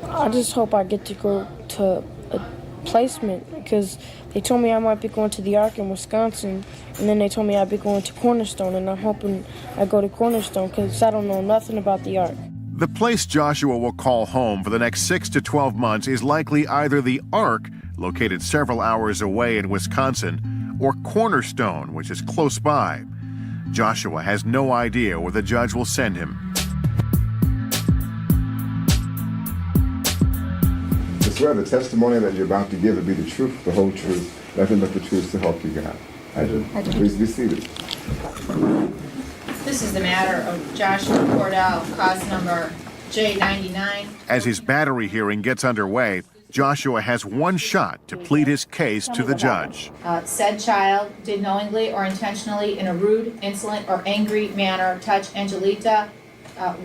I just hope I get to go to a placement, because they told me I might be going to the Ark in Wisconsin, and then they told me I'd be going to Cornerstone, and I'm hoping I go to Cornerstone because I don't know nothing about the Ark. The place Joshua will call home for the next 6 to 12 months is likely either the Ark, located several hours away in Wisconsin, or Cornerstone, which is close by. Joshua has no idea where the judge will send him. I swear the testimony that you're about to give will be the truth, the whole truth, nothing but the truth to help you God. I do. Please be seated. This is the matter of Joshua Cordell, cause number J99. As his battery hearing gets underway, Joshua has one shot to plead his case to the judge. Said child did knowingly or intentionally in a rude, insolent, or angry manner touch Angelita,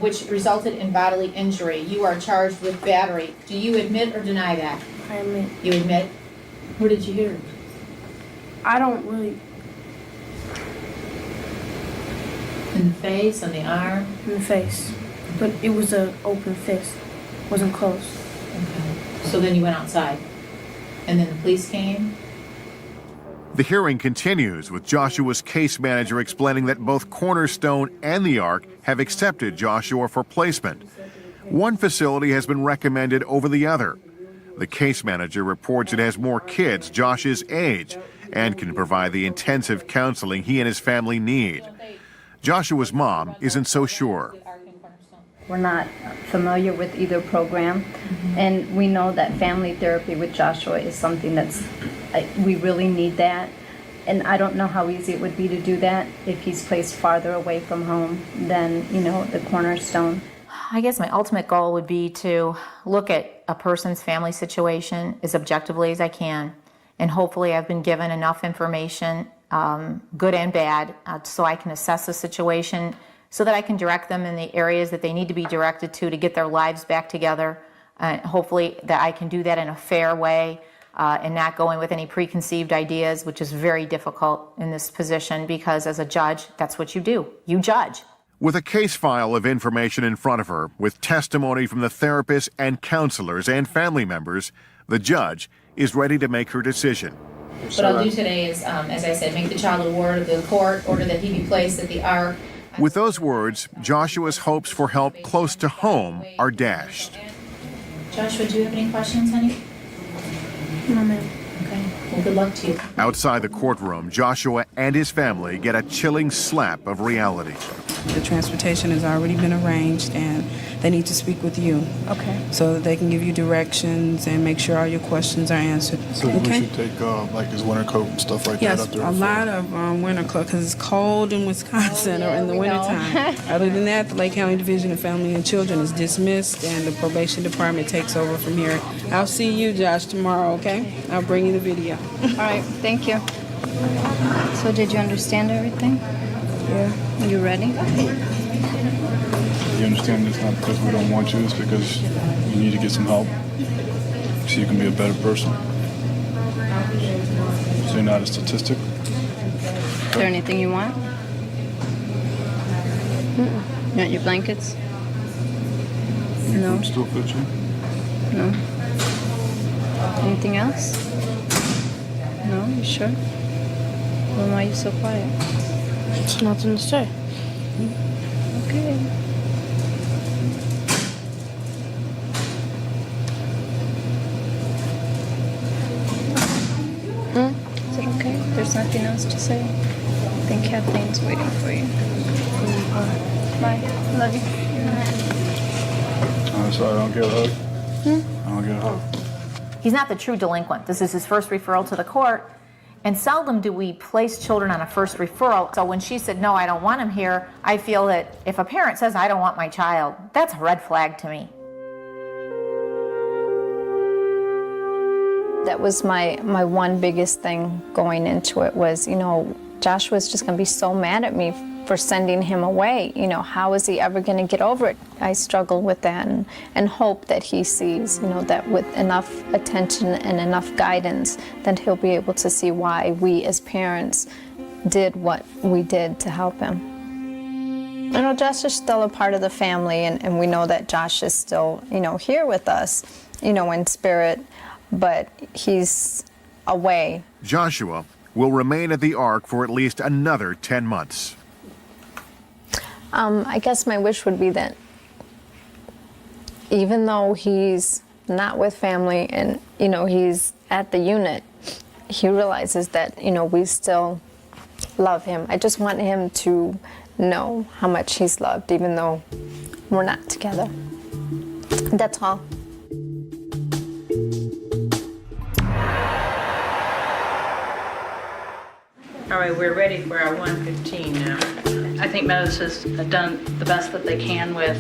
which resulted in bodily injury. You are charged with battery. Do you admit or deny that? I admit. You admit? Where did you hear it? I don't really. In the face, on the arm? In the face. But it was an open fist. It wasn't closed. Okay. So then you went outside. And then the police came? The hearing continues with Joshua's case manager explaining that both Cornerstone and the Ark have accepted Joshua for placement. One facility has been recommended over the other. The case manager reports it has more kids Josh's age and can provide the intensive counseling he and his family need. Joshua's mom isn't so sure. We're not familiar with either program, and we know that family therapy with Joshua is something that's, we really need that. And I don't know how easy it would be to do that if he's placed farther away from home than, you know, the Cornerstone. I guess my ultimate goal would be to look at a person's family situation as objectively as I can. And hopefully I've been given enough information, good and bad, so I can assess the situation so that I can direct them in the areas that they need to be directed to get their lives back together. Hopefully that I can do that in a fair way and not go in with any preconceived ideas, which is very difficult in this position because as a judge, that's what you do. You judge. With a case file of information in front of her, with testimony from the therapists and counselors and family members, the judge is ready to make her decision. What I'll do today is, as I said, make the child a ward of the court, order that he be placed at the Ark. With those words, Joshua's hopes for help close to home are dashed. Joshua, do you have any questions, honey? No, ma'am. Okay. Well, good luck to you. Outside the courtroom, Joshua and his family get a chilling slap of reality. The transportation has already been arranged and they need to speak with you. Okay. So that they can give you directions and make sure all your questions are answered. So we should take like his winter coat and stuff like yes, that up there? Yes, a lot of winter clothes because it's cold in Wisconsin or in the wintertime. Other than that, the Lake County Division of Family and Children is dismissed and the probation department takes over from here. I'll see you, Josh, tomorrow, okay? I'll bring you the video. All right, thank you. So did you understand everything? Yeah. You ready? You understand it's not because we don't want you, it's because you need to get some help so you can be a better person. So you're not a statistic? Is there anything you want? You want your blankets? No. Still fit you? No. Anything else? No, you sure? Then why are you so quiet? It's nothing to say. Okay. Is it okay? There's nothing else to say? I think Kathleen's waiting for you. Bye. Love you. Sorry, I don't get a hug. I don't get a hug. He's not the true delinquent. This is his first referral to the court. And seldom do we place children on a first referral. So when she said, no, I don't want him here, I feel that if a parent says, I don't want my child, that's a red flag to me. That was my one biggest thing going into it was, you know, Joshua's just going to be so mad at me for sending him away. You know, how is he ever going to get over it? I struggle with that and hope that he sees, you know, that with enough attention and enough guidance, that he'll be able to see why we as parents did what we did to help him. You know, Josh is still a part of the family, and we know that Josh is still, you know, here with us, you know, in spirit, but he's away. Joshua will remain at the Ark for at least another 10 months. I guess my wish would be that even though he's not with family and, you know, he's at the unit, he realizes that, you know, we still love him. I just want him to know how much he's loved, even though we're not together. That's all. All right, we're ready for our 115 now. I think Meadows has done the best that they can with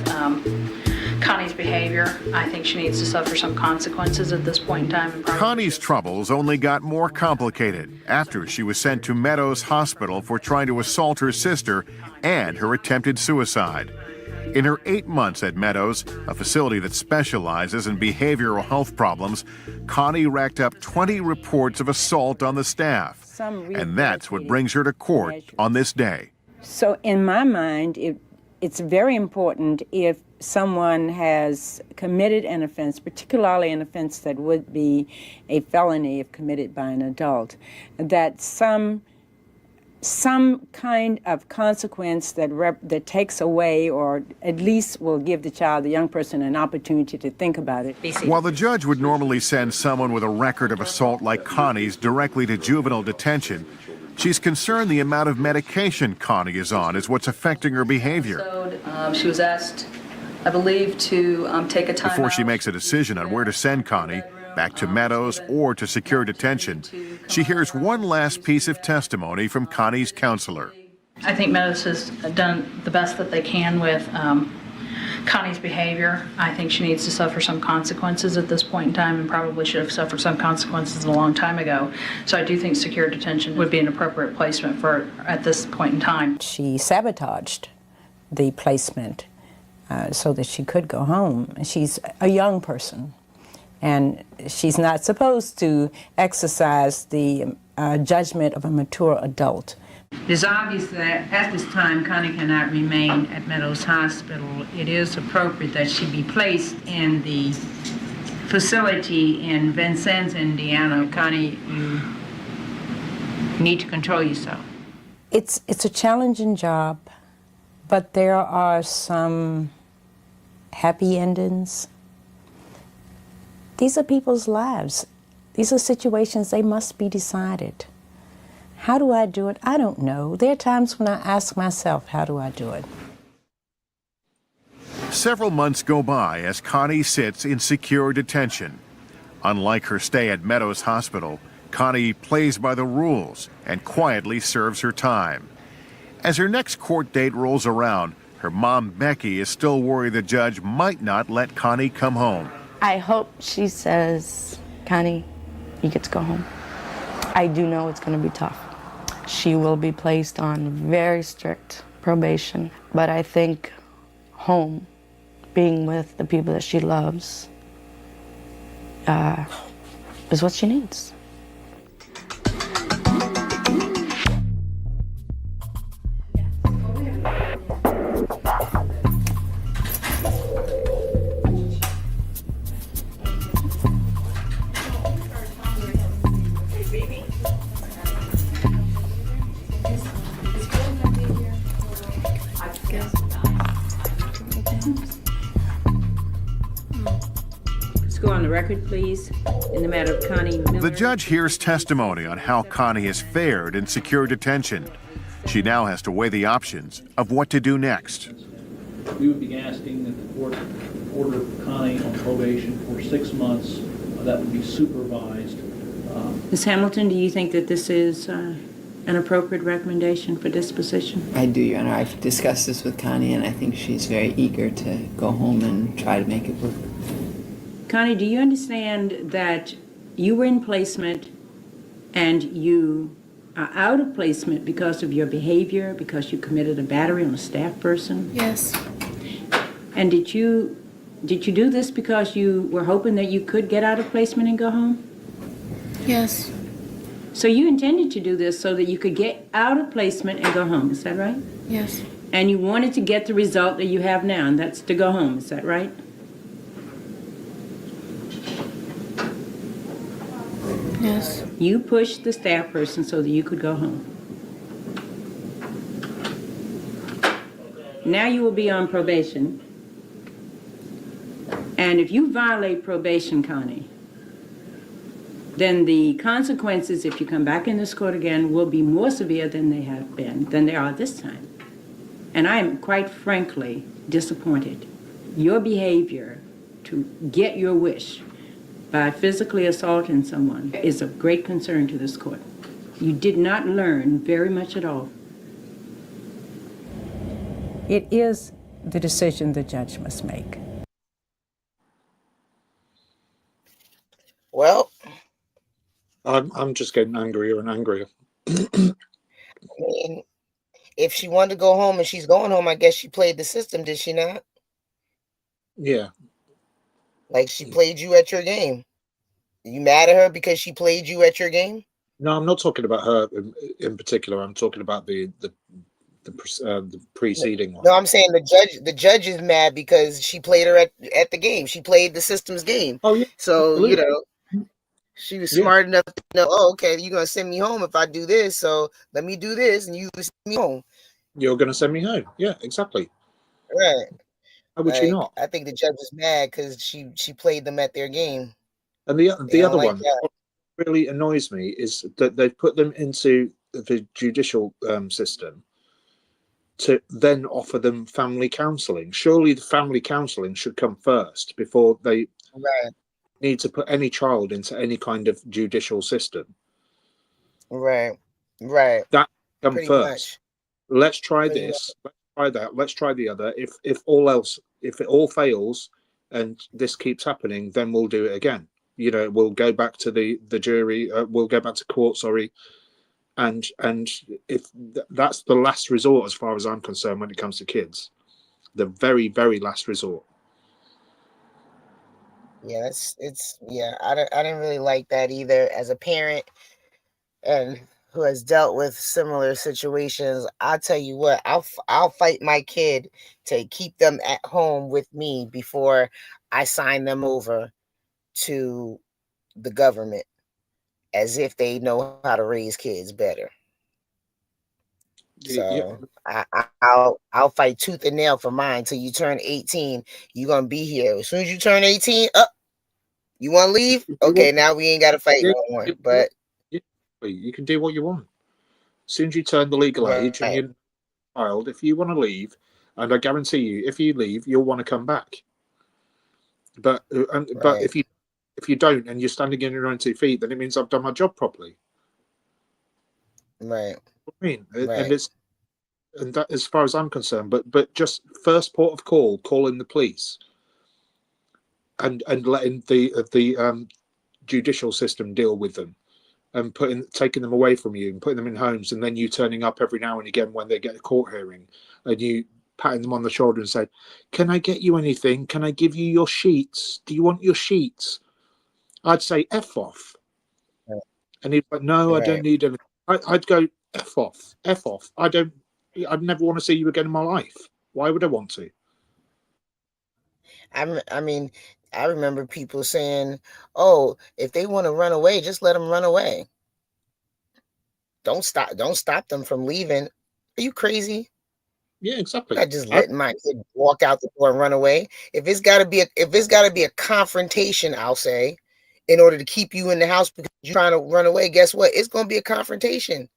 Connie's behavior. I think she needs to suffer some consequences at this point in time. Connie's troubles only got more complicated after she was sent to Meadows Hospital for trying to assault her sister and her attempted suicide. In her 8 months at Meadows, a facility that specializes in behavioral health problems, Connie racked up 20 reports of assault on the staff. And that's what brings her to court on this day. So in my mind, it's very important if someone has committed an offense, particularly an offense that would be a felony if committed by an adult, that some kind of consequence that takes away or at least will give the young person, an opportunity to think about it. While the judge would normally send someone with a record of assault like Connie's directly to juvenile detention, she's concerned the amount of medication Connie is on is what's affecting her behavior. She was asked, I believe, to take a time Before she makes a decision on where to send Connie, back to Meadows or to secure detention, she hears one last piece of testimony from Connie's counselor. I think Meadows has done the best that they can with Connie's behavior. I think she needs to suffer some consequences at this point in time and probably should have suffered some consequences a long time ago. So I do think secure detention would be an appropriate placement for her at this point in time. She sabotaged the placement so that she could go home. She's a young person, and she's not supposed to exercise the judgment of a mature adult. It is obvious that at this time Connie cannot remain at Meadows Hospital. It is appropriate that she be placed in the facility in Vincennes, Indiana. Connie, you need to control yourself. It's a challenging job, but there are some happy endings. These are people's lives. These are situations, they must be decided. How do I do it? I don't know. There are times when I ask myself, how do I do it? Several months go by as Connie sits in secure detention. Unlike her stay at Meadows Hospital, Connie plays by the rules and quietly serves her time. As her next court date rolls around, her mom, Becky, is still worried the judge might not let Connie come home. I hope she says, Connie, you get to go home. I do know it's going to be tough. She will be placed on very strict probation, but I think home, being with the people that she loves, is what she needs. Record, please, in the matter of Connie Miller. The judge hears testimony on how Connie has fared in secure detention. She now has to weigh the options of what to do next. We would be asking that the court order Connie on probation for 6 months. That would be supervised. Ms. Hamilton, do you think that this is an appropriate recommendation for disposition? I do, Your Honor. I've discussed this with Connie, and I think she's very eager to go home and try to make it work. Connie, do you understand that you were in placement and you are out of placement because of your behavior, because you committed a battery on a staff person? Yes. And did you do this because you were hoping that you could get out of placement and go home? Yes. So you intended to do this so that you could get out of placement and go home, is that right? Yes. And you wanted to get the result that you have now, and that's to go home, is that right? Yes. You pushed the staff person so that you could go home. Now you will be on probation. And if you violate probation, Connie, then the consequences, if you come back in this court again, will be more severe than they have been, than they are this time. And I am quite frankly disappointed. Your behavior to get your wish by physically assaulting someone is of great concern to this court. You did not learn very much at all. It is the decision the judge must make. Well, I'm just getting angrier and angrier. I mean, if she wanted to go home and she's going home, I guess she played the system, did she not? Yeah. Like she played you at your game. You mad at her because she played you at your game? No, I'm not talking about her in particular. I'm talking about the preceding one. No, I'm saying the judge is mad because she played her at the game. She played the system's game. Oh yeah. So, Absolutely. you know, she was smart enough to know, oh, okay, you're gonna send me home if I do this, so let me do this and you send me home. You're gonna send me home. Yeah, exactly. Right. How would she Like, not? I think the judge is mad because she played them at their game. And the They don't other like one that. what really annoys me is that they've put them into the judicial system to then offer them family counselling. Surely the family counselling should come first before they need to put any child into any kind of judicial system. Right. That come Pretty first. much. Let's try Pretty this. Let's try that. Let's try the other. If it all fails and this keeps happening, then we'll do it again. You know, we'll go back to the jury. We'll go back to court. Sorry. And if that's the last resort, as far as I'm concerned, when it comes to kids, the very, very last resort. Yeah, it's yeah. I didn't really like that either. As a parent and who has dealt with similar situations, I'll tell you what, I'll fight my kid to keep them at home with me before I sign them over to the government, as if they know how to raise kids better. So I'll fight tooth and nail for mine till you turn 18. You're gonna be here. As soon as you turn 18, you want to leave? Okay, now we ain't got to fight no more. But you can do what you want. As soon as you turn the legal age and you're a child, if you want to leave, and I guarantee you, if you leave, you'll want to come back. But if you don't and you're standing on your own 2 feet, then it means I've done my job properly. Right. I mean, and that, as far as I'm concerned, but just first port of call, calling the police, and letting the judicial system deal with them, and taking them away from you and putting them in homes, and then you turning up every now and again when they get a court hearing, and you patting them on the shoulder and say, "Can I get you anything? Can I give you your sheets? Do you want your sheets?" I'd say F off. And he'd be like, "No, I don't need anything." I'd go, F off. I'd never want to see you again in my life. Why would I want to? I mean, I remember people saying, "Oh, if they want to run away, just let them run away. Don't stop them from leaving." Are you crazy? Yeah, exactly. I'm not just letting my kid walk out the door and run away. If it's got to be a confrontation, I'll say, in order to keep you in the house because you're trying to run away, guess what? It's going to be a confrontation.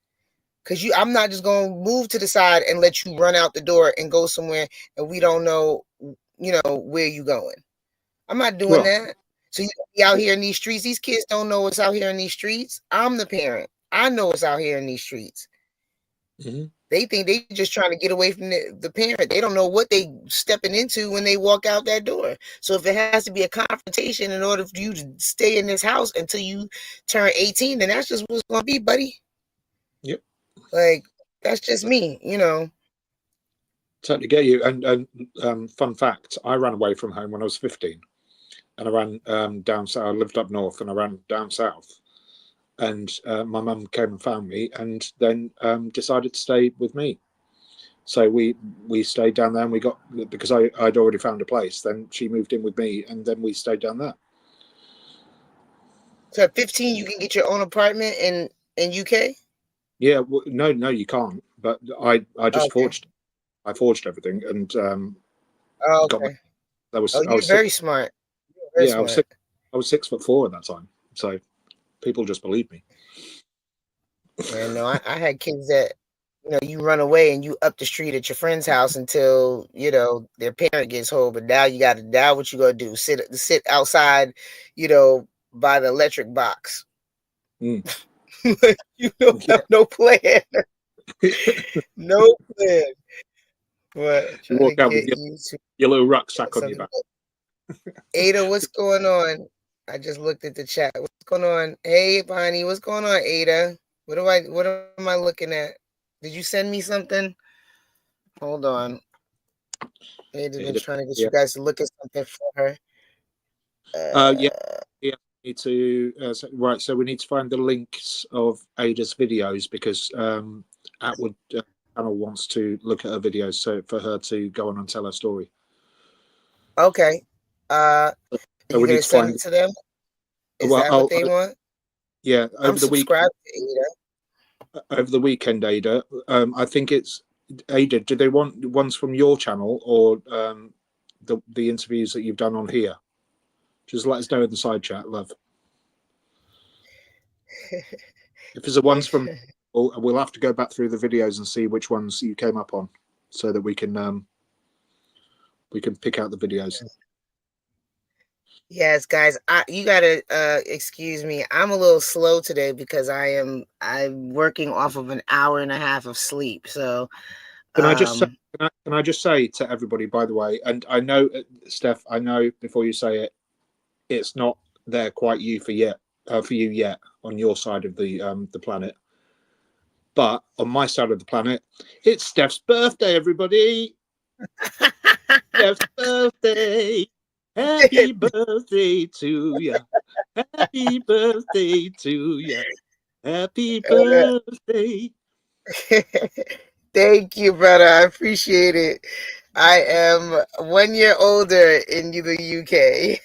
Because I'm not just going to move to the side and let you run out the door and go somewhere and we don't know, where you going. I'm not doing that. So you be out here in these streets. These kids don't know what's out here in these streets. I'm the parent. I know what's out here in these streets. Mm-hmm. They think they just trying to get away from the parent. They don't know what they stepping into when they walk out that door. So if it has to be a confrontation in order for you to stay in this house until you turn 18, then that's just what's going to be, buddy. Yep. Like, that's just me, Totally get you. And fun fact, I ran away from home when I was 15. And I ran down south. I lived up north and I ran down south. And my mum came and found me and then decided to stay with me. So we stayed down there and we got, because I'd already found a place, then she moved in with me and then we stayed down there. So at 15, you can get your own apartment in UK? Yeah, no, you can't. But I just forged everything and got my, I was very smart. I was 6'4" at that time. So people just believe me. Yeah, no, I had kids that, you run away and you up the street at your friend's house until, their parent gets home. But now what you gonna do? Sit outside, by the electric box. Mm. You don't have no plan. No plan. What? You walk out with your little rucksack on your back. Ada, what's going on? I just looked at the chat. What's going on? Hey, Bonnie, what's going on, Ada? What am I looking at? Did you send me something? Hold on. Ada's been trying to get you guys to look at something for her. Yeah. Need to right. So we need to find the links of Ada's videos because Atwood Channel wants to look at her videos, so for her to go on and tell her story. Okay. So You're we gonna need to send find it to them? Is that what they want? Yeah, I'm over the week. subscribed to Ada. Over the weekend, Ada. I think it's Ada. Do they want ones from your channel or the interviews that you've done on here? Just let us know in the side chat, love. If there's the ones from, we'll have to go back through the videos and see which ones you came up on, so that we can pick out the videos. Yes, guys, you gotta excuse me. I'm a little slow today because I'm working off of an hour and a half of sleep. So can I just say to everybody, by the way, and I know, Steph, I know before you say it, it's not there quite for you yet on your side of the planet, but on my side of the planet, it's Steph's birthday, everybody. Steph's birthday. Happy birthday to you. Happy birthday to you. Happy birthday. Thank you, brother. I appreciate it. I am 1 year older in the UK.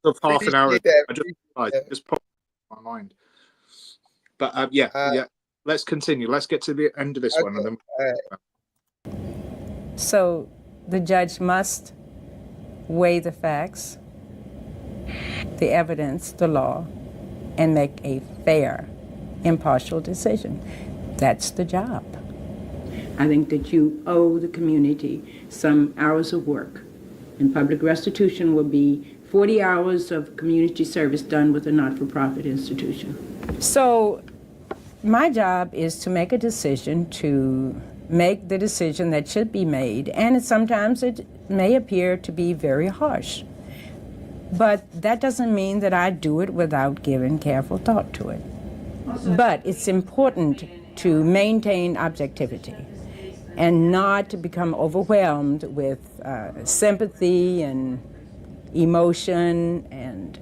So half an hour. Appreciate I just popped in my mind. But yeah. Let's continue. Let's get to the end of this one, and then. So the judge must weigh the facts, the evidence, the law, and make a fair, impartial decision. That's the job. I think that you owe the community some hours of work, and public restitution will be 40 hours of community service done with a not-for-profit institution. So my job is to make a decision, to make the decision that should be made, and sometimes it may appear to be very harsh. But that doesn't mean that I do it without giving careful thought to it. But it's important to maintain objectivity and not to become overwhelmed with sympathy and emotion, and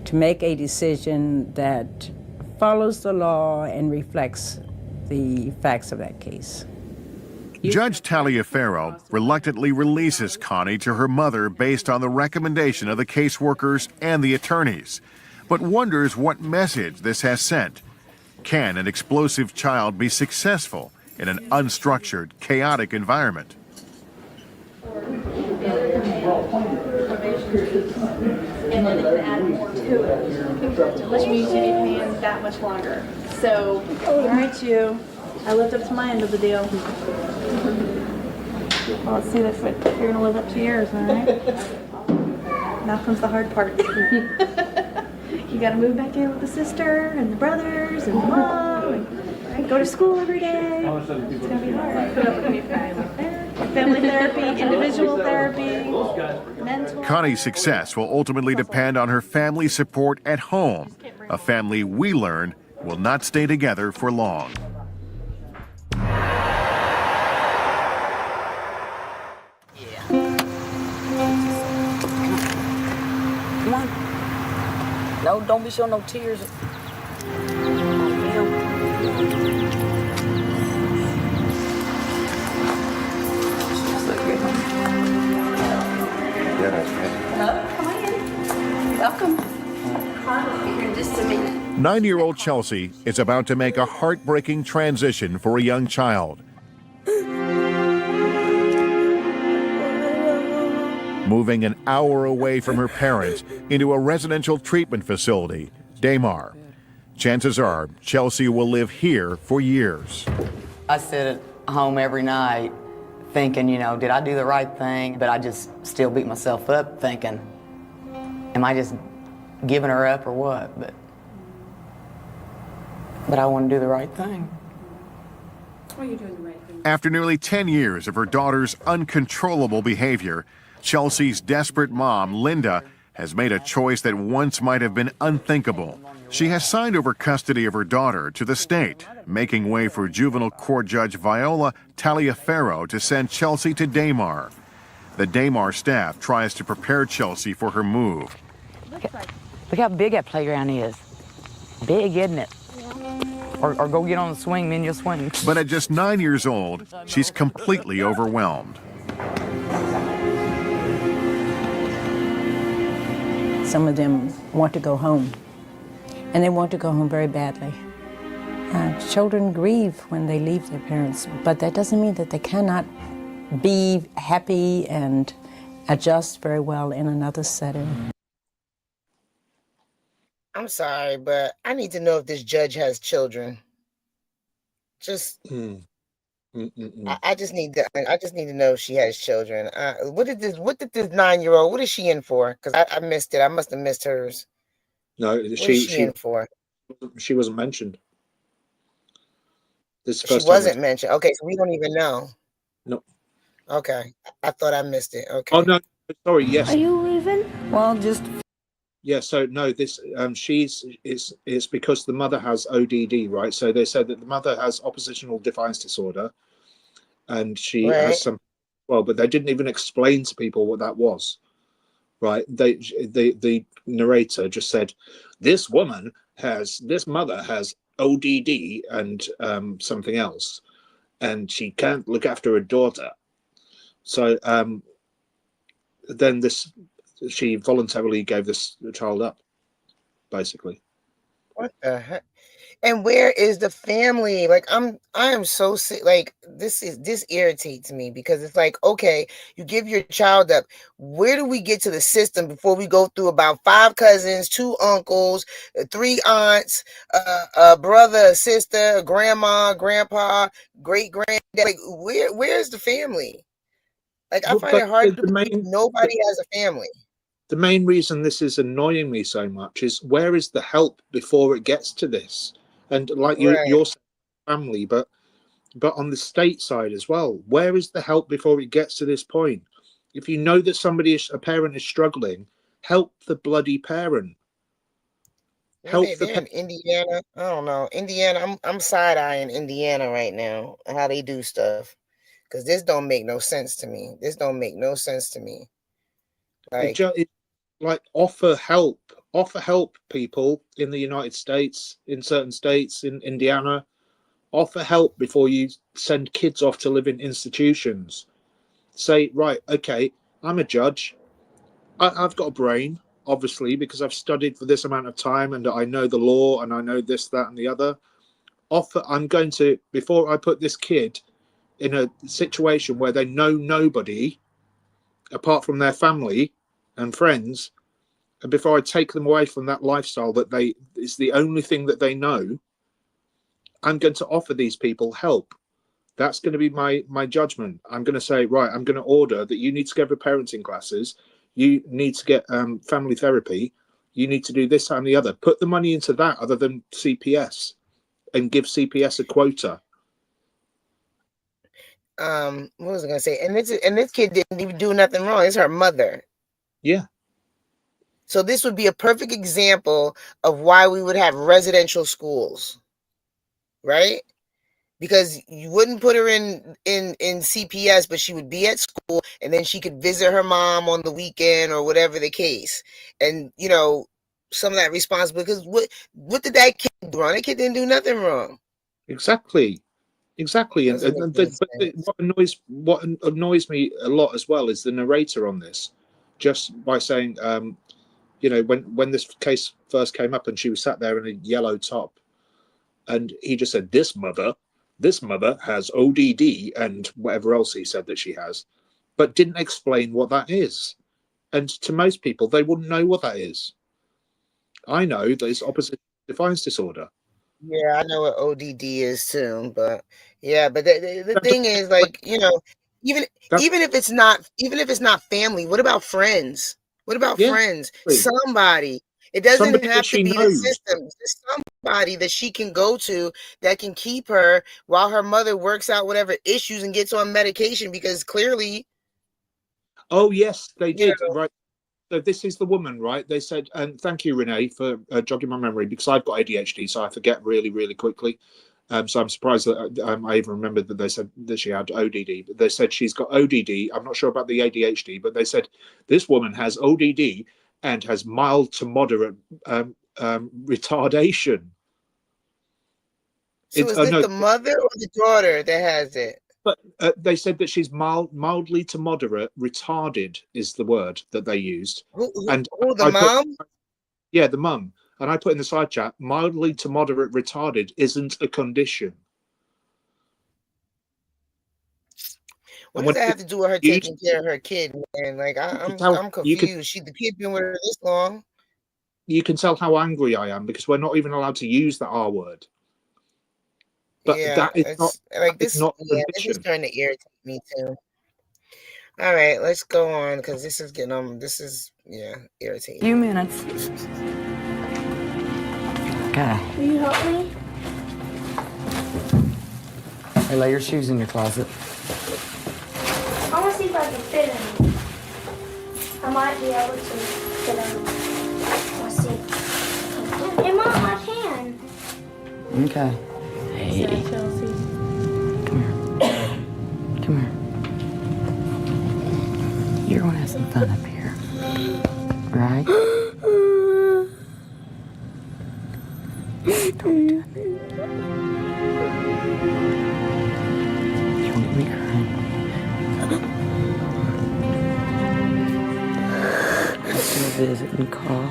to make a decision that follows the law and reflects the facts of that case. Judge Taliaferro reluctantly releases Connie to her mother based on the recommendation of the caseworkers and the attorneys, but wonders what message this has sent. Can an explosive child be successful in an unstructured, chaotic environment? And then they can add more to it, which means you need to pay that much longer. So, all right, I lived up to my end of the deal. Well, let's see if you're gonna live up to yours, all right? Now comes the hard part. You gotta move back in with the sister and the brothers and the mom, and go to school every day. It's gonna be hard. Put up with me family therapy, individual therapy, mental. Connie's success will ultimately depend on her family support at home, a family we learn will not stay together for long. Come on. No, don't be showing no tears. Hello, come on in. Welcome. Here in just a minute. 9-year-old Chelsea is about to make a heartbreaking transition for a young child. Moving an hour away from her parents into a residential treatment facility, Daymar. Chances are Chelsea will live here for years. I sit at home every night thinking, did I do the right thing? But I just still beat myself up thinking, am I just giving her up or what? But I want to do the right thing. Well, you're doing the right thing. After nearly 10 years of her daughter's uncontrollable behavior, Chelsea's desperate mom, Linda, has made a choice that once might have been unthinkable. She has signed over custody of her daughter to the state, making way for juvenile court judge Viola Taliaferro to send Chelsea to Daymar. The Daymar staff tries to prepare Chelsea for her move. Look how big that playground is. Big, isn't it? Or go get on the swing, then you'll swing. But at just 9 years old, she's completely overwhelmed. Some of them want to go home, and they want to go home very badly. Children grieve when they leave their parents, but that doesn't mean that they cannot be happy and adjust very well in another setting. I'm sorry, but I need to know if this judge has children. Just, I just need to know if she has children. What did this 9-year-old? What is she in for? Because I missed it. I must have missed hers. No, What is she in for? she wasn't mentioned. This is the She first time wasn't mentioned. Okay, so we don't even know. No. Okay, I thought I missed it. Okay. Oh no, sorry. Yes. Are you leaving? Well, just Yeah, so no, this it's because the mother has ODD, right? So they said that the mother has oppositional defiance disorder, and she has some. Well, but they didn't even explain to people what that was, right? The narrator just said, this mother has ODD and something else, and she can't look after her daughter. So then she voluntarily gave this child up, basically. What the heck? And where is the family? Like I am so sick. Like this irritates me because it's like, okay, you give your child up. Where do we get to the system before we go through about 5 cousins, 2 uncles, 3 aunts, a brother, a sister, a grandma, grandpa, great granddad? Like where's the family? Like I find it hard to believe nobody has a family. The main reason this is annoying me so much is where is the help before it gets to this? And like you're family, but on the state side as well, where is the help before it gets to this point? If you know that a parent is struggling, help the bloody parent. Help in Indiana. I don't know. Indiana, I'm side-eyeing Indiana right now, how they do stuff. Because this don't make no sense to me. Like offer help people in the United States, in certain states, in Indiana. Offer help before you send kids off to live in institutions. Say, right, okay, I'm a judge. I've got a brain, obviously, because I've studied for this amount of time and I know the law and I know this, that, and the other. I'm going to, before I put this kid in a situation where they know nobody apart from their family and friends, and before I take them away from that lifestyle that is the only thing that they know, I'm going to offer these people help. That's going to be my judgment. I'm going to say, right, I'm going to order that you need to go for parenting classes, you need to get family therapy, you need to do this, that, and the other. Put the money into that other than CPS, and give CPS a quota. What was I gonna say? And this kid didn't even do nothing wrong. It's her mother. Yeah. So this would be a perfect example of why we would have residential schools, right? Because you wouldn't put her in CPS, but she would be at school, and then she could visit her mom on the weekend or whatever the case. And some of that responsibility. Because what did that kid do wrong? That kid didn't do nothing wrong. Exactly. And what annoys me a lot as well is the narrator on this, just by saying, when this case first came up and she was sat there in a yellow top, and he just said, this mother has ODD and whatever else he said that she has, but didn't explain what that is. And to most people, they wouldn't know what that is. I know that it's oppositional defiance disorder. Yeah, I know what ODD is too, but the thing is, like, even if it's not family, what about friends? What about friends? Somebody. It doesn't have to be the system. Just somebody that she can go to that can keep her while her mother works out whatever issues and gets on medication, because clearly. Oh yes, they You did. know, Right. So this is the woman, right? They said, and thank you, Renee, for jogging my memory, because I've got ADHD, so I forget really, really quickly. So I'm surprised that I even remembered that they said that she had ODD. But they said she's got ODD. I'm not sure about the ADHD, but they said this woman has ODD and has mild to moderate retardation. so is it No, the mother or the daughter that has it? but they said that she's mildly to moderate retarded is the word that they used. Who And the I put, mom? yeah, the mum. And I put in the side chat, mildly to moderate retarded isn't a condition. What does that have to do with her taking care of her kid? And like, I'm confused. The kid been with her this long. You can tell how angry I am because we're not even allowed to use the R word. But Yeah, that is not like this. not Yeah, this is starting to irritate me too. All right, let's go on because this is getting irritating. Few minutes. Okay. Will you help me? Hey, lay your shoes in your closet. I want to see if I can fit in them. I might be able to fit in them. Let's see. Hey, Mom, I can. Okay. Hey. Chelsea. Come here. You're gonna have some fun up here. Right? Don't do it. You won't get me crying. Let's do a visit and call.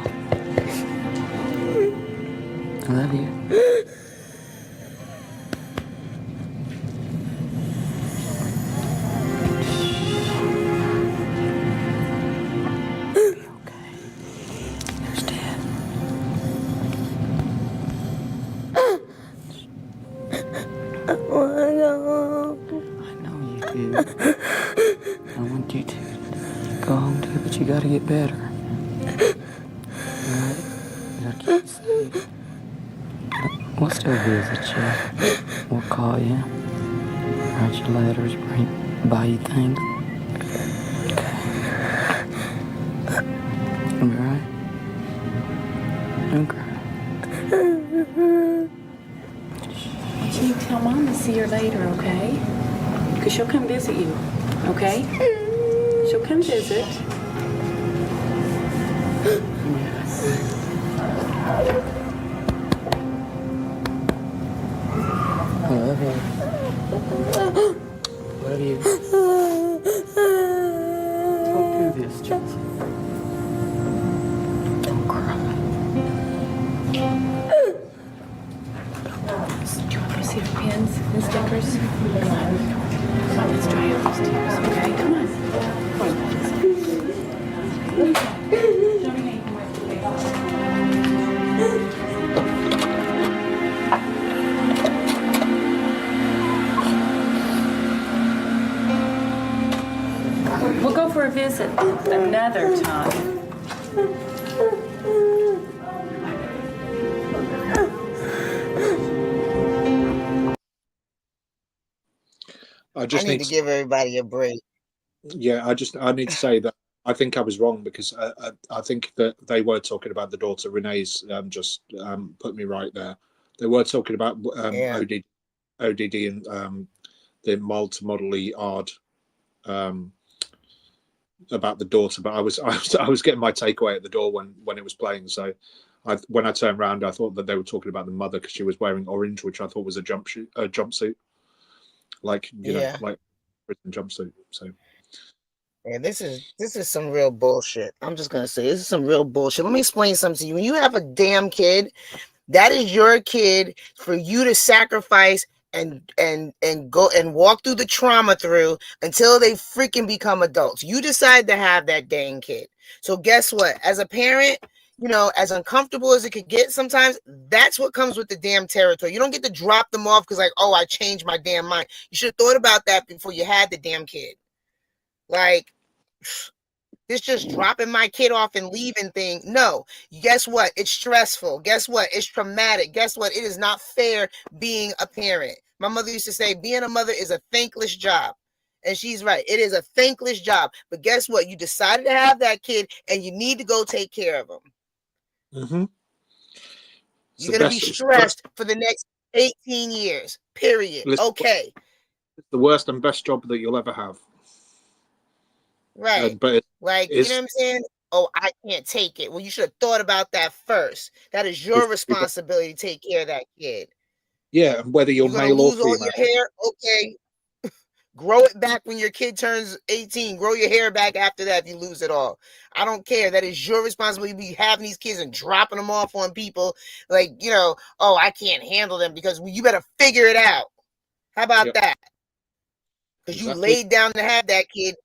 I love you. I want you to go home too, but you gotta get better. Alright? You gotta keep safe. We'll still visit you. We'll call you. Write you letters, buy you things. Okay. You'll be alright? Don't cry. You need to tell Mom to see her later, okay? Because she'll come visit you, okay? She'll come visit. I love you. Love you. Don't do this, Chelsea. Don't cry. Do you want to go see the pins and stickers? Come on, let's try out those tears, okay? Come on. We'll go for a visit another time. I need to give everybody a break. Yeah, I need to say that I think I was wrong because I think that they were talking about the daughter. Renee's just put me right there. They were talking about ODD and the mild to moderately odd about the daughter, but I was getting my takeaway at the door when it was playing. So when I turned around, I thought that they were talking about the mother because she was wearing orange, which I thought was a jumpsuit, like like prison jumpsuit. So. Yeah, this is some real bullshit. I'm just gonna say this is some real bullshit. Let me explain something to you. When you have a damn kid, that is your kid for you to sacrifice and go and walk through the trauma through until they freaking become adults. You decide to have that dang kid. So guess what? As a parent, as uncomfortable as it could get sometimes, that's what comes with the damn territory. You don't get to drop them off because oh, I changed my damn mind. You should have thought about that before you had the damn kid. Like, this just dropping my kid off and leaving thing. No, guess what? It's stressful. Guess what? It's traumatic. Guess what? It is not fair being a parent. My mother used to say, being a mother is a thankless job. And she's right. It is a thankless job. But guess what? You decided to have that kid and you need to go take care of him. Mm-hmm. You're going to be stressed for the next 18 years, period. Okay. It's the worst and best job that you'll ever have. Right. But like, you know what I'm saying? Oh, I can't take it. Well, you should have thought about that first. That is your responsibility to take care of that kid. Yeah, and whether you're male or lose all female. your hair, okay. Grow it back when your kid turns 18. Grow your hair back after that if you lose it all. I don't care. That is your responsibility to be having these kids and dropping them off on people. Like, you know, oh, I can't handle them because you better figure it out. How about that? Because you laid down to have that kid.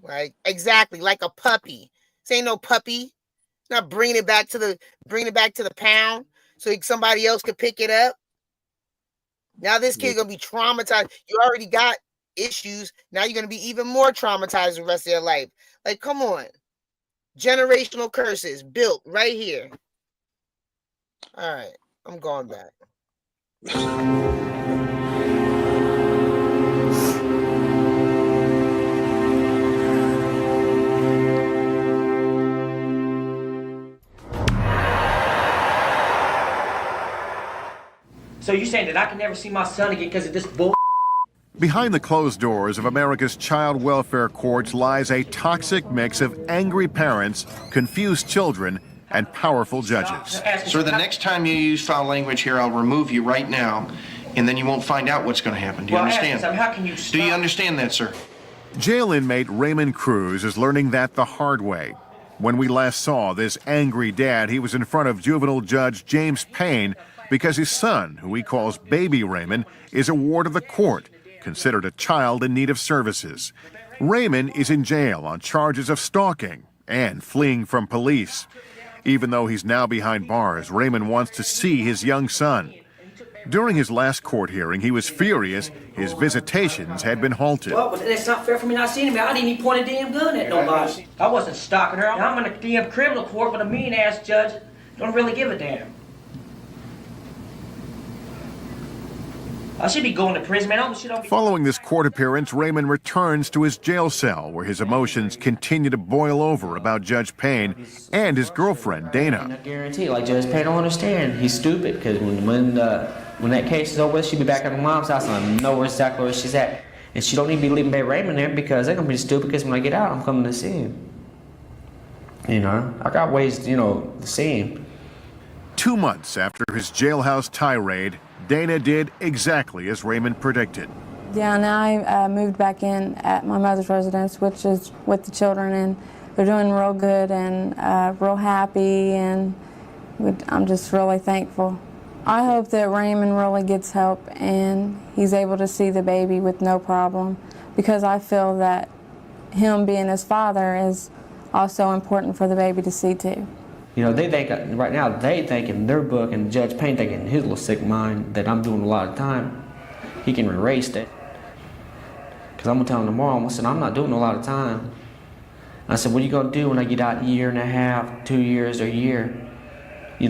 Right? Exactly. Like a puppy. This ain't no puppy. Not bringing it back to the pound so somebody else could pick it up. Now this kid gonna be traumatized. You already got issues. Now you're gonna be even more traumatized the rest of your life. Like, come on. Generational curses built right here. All right, I'm going back. So you're saying that I can never see my son again because of this bull? Behind the closed doors of America's child welfare courts lies a toxic mix of angry parents, confused children, and powerful judges. Sir, the next time you use foul language here, I'll remove you right now, and then you won't find out what's going to happen. Do you understand? How can you stop? Do you understand that, sir? Jail inmate Raymond Cruz is learning that the hard way. When we last saw this angry dad, he was in front of juvenile judge James Payne because his son, who he calls Baby Raymond, is a ward of the court, considered a child in need of services. Raymond is in jail on charges of stalking and fleeing from police. Even though he's now behind bars, Raymond wants to see his young son. During his last court hearing, he was furious his visitations had been halted. Well, but that's not fair for me not seeing him. I didn't even point a damn gun at nobody. I wasn't stalking her. I'm in a damn criminal court with a mean-ass judge. Don't really give a damn. I should be going to prison, man. Following this court appearance, Raymond returns to his jail cell, where his emotions continue to boil over about Judge Payne and his girlfriend, Dana. I guarantee, like Judge Payne don't understand. He's stupid, because when that case is over with, she'll be back at her mom's house, and I know exactly where she's at. And she don't need to be leaving baby Raymond there, because they're going to be stupid, because when I get out, I'm coming to see him. You know, I got ways, to see him. 2 months after his jailhouse tirade, Dana did exactly as Raymond predicted. Yeah, now I moved back in at my mother's residence, which is with the children, and they're doing real good and real happy, and I'm just really thankful. I hope that Raymond really gets help and he's able to see the baby with no problem, because I feel that him being his father is also important for the baby to see too. They think, right now, they think in their book, and Judge Payne thinking in his little sick mind that I'm doing a lot of time. He can erase that. Because I'm going to tell him tomorrow, I said, I'm not doing a lot of time. I said, what are you going to do when I get out a year and a half, 2 years, or a year? You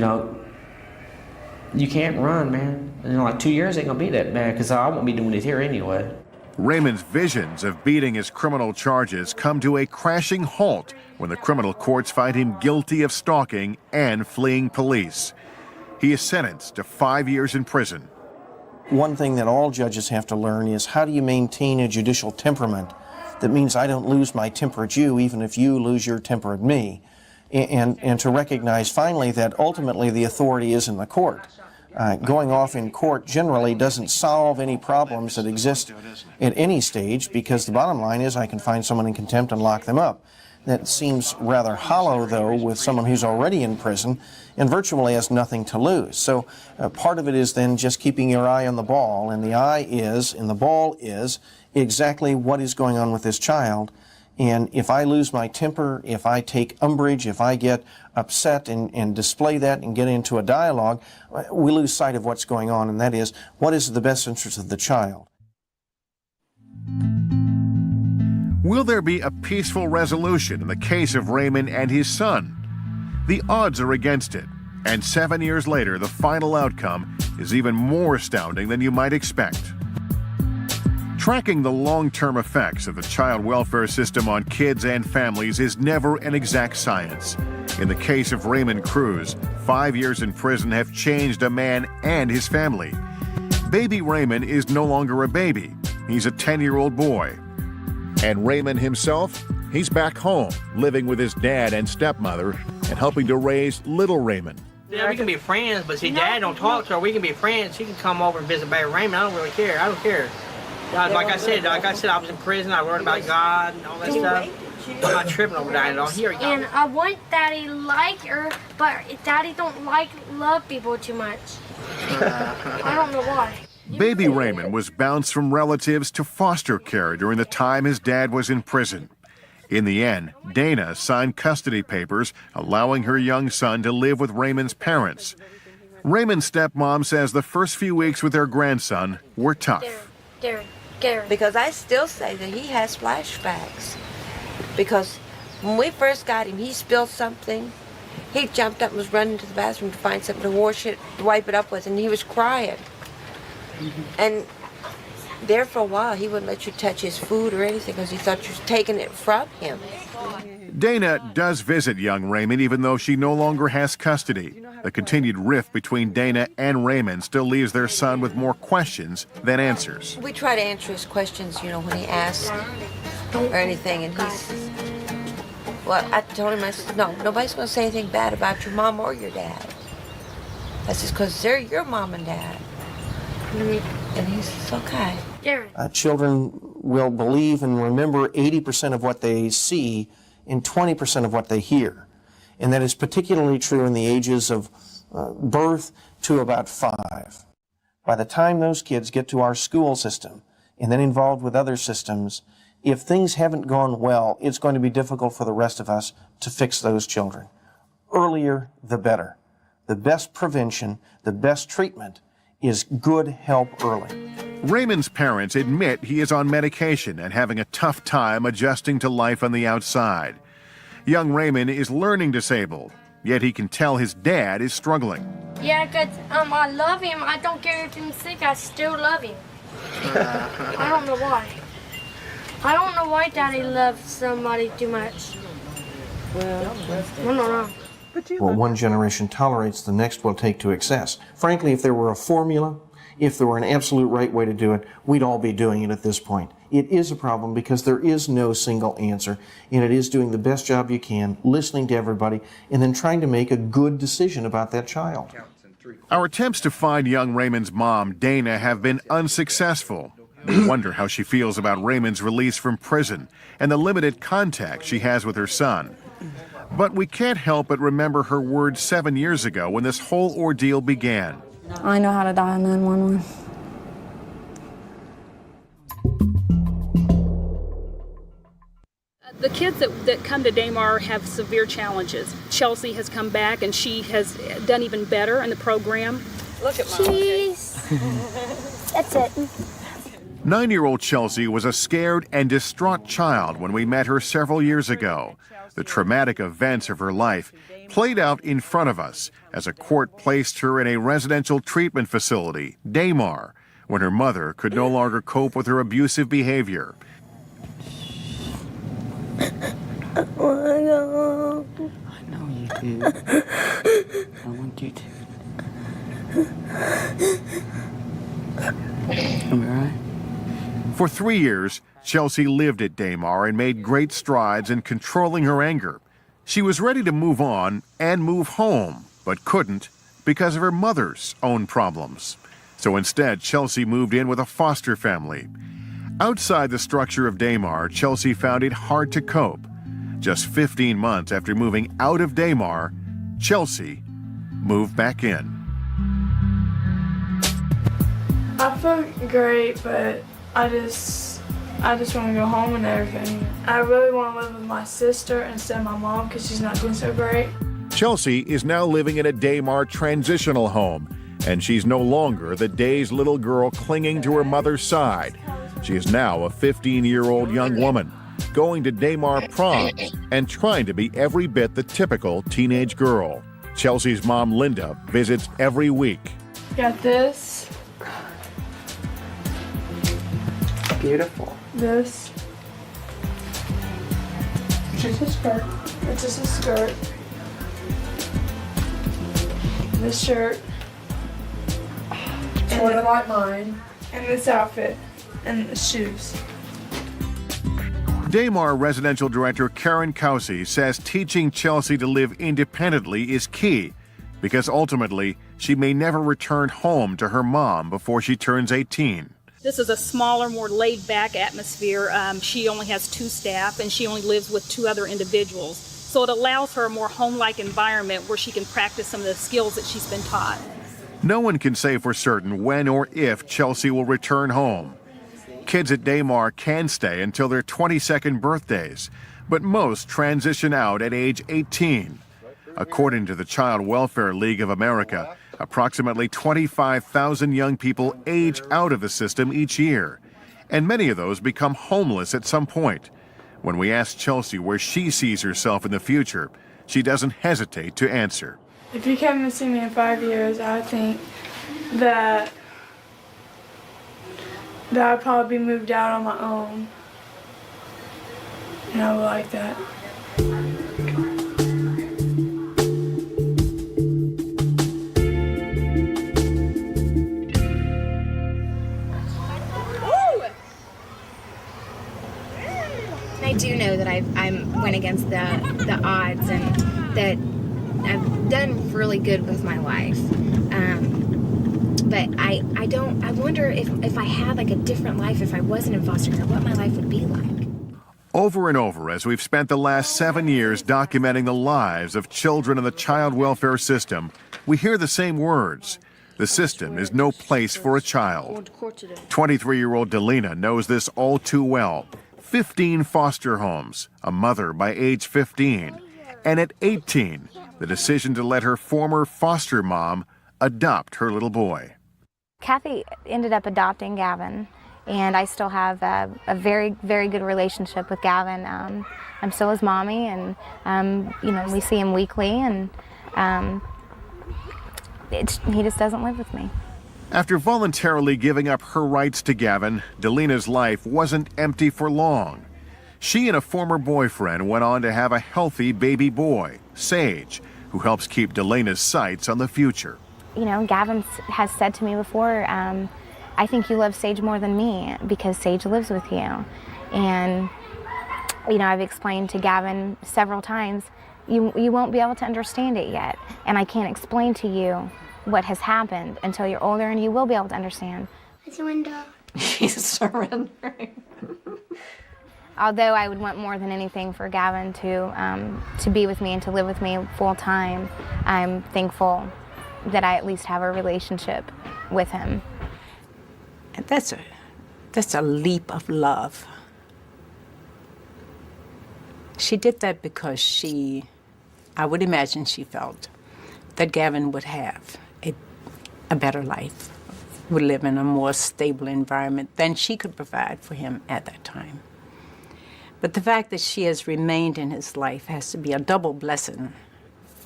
can't run, man. Like 2 years ain't going to be that bad, because I won't be doing it here anyway. Raymond's visions of beating his criminal charges come to a crashing halt when the criminal courts find him guilty of stalking and fleeing police. He is sentenced to 5 years in prison. One thing that all judges have to learn is, how do you maintain a judicial temperament that means I don't lose my temper at you even if you lose your temper at me, and to recognize finally that ultimately the authority is in the court. Going off in court generally doesn't solve any problems that exist at any stage, because the bottom line is I can find someone in contempt and lock them up. That seems rather hollow, though, with someone who's already in prison and virtually has nothing to lose. So part of it is then just keeping your eye on the ball, and the eye is, and the ball is, exactly what is going on with this child. And if I lose my temper, if I take umbrage, if I get upset and display that and get into a dialogue, we lose sight of what's going on, and that is, what is the best interest of the child? Will there be a peaceful resolution in the case of Raymond and his son? The odds are against it, and 7 years later, the final outcome is even more astounding than you might expect. Tracking the long-term effects of the child welfare system on kids and families is never an exact science. In the case of Raymond Cruz, 5 years in prison have changed a man and his family. Baby Raymond is no longer a baby. He's a 10-year-old boy. And Raymond himself, he's back home, living with his dad and stepmother and helping to raise little Raymond. Yeah, we can be friends, but see, Dad don't talk to her. We can be friends. She can come over and visit Baby Raymond. I don't really care. I don't care. Like I said, I was in prison. I worried about God and all that stuff. I'm not tripping over that at all. Here, and I want Daddy like her, but Daddy don't love people too much. I don't know why. Baby Raymond was bounced from relatives to foster care during the time his dad was in prison. In the end, Dana signed custody papers allowing her young son to live with Raymond's parents. Raymond's stepmom says the first few weeks with their grandson were tough. Darren. Because I still say that he has flashbacks. Because when we first got him, he spilled something. He jumped up and was running to the bathroom to find something to wash it, to wipe it up with, and he was crying. And there for a while, he wouldn't let you touch his food or anything because he thought you was taking it from him. Dana does visit young Raymond even though she no longer has custody. The continued rift between Dana and Raymond still leaves their son with more questions than answers. We try to answer his questions, when he asks or anything, and he's... Well, I told him, I said, no, nobody's going to say anything bad about your mom or your dad. That's just because they're your mom and dad. And he says, okay. Children will believe and remember 80% of what they see and 20% of what they hear. And that is particularly true in the ages of birth to about 5. By the time those kids get to our school system and then involved with other systems, if things haven't gone well, it's going to be difficult for the rest of us to fix those children. Earlier, the better. The best prevention, the best treatment is good help early. Raymond's parents admit he is on medication and having a tough time adjusting to life on the outside. Young Raymond is learning disabled, yet he can tell his dad is struggling. Yeah, because I love him. I don't care if he's sick. I still love him. I don't know why. I don't know why Daddy loves somebody too much. Well, I don't know. What one generation tolerates, the next will take to excess. Frankly, if there were a formula, if there were an absolute right way to do it, we'd all be doing it at this point. It is a problem because there is no single answer, and it is doing the best job you can, listening to everybody, and then trying to make a good decision about that child. Our attempts to find young Raymond's mom, Dana, have been unsuccessful. We wonder how she feels about Raymond's release from prison and the limited contact she has with her son. But we can't help but remember her words 7 years ago when this whole ordeal began. I know how to dial 911. The kids that come to Daymar have severe challenges. Chelsea has come back and she has done even better in the program. Look at Mom. Cheese. That's it. 9-year-old Chelsea was a scared and distraught child when we met her several years ago. The traumatic events of her life played out in front of us as a court placed her in a residential treatment facility, Daymar, when her mother could no longer cope with her abusive behavior. I want to go. I know you do. I want you to. Am I right? For 3 years, Chelsea lived at Daymar and made great strides in controlling her anger. She was ready to move on and move home, but couldn't because of her mother's own problems. So instead, Chelsea moved in with a foster family. Outside the structure of Daymar, Chelsea found it hard to cope. Just 15 months after moving out of Daymar, Chelsea moved back in. I feel great, but I just want to go home and everything. I really want to live with my sister instead of my mom because she's not doing so great. Chelsea is now living in a Daymar transitional home, and she's no longer the dazed little girl clinging to her mother's side. She is now a 15-year-old young woman, going to Daymar proms and trying to be every bit the typical teenage girl. Chelsea's mom, Linda, visits every week. Got this. beautiful. This. Just a skirt. It's just a skirt. This shirt. Sort of like mine. And this outfit. And the shoes. Daymar Residential Director Karen Kelsey says teaching Chelsea to live independently is key because ultimately she may never return home to her mom before she turns 18. This is a smaller, more laid-back atmosphere. She only has 2 staff, and she only lives with 2 other individuals. So it allows her a more home-like environment where she can practice some of the skills that she's been taught. No one can say for certain when or if Chelsea will return home. Kids at Daymar can stay until their 22nd birthdays, but most transition out at age 18. According to the Child Welfare League of America, approximately 25,000 young people age out of the system each year, and many of those become homeless at some point. When we ask Chelsea where she sees herself in the future, she doesn't hesitate to answer. If you come to see me in 5 years, I think that I'd probably be moved out on my own. And I would like that. I do know that I'm went against the odds and that I've done really good with my life. But I wonder if I had like a different life, if I wasn't in foster care, what my life would be like. Over and over, as we've spent the last 7 years documenting the lives of children in the child welfare system, we hear the same words. The system is no place for a child. 23-year-old Delina knows this all too well. 15 foster homes, a mother by age 15, and at 18, the decision to let her former foster mom adopt her little boy. Kathy ended up adopting Gavin, and I still have a very, very good relationship with Gavin. I'm still his mommy, and we see him weekly, and he just doesn't live with me. After voluntarily giving up her rights to Gavin, Delina's life wasn't empty for long. She and a former boyfriend went on to have a healthy baby boy, Sage, who helps keep Delina's sights on the future. You know, Gavin has said to me before, I think you love Sage more than me because Sage lives with you. And, I've explained to Gavin several times, you won't be able to understand it yet. And I can't explain to you what has happened until you're older, and you will be able to understand. It's a window. She's surrendering. Although I would want more than anything for Gavin to be with me and to live with me full time, I'm thankful that I at least have a relationship with him. And that's a leap of love. She did that because I would imagine she felt that Gavin would have a better life, would live in a more stable environment than she could provide for him at that time. But the fact that she has remained in his life has to be a double blessing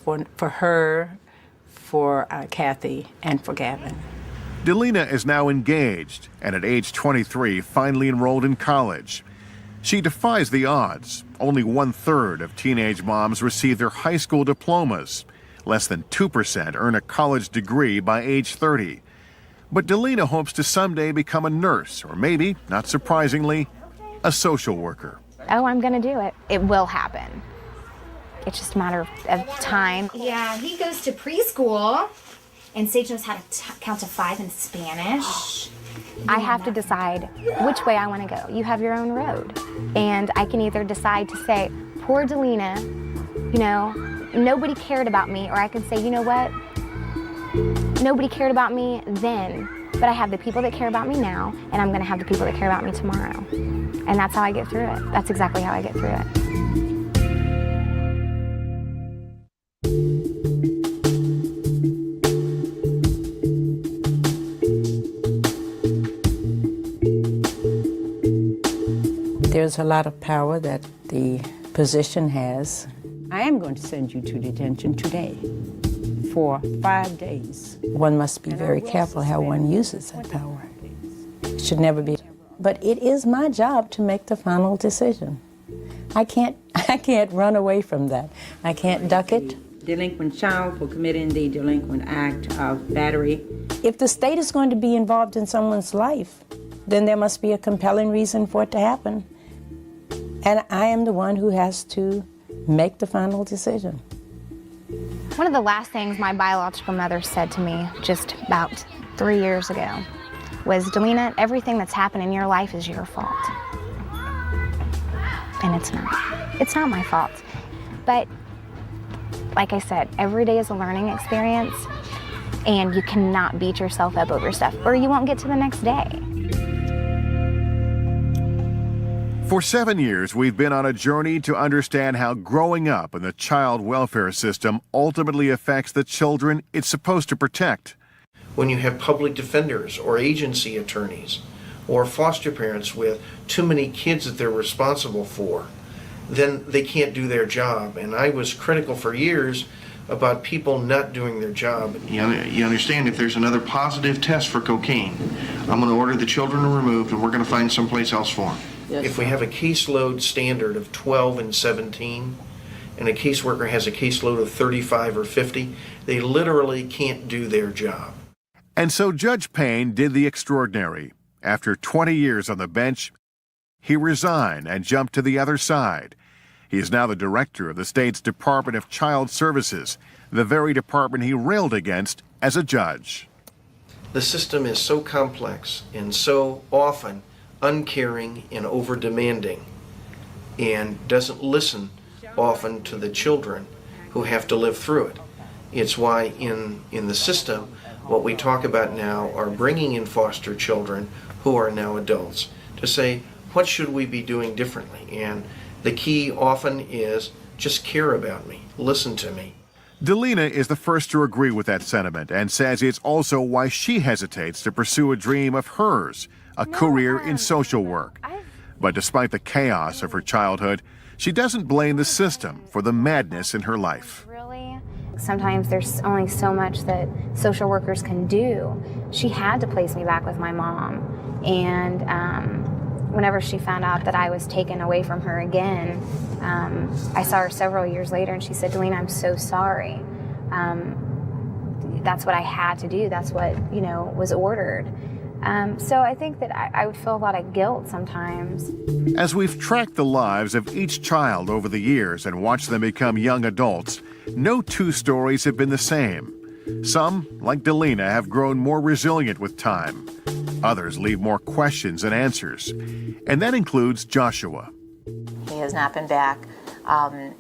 for her, for Kathy, and for Gavin. Delina is now engaged and at age 23 finally enrolled in college. She defies the odds. Only 1/3 of teenage moms receive their high school diplomas. Less than 2% earn a college degree by age 30. But Delina hopes to someday become a nurse or maybe, not surprisingly, a social worker. Oh, I'm gonna do it. It will happen. It's just a matter of time. Yeah, he goes to preschool, and Sage knows how to count to 5 in Spanish. I have to decide which way I want to go. You have your own road. And I can either decide to say, poor Delina, nobody cared about me, or I can say, you know what? Nobody cared about me then, but I have the people that care about me now, and I'm going to have the people that care about me tomorrow. And that's how I get through it. That's exactly how I get through it. There's a lot of power that the position has. I am going to send you to detention today for 5 days. One must be very careful how one uses that power. It should never be But it is my job to make the final decision. I can't run away from that. I can't duck it. Delinquent child for committing the delinquent act of battery. If the state is going to be involved in someone's life, then there must be a compelling reason for it to happen. And I am the one who has to make the final decision. One of the last things my biological mother said to me just about 3 years ago was, Delina, everything that's happened in your life is your fault. And it's not. It's not my fault. But like I said, every day is a learning experience, and you cannot beat yourself up over stuff, or you won't get to the next day. For 7 years, we've been on a journey to understand how growing up in the child welfare system ultimately affects the children it's supposed to protect. When you have public defenders or agency attorneys or foster parents with too many kids that they're responsible for, then they can't do their job. And I was critical for years about people not doing their job. You understand, if there's another positive test for cocaine, I'm going to order the children removed and we're going to find someplace else for them. Yes. If we have a caseload standard of 12 and 17, and a caseworker has a caseload of 35 or 50, they literally can't do their job. And so Judge Payne did the extraordinary. After 20 years on the bench, he resigned and jumped to the other side. He is now the director of the state's Department of Child Services, the very department he railed against as a judge. The system is so complex and so often uncaring and over-demanding, and doesn't listen often to the children who have to live through it. It's why in the system, what we talk about now are bringing in foster children who are now adults to say, what should we be doing differently? And the key often is just care about me, listen to me. Delina is the first to agree with that sentiment and says it's also why she hesitates to pursue a dream of hers, a career in social work. But despite the chaos of her childhood, she doesn't blame the system for the madness in her life. Really? Sometimes there's only so much that social workers can do. She had to place me back with my mom. And whenever she found out that I was taken away from her again, I saw her several years later and she said, Delina, I'm so sorry. That's what I had to do. That's what, was ordered. So I think that I would feel a lot of guilt sometimes. As we've tracked the lives of each child over the years and watched them become young adults, no two stories have been the same. Some, like Delina, have grown more resilient with time. Others leave more questions than answers. And that includes Joshua. He has not been back.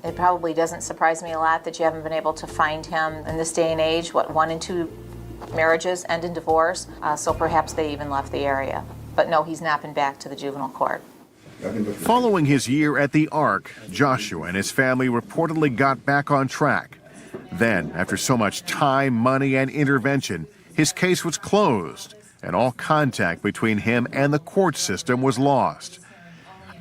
It probably doesn't surprise me a lot that you haven't been able to find him in this day and age. 1 in 2 marriages end in divorce, so perhaps they even left the area. But no, he's not been back to the juvenile court. Following his year at the Ark, Joshua and his family reportedly got back on track. Then, after so much time, money, and intervention, his case was closed, and all contact between him and the court system was lost.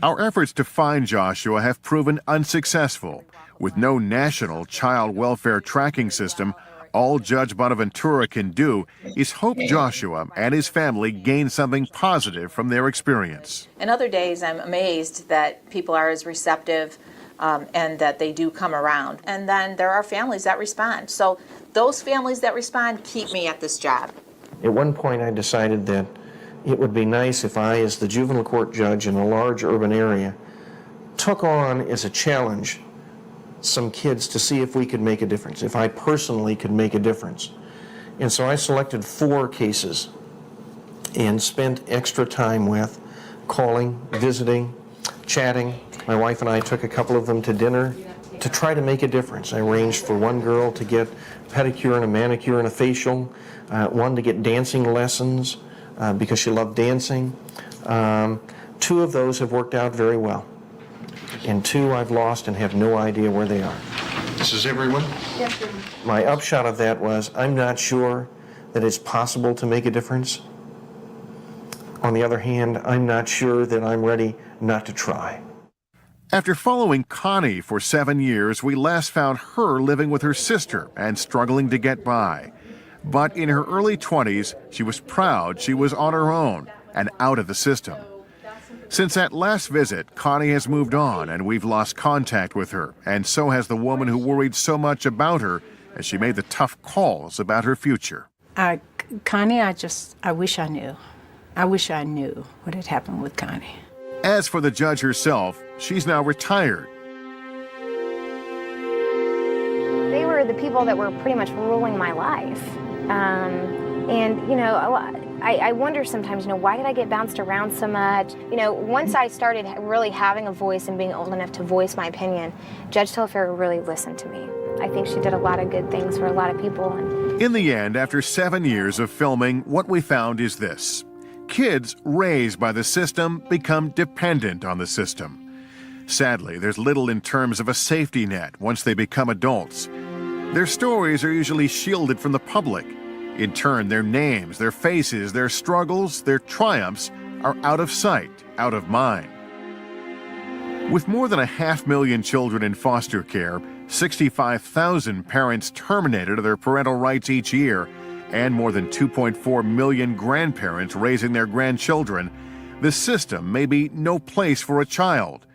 Our efforts to find Joshua have proven unsuccessful. With no national child welfare tracking system, all Judge Bonaventura can do is hope Joshua and his family gain something positive from their experience. And other days, I'm amazed that people are as receptive and that they do come around. And then there are families that respond. So those families that respond keep me at this job. At one point, I decided that it would be nice if I, as the juvenile court judge in a large urban area, took on as a challenge some kids to see if we could make a difference, if I personally could make a difference. And so I selected 4 cases and spent extra time with calling, visiting, chatting. My wife and I took a couple of them to dinner to try to make a difference. I arranged for one girl to get a pedicure and a manicure and a facial, one to get dancing lessons because she loved dancing. 2 of those have worked out very well. And 2 I've lost and have no idea where they are. This is everyone? Yes, sir. My upshot of that was, I'm not sure that it's possible to make a difference. On the other hand, I'm not sure that I'm ready not to try. After following Connie for 7 years, we last found her living with her sister and struggling to get by. But in her early 20s, she was proud she was on her own and out of the system. Since that last visit, Connie has moved on and we've lost contact with her, and so has the woman who worried so much about her as she made the tough calls about her future. Connie, I wish I knew. I wish I knew what had happened with Connie. As for the judge herself, she's now retired. They were the people that were pretty much ruling my life. And, you know, I wonder sometimes, you know, why did I get bounced around so much? You know, once I started really having a voice and being old enough to voice my opinion, Judge Taliaferro really listened to me. I think she did a lot of good things for a lot of people. In the end, after 7 years of filming, what we found is this. Kids raised by the system become dependent on the system. Sadly, there's little in terms of a safety net once they become adults. Their stories are usually shielded from the public. In turn, their names, their faces, their struggles, their triumphs are out of sight, out of mind. With more than 500,000 children in foster care, 65,000 parents terminated of their parental rights each year, and more than 2.4 million grandparents raising their grandchildren, the system may be no place for a child.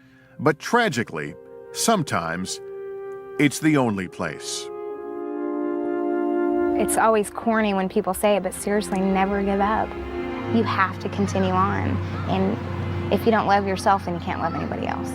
But tragically, sometimes it's the only place. It's always corny when people say it, but seriously, never give up. You have to continue on. And if you don't love yourself, then you can't love anybody else.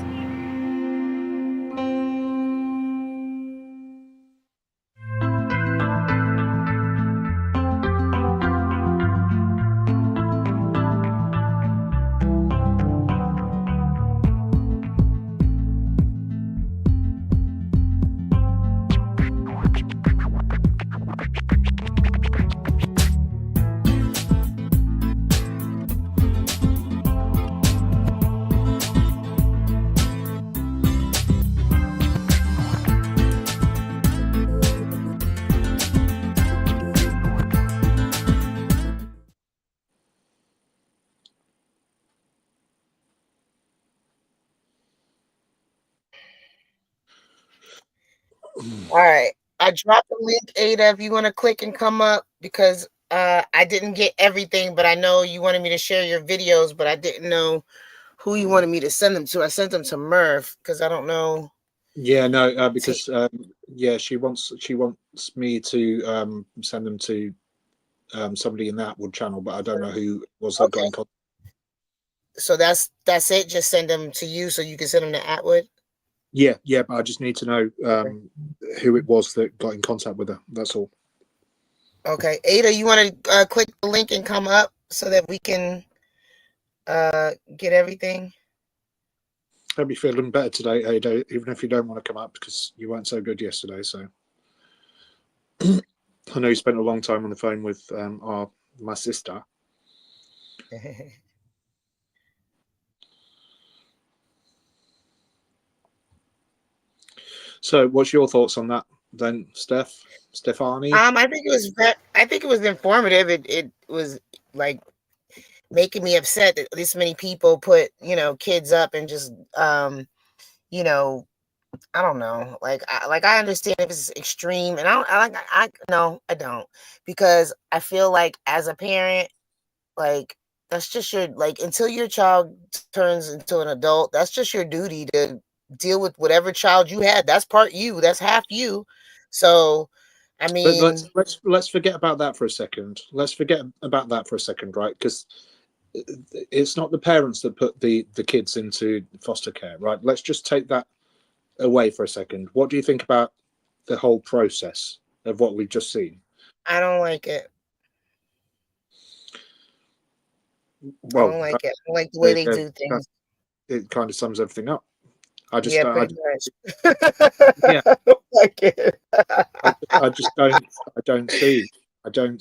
All right. I dropped the link, Ada, if you want to click and come up, because I didn't get everything, but I know you wanted me to share your videos, but I didn't know who you wanted me to send them to. I sent them to Murph because I don't know. Yeah, no, because yeah, she wants me to send them to somebody in the Atwood channel, but I don't know who was that got in contact. So that's it. Just send them to you so you can send them to Atwood. Yeah, but I just need to know who it was that got in contact with her. That's all. Okay, Ada, you want to click the link and come up so that we can get everything? Hope you're feeling better today, Ada, even if you don't want to come up because you weren't so good yesterday. So I know you spent a long time on the phone with my sister. So, what's your thoughts on that, then, Stefani? I think it was informative. It was like making me upset that this many people put kids up and just I don't know. I understand if it's extreme, and I don't, because I feel like as a parent, that's just your until your child turns into an adult, that's just your duty to deal with whatever child you had. That's part you. That's half you. So, I mean, but let's forget about that for a second. Let's forget about that for a second, right? Because it's not the parents that put the kids into foster care, right? Let's just take that away for a second. What do you think about the whole process of what we've just seen? I don't like it. Well, I don't like it. I don't like the way they do things. It kind of sums everything up. I just don't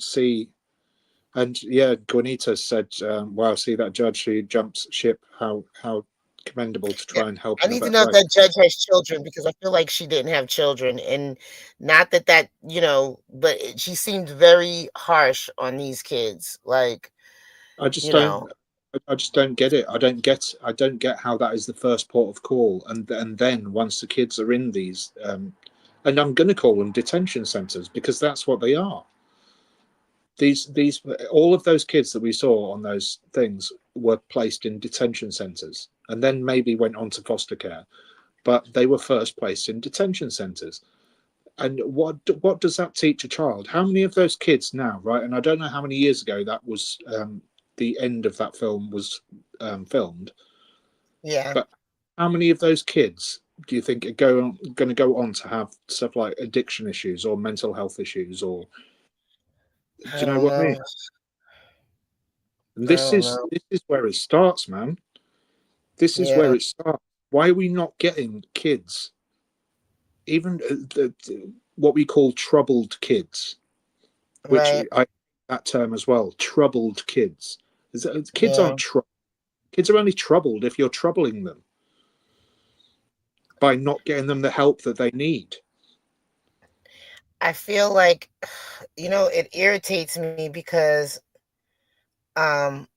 see. And yeah, Juanita said, wow, see that judge who jumps ship, how commendable to try and help. I need to know if that judge has children, because I feel like she didn't have children, and not that but she seemed very harsh on these kids. I just don't get it. I don't get how that is the first port of call, and then once the kids are in these, and I'm going to call them detention centres, because that's what they are. These all of those kids that we saw on those things were placed in detention centres and then maybe went on to foster care, but they were first placed in detention centres. And what does that teach a child? How many of those kids now, right? And I don't know how many years ago that was, the end of that film was filmed. Yeah. But how many of those kids do you think are going to go on to have stuff like addiction issues or mental health issues, or do you know what I mean? And this is where it starts, man. This is where it starts. Why are we not getting kids, even what we call troubled kids, which I that term as well, troubled kids. Kids aren't troubled. Kids are only troubled if you're troubling them by not getting them the help that they need. I feel like, it irritates me because I'm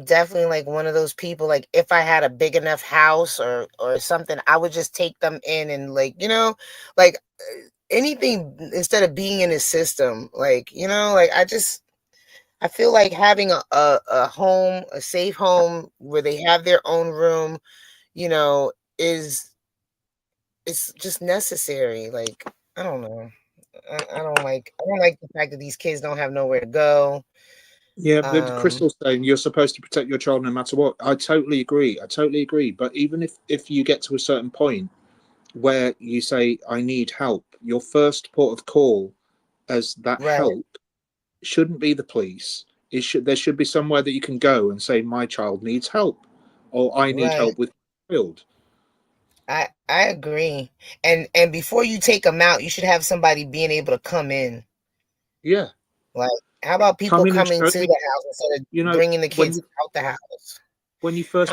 definitely like one of those people, like if I had a big enough house or something, I would just take them in and like, like anything instead of being in a system, like, like I feel like having a home, a safe home where they have their own room, it's just necessary. Like, I don't know. I don't like the fact that these kids don't have nowhere to go. Yeah, but Crystal's saying you're supposed to protect your child no matter what. I totally agree. But even if you get to a certain point where you say, I need help, your first port of call as that help shouldn't be the police. There should be somewhere that you can go and say, my child needs help, or I need help with my child. I agree. And before you take them out, you should have somebody being able to come in. Yeah. Like, how about people coming to the house instead of bringing the kids out the house? When you first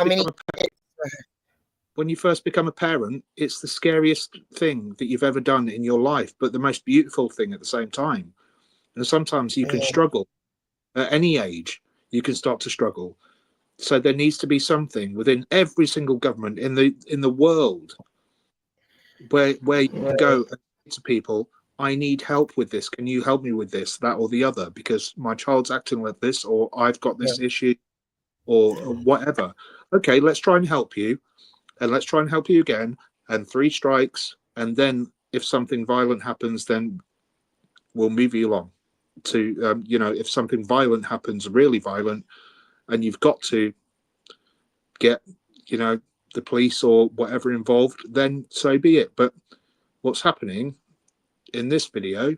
become a parent, it's the scariest thing that you've ever done in your life, but the most beautiful thing at the same time. And sometimes you can struggle. At any age, you can start to struggle. So there needs to be something within every single government in the world where you can go and say to people, I need help with this. Can you help me with this, that, or the other? Because my child's acting like this, or I've got this issue, or whatever. Okay, let's try and help you, and let's try and help you again. And 3 strikes, and then if something violent happens, then we'll move you along. To if something violent happens, really violent, and you've got to get the police or whatever involved, then so be it. But what's happening in this video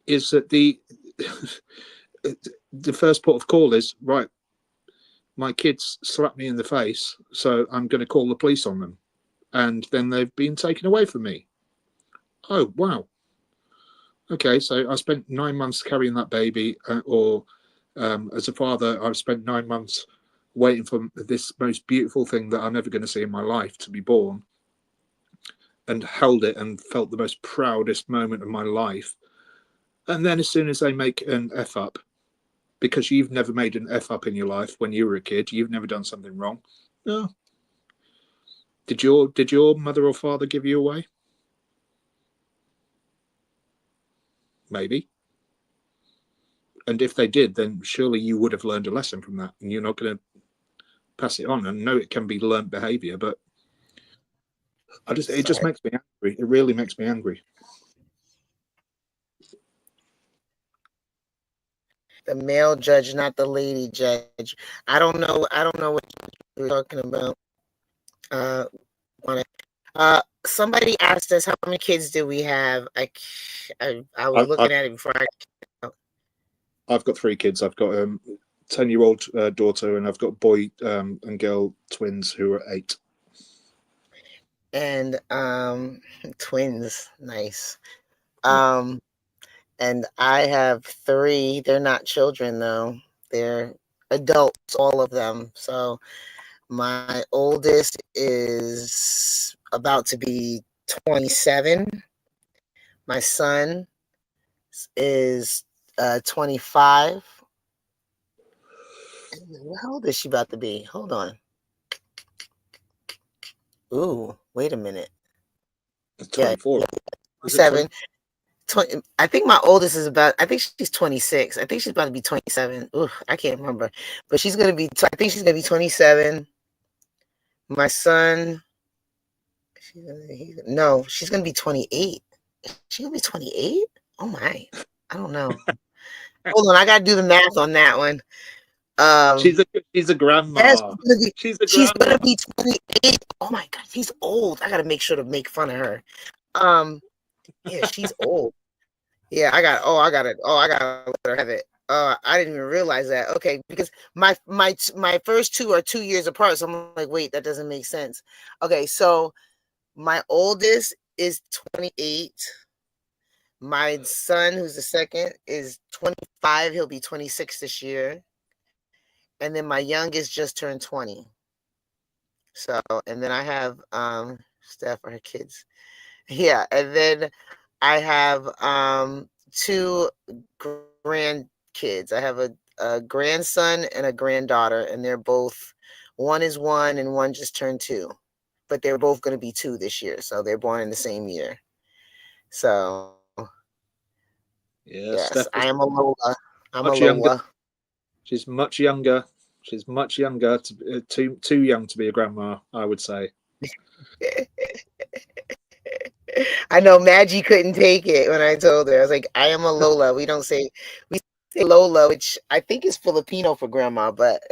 is that the first port of call is, right, my kids slapped me in the face, so I'm going to call the police on them, and then they've been taken away from me. Oh wow. Okay, so I spent 9 months carrying that baby, as a father, I've spent 9 months waiting for this most beautiful thing that I'm never going to see in my life to be born, and held it and felt the most proudest moment of my life. And then as soon as they make an F up, because you've never made an F up in your life when you were a kid, you've never done something wrong. No. Did your mother or father give you away? Maybe. And if they did, then surely you would have learned a lesson from that, and you're not going to pass it on. And no, it can be learned behavior, but it just makes me angry. It really makes me angry. The male judge, not the lady judge. I don't know what you're talking about. Somebody asked us how many kids do we have. I was looking at it before. I've got 3 kids. I've got a 10-year-old daughter, and I've got boy and girl twins who are 8. And twins, nice. And I have 3. They're not children though. They're adults, all of them. So my oldest is about to be 27. My son is 25. How old is she about to be? Hold on. Ooh, wait a minute. 24. Yeah, 7. I think my oldest is about, I think she's 26. I think she's about to be 27. Ooh, I can't remember. But she's going to be, I think she's going to be 27. My son, no, she's going to be 28. She's going to be 28? Oh my. I don't know. Hold on, I got to do the math on that one. She's a grandma. Yes, She's gonna be 28. Oh my god, she's old. I gotta make sure to make fun of her. Yeah, she's old. Yeah, I gotta let her have it. I didn't even realize that. Okay, because my first two are 2 years apart, so I'm like, wait, that doesn't make sense. Okay, so my oldest is 28. My son, who's the second, is 25. He'll be 26 this year. And then my youngest just turned 20. So, and then I have Steph or her kids. Yeah, and then I have 2 grandkids. I have a grandson and a granddaughter, and they're both, one is 1 and one just turned 2. But they're both going to be 2 this year, so they're born in the same year. So, yes, I am a Lola. I'm a Lola. She's much younger. She's much younger. Too young to be a grandma, I would say. I know Maggie couldn't take it when I told her. I was like, I am a Lola. We say Lola, which I think is Filipino for grandma, but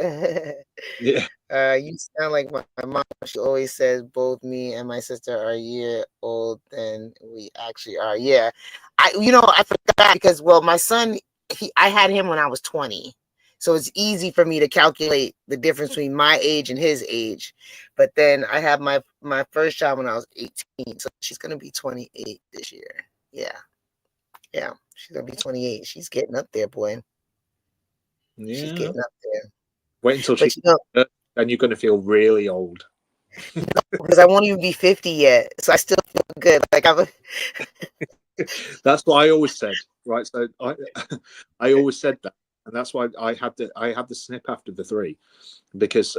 yeah. You sound like my mom. She always says both me and my sister are a year old than we actually are. Yeah. I forgot because, well, my son, I had him when I was 20. So it's easy for me to calculate the difference between my age and his age. But then I had my first child when I was 18. So she's going to be 28 this year. Yeah. Yeah. She's going to be 28. She's getting up there, boy. Yeah. She's getting up there. Wait until she's and you're going to feel really old. Because I won't even be 50 yet. So I still feel good. Like That's what I always said. Right. So I always said that. And that's why I had the snip after the 3, because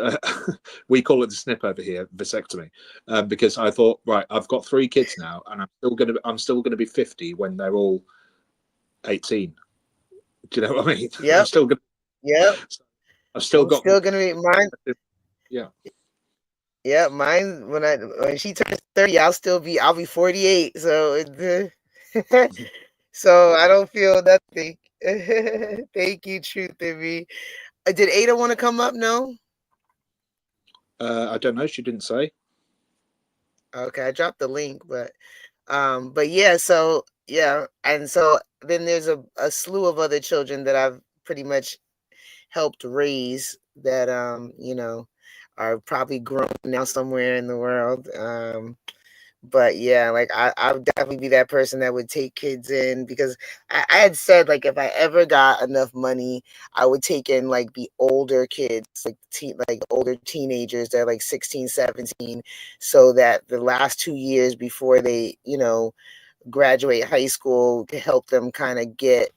we call it the snip over here, vasectomy, because I thought, right, I've got 3 kids now, and I'm still gonna be 50 when they're all 18. Do you know what I mean? Yeah. I'm still gonna. Yeah. I'm still gonna be mine. Yeah. Yeah, mine when she turns 30, I'll be 48. So so I don't feel nothing. Thank you, Truth in Me. Did Ada want to come up? No. I don't know. She didn't say. Okay, I dropped the link, but yeah. So yeah, and so then there's a slew of other children that I've pretty much helped raise that are probably grown now somewhere in the world. But yeah, like I would definitely be that person that would take kids in, because I had said, like, if I ever got enough money, I would take in like the older kids, like older teenagers that are like 16, 17, so that the last 2 years before they, graduate high school, to help them kind of get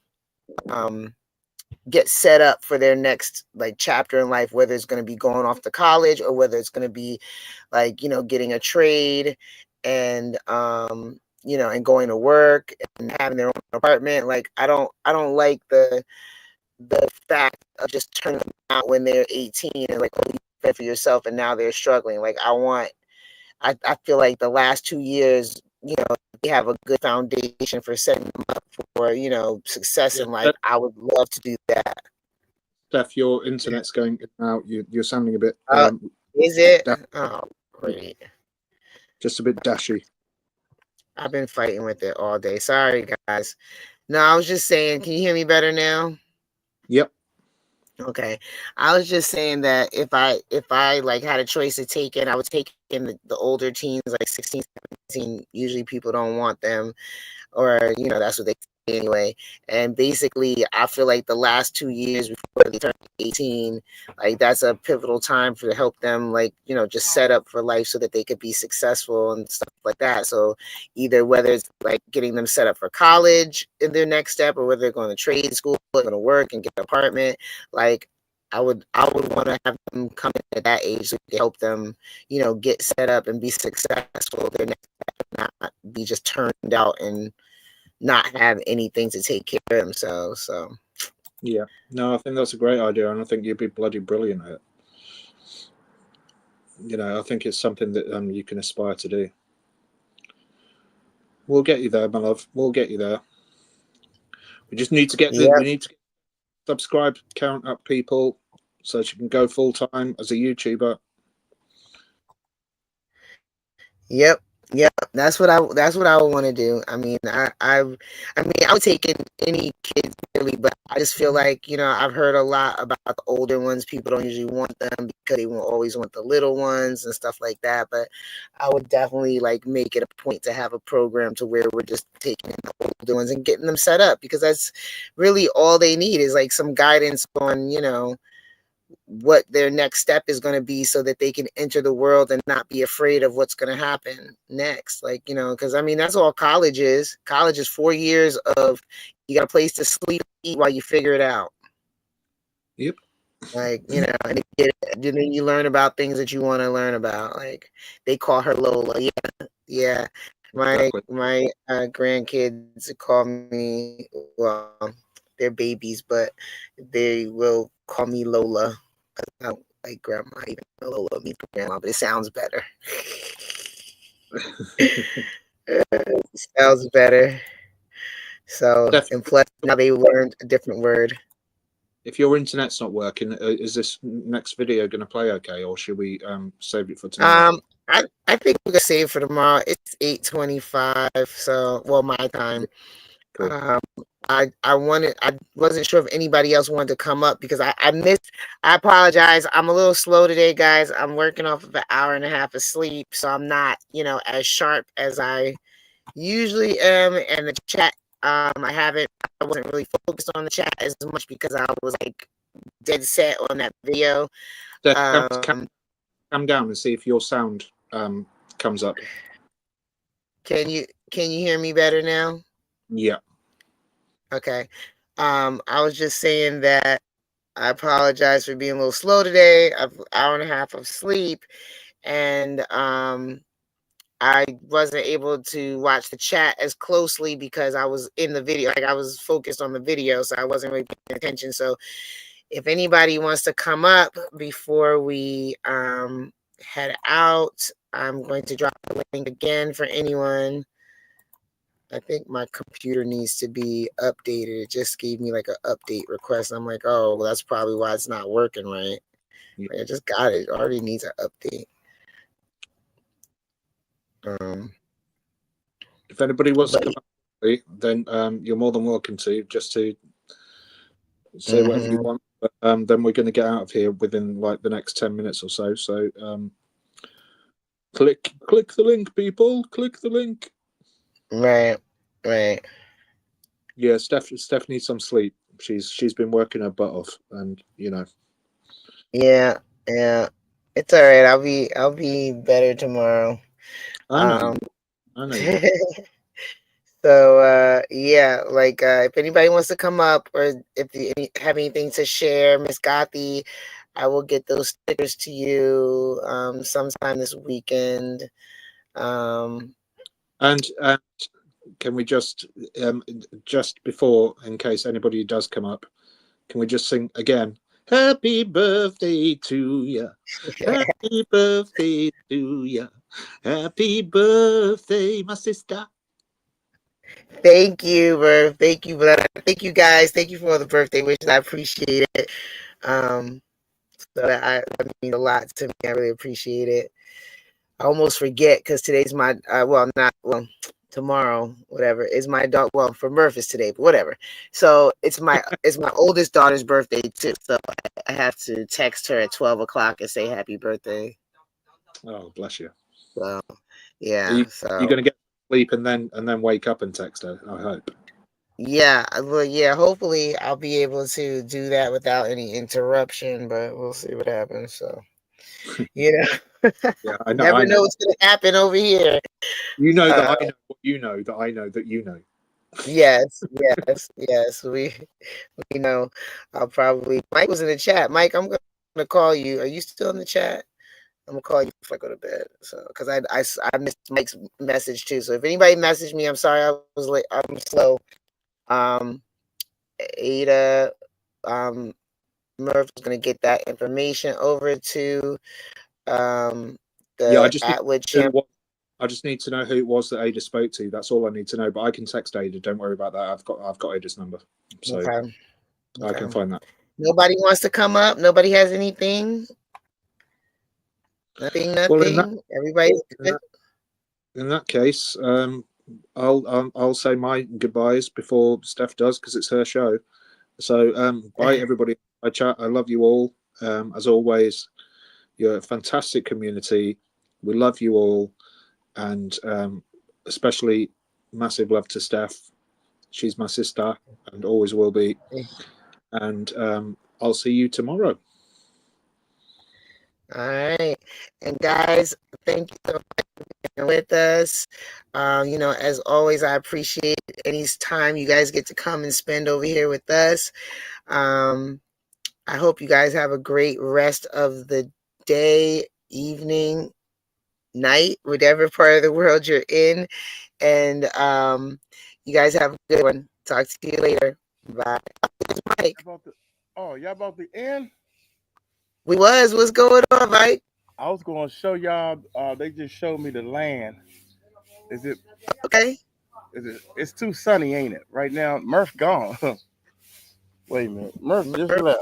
set up for their next like chapter in life, whether it's going to be going off to college or whether it's going to be like, getting a trade and and going to work and having their own apartment. Like I don't like the fact of just turning them out when they're 18 and like, oh, you fed for yourself and now they're struggling. Like I feel like the last 2 years, they have a good foundation for setting them up for success in life. I would love to do that. Steph, your internet's going out. You're sounding a bit. Is it? Oh, great. Just a bit dashy. I've been fighting with it all day. Sorry, guys. No, I was just saying, can you hear me better now? Yep. Okay. I was just saying that if I like had a choice to take in, I would take in the older teens, like 16, 17. Usually people don't want them, or, that's what they say anyway. And basically, I feel like the last 2 years before they turn 18, like that's a pivotal time to help them, like, just set up for life so that they could be successful and stuff like that. So either whether it's like getting them set up for college in their next step, or whether they're going to trade school, or going to work and get an apartment, like I would want to have them come in at that age to help them, get set up and be successful. Their next step, not be just turned out and not have anything to take care of themselves. So Yeah, no, I think that's a great idea, and I think you'd be bloody brilliant at it. You know, I think it's something that you can aspire to do. We'll get you there, my love. We'll get you there. We just need to get the we need to get subscribe count up, people, so she can go full time as a YouTuber. Yep. That's what I would want to do. I mean, I mean, I would take in any kids really, but I just feel like, you know, I've heard a lot about the older ones. People don't usually want them because they will always want the little ones and stuff like that. But I would definitely like make it a point to have a program to where we're just taking in the older ones and getting them set up, because that's really all they need is like some guidance on, you know, what their next step is going to be so that they can enter the world and not be afraid of what's going to happen next. Like, you know, because I mean, that's all college is. College is 4 years of you got a place to sleep, eat while you figure it out. Yep. Like, you know, and then you learn about things that you want to learn about. Like they call her Lola. Yeah. My grandkids call me, well, they're babies, but they will call me Lola. I don't like grandma, even though Lola means grandma, but it sounds better. It sounds better. So, and plus now they learned a different word. If your internet's not working, is this next video going to play okay, or should we save it for tomorrow? I think we're gonna save it for tomorrow. It's 8:25, so well my time. Cool. I wasn't sure if anybody else wanted to come up because I missed. I apologize. I'm a little slow today, guys. I'm working off of an hour and a half of sleep, so I'm not, you know, as sharp as I usually am. And the chat, I wasn't really focused on the chat as much because I was like dead set on that video. Come down and see if your sound comes up. Can you hear me better now? Yeah. Okay. I was just saying that I apologize for being a little slow today. I've an hour and a half of sleep, and I wasn't able to watch the chat as closely because I was in the video. Like I was focused on the video, so I wasn't really paying attention. So if anybody wants to come up before we head out, I'm going to drop the link again for anyone. I think my computer needs to be updated. It just gave me like an update request. I'm like, oh, well, that's probably why it's not working right. Like, I just got it. It already needs an update. If anybody wants to come up, then you're more than welcome to just to say whatever you want. But then we're going to get out of here within like the next 10 minutes or so. So click the link, people. Click the link. Right. Yeah, Steph needs some sleep. She's been working her butt off, and you know. Yeah. It's all right. I'll be better tomorrow. I know. So yeah, like if anybody wants to come up or if you have anything to share, Miss Gothi, I will get those stickers to you sometime this weekend. And can we just before, in case anybody does come up, can we just sing again? Happy birthday to you. Happy birthday to you. Happy birthday, my sister. Thank you, Verve. Thank you, thank you guys. Thank you for all the birthday wishes. I appreciate it. So that means a lot to me. I really appreciate it. I almost forget because today's my tomorrow, whatever, is my dog. Well, for Murph is today, but whatever. So it's my oldest daughter's birthday too. So I have to text her at 12 o'clock and say happy birthday. Oh, bless you. So yeah. You're gonna get sleep and then wake up and text her, I hope. Yeah, well, yeah, hopefully I'll be able to do that without any interruption, but we'll see what happens. So you know, yeah, I know. Never know what's gonna happen over here. You know that I know what you know that I know that you know. Yes. We know. I'll probably Mike was in the chat. Mike, I'm gonna call you. Are you still in the chat? I'm gonna call you before I go to bed. So, because I missed Mike's message too. So if anybody messaged me, I'm sorry I was late. I'm slow. Ada, Murph is gonna get that information over to the Yeah, I just need Atwood to know champ. I just need to know who it was that Ada spoke to. That's all I need to know. But I can text Ada. Don't worry about that. I've got Ada's number, so Okay. I can find that. Nobody wants to come up. Nobody has anything. Nothing. Well, Everybody's good. In that case, I'll say my goodbyes before Steph does, because it's her show. So bye everybody. I love you all. As always, you're a fantastic community. We love you all, and especially massive love to Steph. She's my sister and always will be. And I'll see you tomorrow. All right. And guys, thank you so much for being with us. As always, I appreciate any time you guys get to come and spend over here with us. I hope you guys have a great rest of the day, evening, night, whatever part of the world you're in. And you guys have a good one. Talk to you later. Bye. Mike. Y'all about to end? What's going on, Mike? I was going to show y'all. They just showed me the land. Is it okay? It's too sunny, ain't it? Right now, Murph gone. Wait a minute, Murph just left.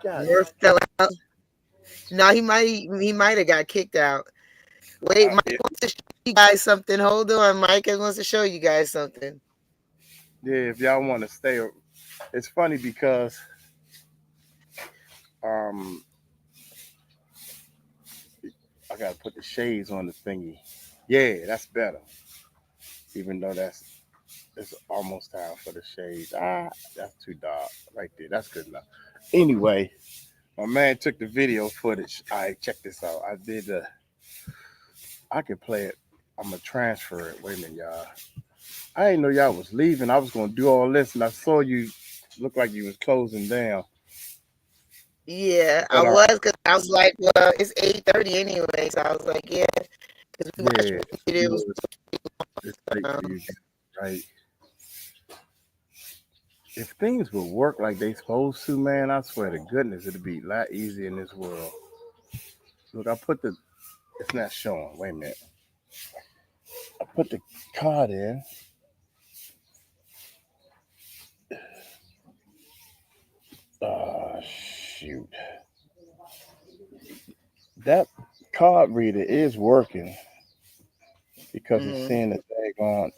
Murph fell out. No, he might have got kicked out. Wait, Mike wants to show you guys something. Hold on, Mike wants to show you guys something. Yeah, if y'all want to stay, it's funny because I gotta put the shades on the thingy. Yeah, that's better. Even though it's almost time for the shades. That's too dark right there. That's good enough. Anyway, my man took the video footage. All right, check this out. I can play it. I'm gonna transfer it. Wait a minute, y'all. I didn't know y'all was leaving. I was gonna do all this, and I saw you look like you was closing down. Yeah, I was, because I was like, well, it's 8:30 anyway, so I was like, yeah, because we watched videos. It's late for you, right? If things would work like they supposed to, man, I swear to goodness, it'd be a lot easier in this world. Look, it's not showing. Wait a minute. I put the card in. Shoot. That card reader is working because it's seeing the tag on.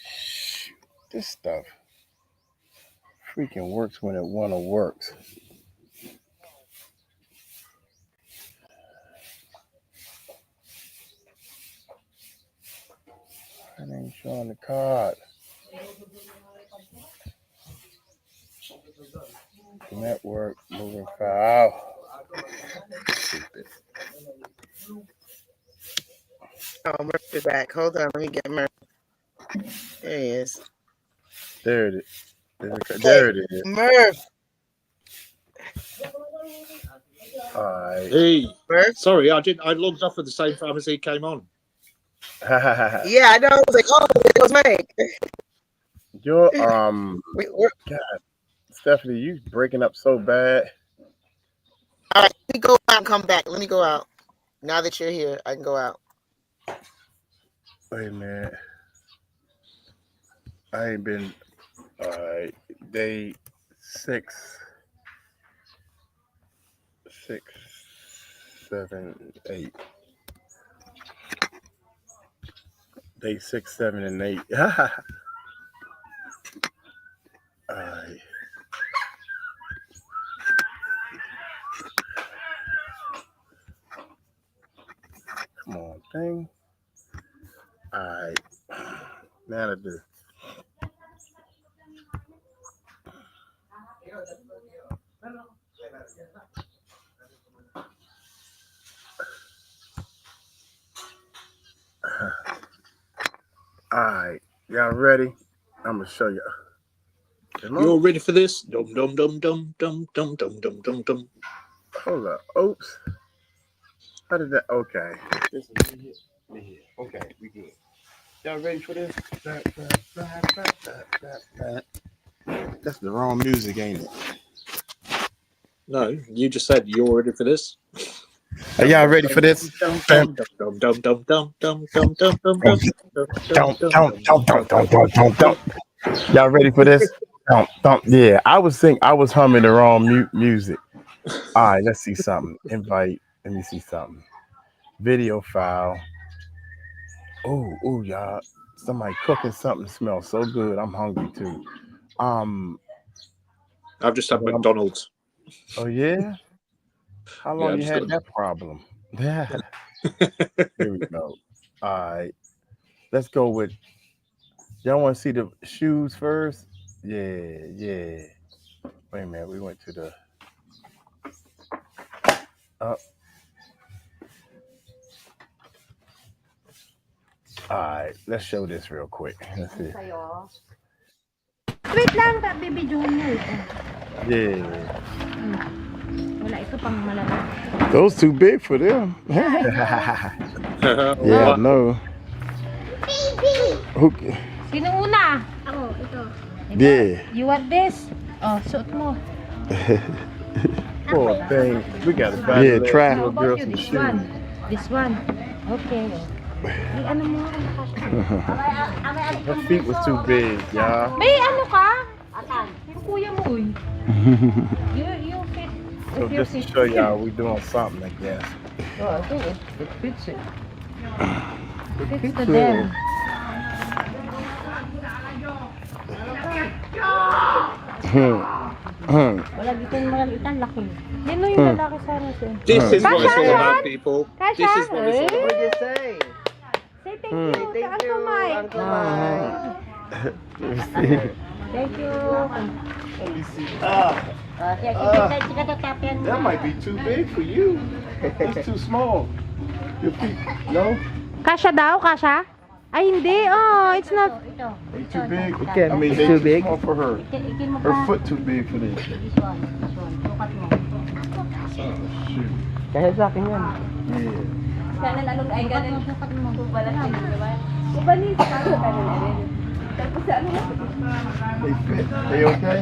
Shoot, this stuff freaking works when it wanna works. It ain't showing the card. Network moving file. Stupid. Oh, Murph is back. Hold on, let me get Murph. There he is. There it is. There it is. Murph. All right. Hey, sorry, I logged off at the same time as he came on. Yeah, I know. I was like, oh, it was Mike. You're God, Stephanie, you breaking up so bad. All right, let me go out and come back. Let me go out. Now that you're here, I can go out. Wait a minute. I ain't been day 6, 7, 8. Day 6, 7, and 8. All right. Come on, thing. All right. Now to do. All right, y'all ready? I'm gonna show you. You're ready for this? Dum dum dum dum dum dum dum dum dum dum. Hold up. Oops. How did that? Okay. This is me here. Okay, we good. Y'all ready for this? That's the wrong music, ain't it? No, you just said you're ready for this. Are y'all ready for this? Dum dum dum dum dum dum dum dum dum dum. Y'all ready for this? Yeah, I was humming the wrong music. All right, let's see something. Invite. Let me see something. Video file. Oh, y'all. Somebody cooking something smells so good. I'm hungry too. I've just had McDonald's. Oh yeah? How long you had that problem? Yeah. Here we go. All right. Let's go with. Y'all want to see the shoes first? Yeah. Wait a minute. We went to the. Up. All right. Let's show this real quick. Let's see. Wait lang, baby Junior. Yeah. Wala, ito pang malaki. Those too big for them. Yeah, I know. Who? Sino una? Ako, ito. Yeah. You want this? Oh, suot mo. Poor thing. We got to buy that little girl some this shoes. one. This one. Okay. Ay, ano mo? Her feet was too big, y'all. May ano ka? Yung kuya mo eh. You fit. So just to show y'all, we doing something, I guess. Oh, I think it fits it. It fits to them. Wala dito yung malalitan, laki. Yun yung lalaki sana siya. This is what it's all about, people. Kasha? This is what it's all about. What did you say? Say thank you to Uncle Mike. Uncle Mike. Thank you. Let me see. That might be too big for you. It's too small. Your feet, no? Kasha daw, Kasha? Ay, hindi. Oh, it's not. They too big? I mean, they too big? Small for her. Her foot too big for this. This one. Sukat mo. Shoot. Dahil sa akin yan. Yeah. Sana lalong ay ganun. Sukat mo. Kubalan din, di ba? Kubanin sa kanila. Tapos ano? They fit. They okay?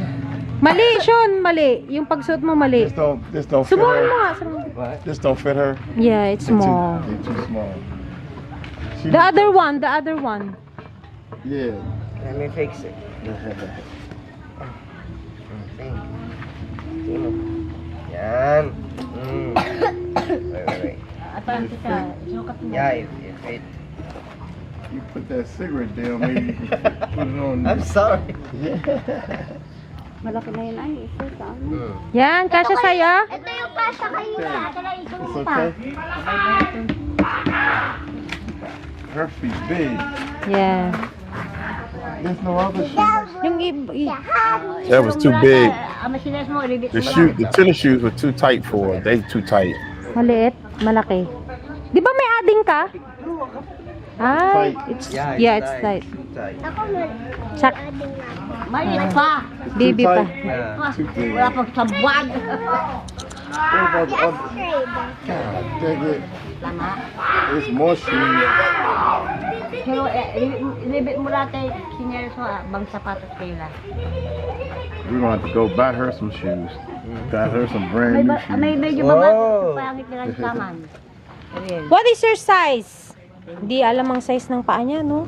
Mali, Sean. Mali. Yung pagsuot mo mali. This don't fit Subukan her. mo nga. This don't fit her? Yeah, it's small. They're too small. The other one. Yeah. Let me fix it. Yan. Wait. Yeah, it fit. You put that cigarette down, maybe you can put it on. I'm sorry. Malaki na yun. Ay, ito. Yan, kasha sa'yo. Ito yung kasha kayo. It's okay. Her feet big. Yeah. There's no other shoes. Yung That was too big. The tennis shoes were too tight for her. They too tight. Maliit, malaki. Di ba may adding ka? Ah, it's tight. Check. Maliit pa. Baby pa. Wala pang sabwag. Dang it. There's more shoes. Pero libit mo natin sinyal sa bang sapatos kaila. We're going to have to go buy her some shoes. Got her some brand new shoes. May medyo baba, pangit na saman. What is your size? Hindi alam ang size ng paa niya, no?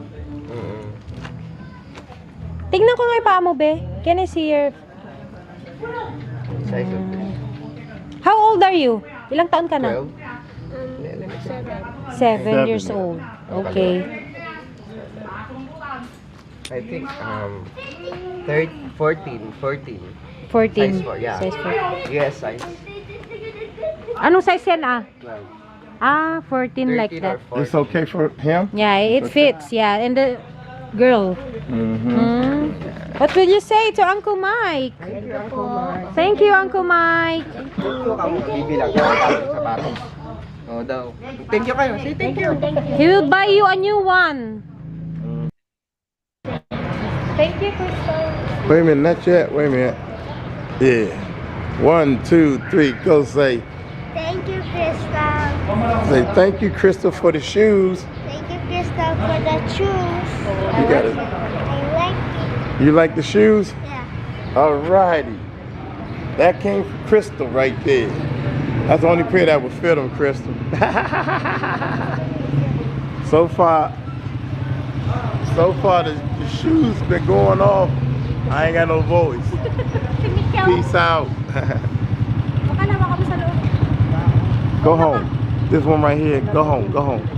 Tingnan ko nga yung paa mo, be. Can I see your... How old are you? Ilang taon ka na? 7 years old. Okay. I think 14. 14. Size 4, yeah. Size 4. Yes, size. Anong size yan, ah? 12. Ah, 14 like that. It's okay for him? Yeah, it fits. Yeah, and the girl. What will you say to Uncle Mike? Thank you, Uncle Mike. Bibilang ko ang sapatos. Oh, daw. Thank you kayo. Say thank you. He will buy you a new one. Thank you, Crystal. Wait a minute, not yet. Wait a minute. Yeah. 1, 2, 3, go say. Thank you, Crystal. Say thank you, Crystal, for the shoes. Thank you, Crystal, for the shoes. You got it. I like it. You like the shoes? Yeah. All righty. That came from Crystal right there. That's the only pair that would fit them, Crystal. So far the shoes been going off. I ain't got no voice. Peace out. Go home. This one right here. Go home. Go home.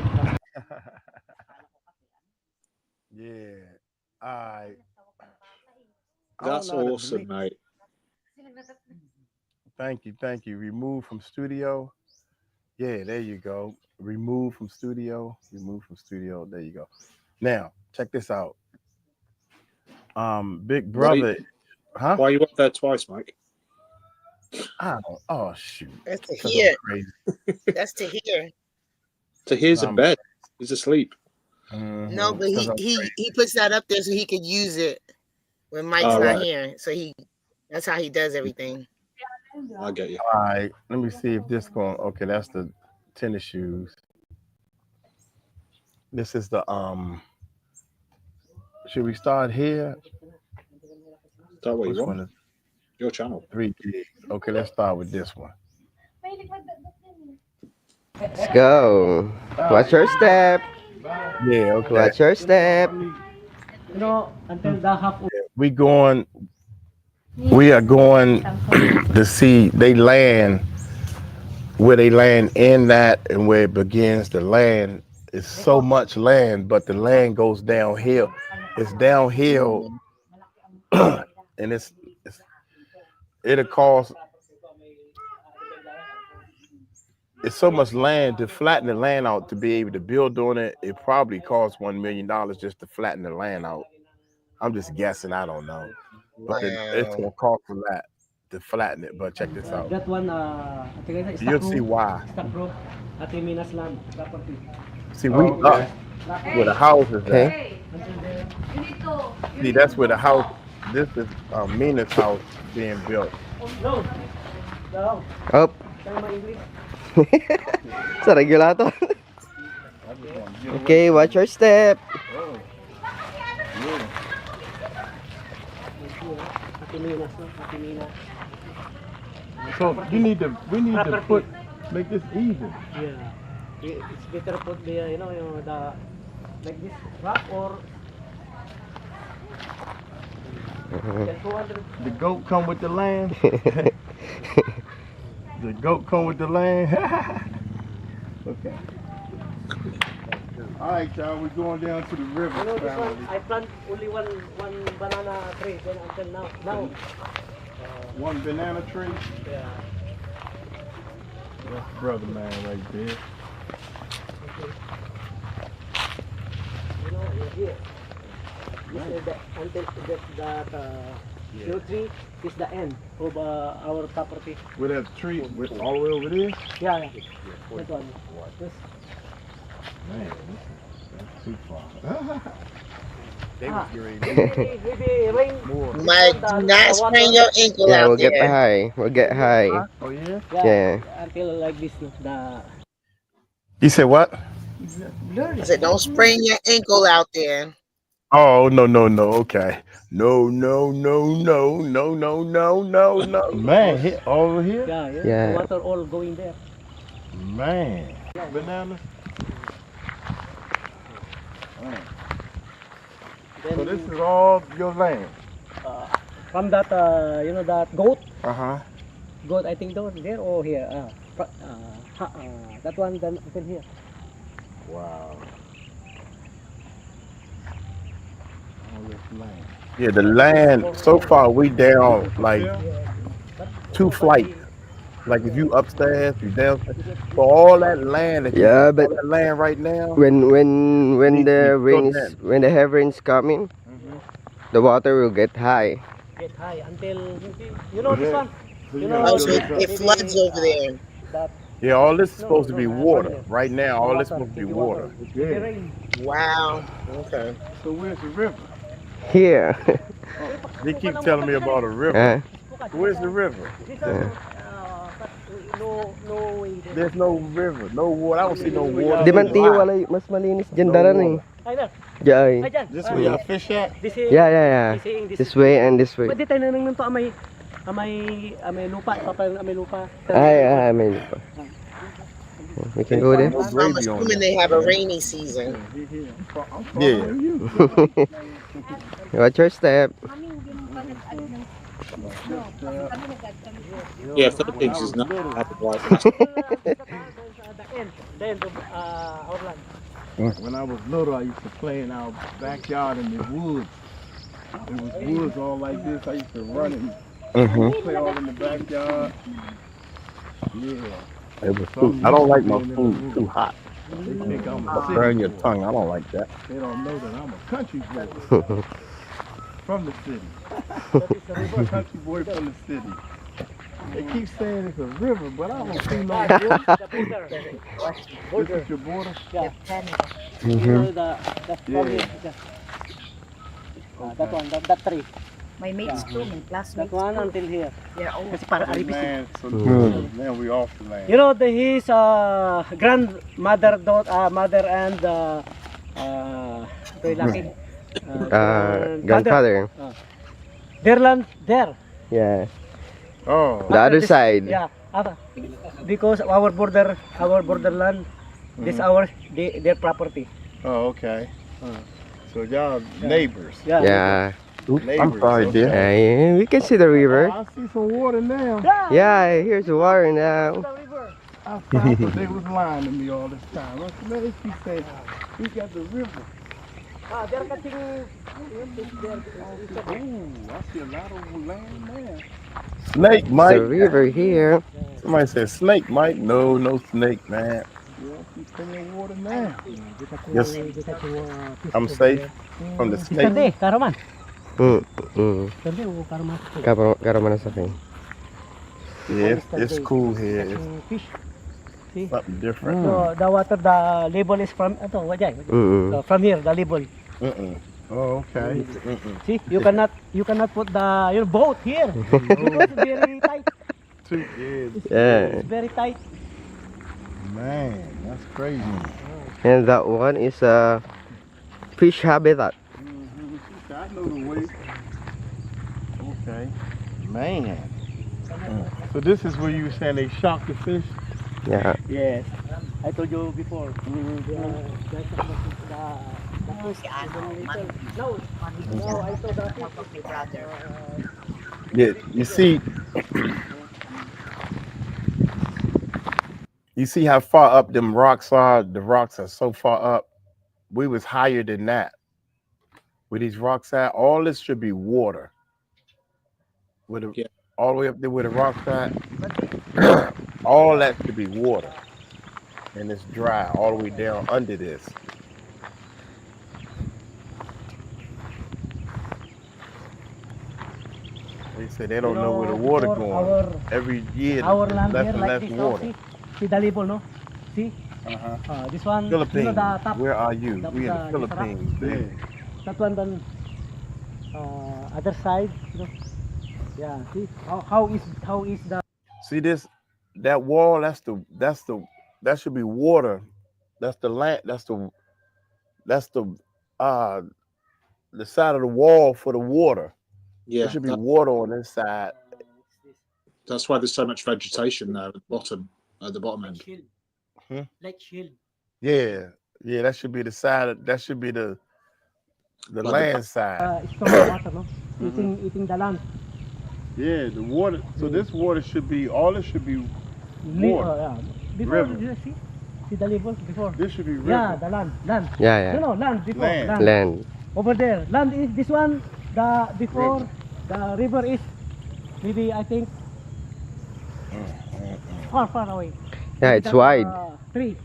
Yeah. All right. That's awesome, mate. Thank you. Thank you. Remove from studio. Yeah, there you go. Remove from studio. Remove from studio. There you go. Now, check this out. Big brother. Huh? Why you up there twice, Mike? Oh shoot. That's to hear. Crazy. That's to hear. Tahir's in bed. He's asleep. No, but he puts that up there so he could use it when Mike's not here. So that's how he does everything. I get you. All right, let me see if this going. Okay, that's the tennis shoes. This is the Should we start here? Start what you want. Your channel. 3 gigs. Okay, let's start with this one. Let's go. Watch your step. Yeah, okay. Watch your step. We are going to see they land where they land in that and where it begins. The land is so much land, but the land goes downhill. It's downhill, and it'll cost. It's so much land to flatten the land out to be able to build on it. It probably costs $1 million just to flatten the land out. I'm just guessing. I don't know, but it's gonna cost a lot to flatten it. But check this out. That one, You'll see why. See, we up where the house is at. See, that's where the house. This is Mina's house being built. Up. Sa regulator. Okay, watch your step. So we need to make this even. Yeah, it's better put the the like this wrap or. The goat come with the land. The goat come with the land. Okay. All right, y'all. We're going down to the river. This one, I plant only one banana tree then until now. One banana tree. Yeah. That's brother man right there. Here. This is until your tree is the end of our property. With that tree, all the way over there? Yeah. That one. This. Man, that's too far. Mike, do not sprain your ankle Yeah, out we'll there. get high. We'll get high. Oh yeah? Yeah. Until like this, the. You said what? I said, don't sprain your ankle out there. Oh no. Okay. No. Man, hit over here. Yeah. Water all going there. Man. Banana. So this is all your land. From that, that goat. Goat, I think there or here. That one then until here. Wow. All this land. Yeah, the land. So far, we down like 2 flights. Like if you upstairs, you downstairs. For all that land, that but all that land right now. when the heavy rains coming, the water will get high. Get high until this one. Oh, so it floods over there. Yeah, all this is supposed to be water. Right now, all this is supposed to be water. Wow. Okay. So where's the river? Here. They keep telling me about a river. Where's the river? There's no river, no water. I don't see no water. Di man tiyo walay mas malinis dyan daran eh. Diyan. This where y'all fish at? Yeah. This way and this way. Pwede tayo nang nito amay lupa, amay lupa. Ay, may lupa. We can go there. I'm assuming they have a rainy season. Yeah. Watch your step. Yeah, Philippines is not happy like When I was little, I used to play in our backyard in the woods. There was woods all like this. I used to run and play all in the backyard. Yeah. It was too, I don't like my food too hot. They think I'm a city Burn your boy. tongue. I don't like that. They don't know that I'm a country boy from the city. I'm a country boy from the city. They keep saying it's a river, but I don't see no river. This is your border? Yeah. Mhm. That's from here. That one, that tree. My mates too, my classmates. That one until here. They're all Kasi para aribis eh. Man, so now we off the land. You know, his grandmother, mother and grandfather. Their land there. Yeah. Oh. The other side. Yeah. Because our borderland, this their property. Oh, okay. So y'all neighbors. Yeah. I'm sorry, dear. Yeah, we can see the river. I see some water now. Yeah, here's the water now. I thought they was lying to me all this time. I said, man, she said, we got the river. They're cutting. Ooh, I see a lot of land there. Snake, The Mike. river here. Somebody said snake, Mike. No snake, man. Yeah, she's plenty of water now. Yes, I'm safe from the snake. Hindi, Karaman. Hindi, Karaman. Karaman sa akin. Yeah, it's cool here. It's Fish. See? something different. So the water, the label is from from here, the label. Oh, okay. See, you cannot put the boat here because it's very tight. It's very tight. Man, that's crazy. And that one is a fish habitat. I know the way. Okay. Man. So this is where you were saying they shock the fish? Yeah. Yes, I told you before. Yeah, you see, you see how far up them rocks are. The rocks are so far up. We was higher than that. Where these rocks at, all this should be water. With the, all the way up there where the rocks at, all that should be water. And it's dry all the way down under this. They say they don't know where the water going. Every year, Our land less here and like less this. water. See the label, no? See? This one. Philippines. You know the top. Where are you? The- We in the the- Philippines. the- Yeah. That one then other side, you know. Yeah, see how is the See this, that wall, that should be water. That's the land, that's the side of the wall for the water. Yeah, There should be water on this side. that's why there's so much vegetation there at the bottom end. like shield. Yeah, that should be the side, that should be the land side. Storm water, no? Eating the land. Yeah, the water. So this water should be, all it should be water. Before, River. you see the level before. This should be river. Yeah, the land. Yeah. No, land before. Land. Land. Over there. Land is this one. The before the river is maybe I think far away. Yeah, it's That, wide. Tree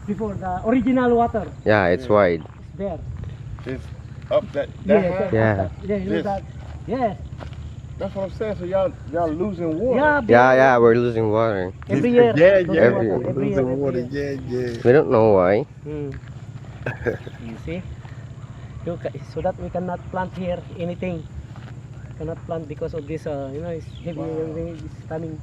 before the original water. Yeah, it's wide. It's there. It's up that Yes, high? Yeah. You know This. that. Yes. That's what I'm saying. So y'all losing water. Yeah, we're losing water. Every year. Yeah, losing Every- water, every year, losing every water. year. Yeah. We don't know why. You see? So that we cannot plant here anything. cannot plant because of this. It's heavy. Everything is coming.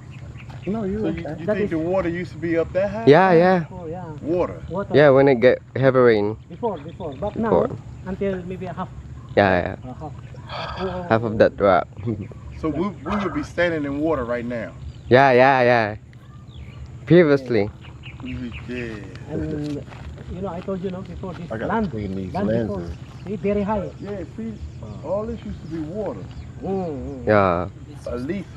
No, you think the water used to be up that high? Yeah. Oh yeah. Water. Yeah, when it get heavy rain. Before, but now Before. until maybe a half. Yeah. Half of that rock. So we would be standing in water right now. Yeah. Previously. Yeah. And I told you before this I gotta land, clean these land before, lenses. see, very high. Yeah, see, all this used to be water. Yeah. At least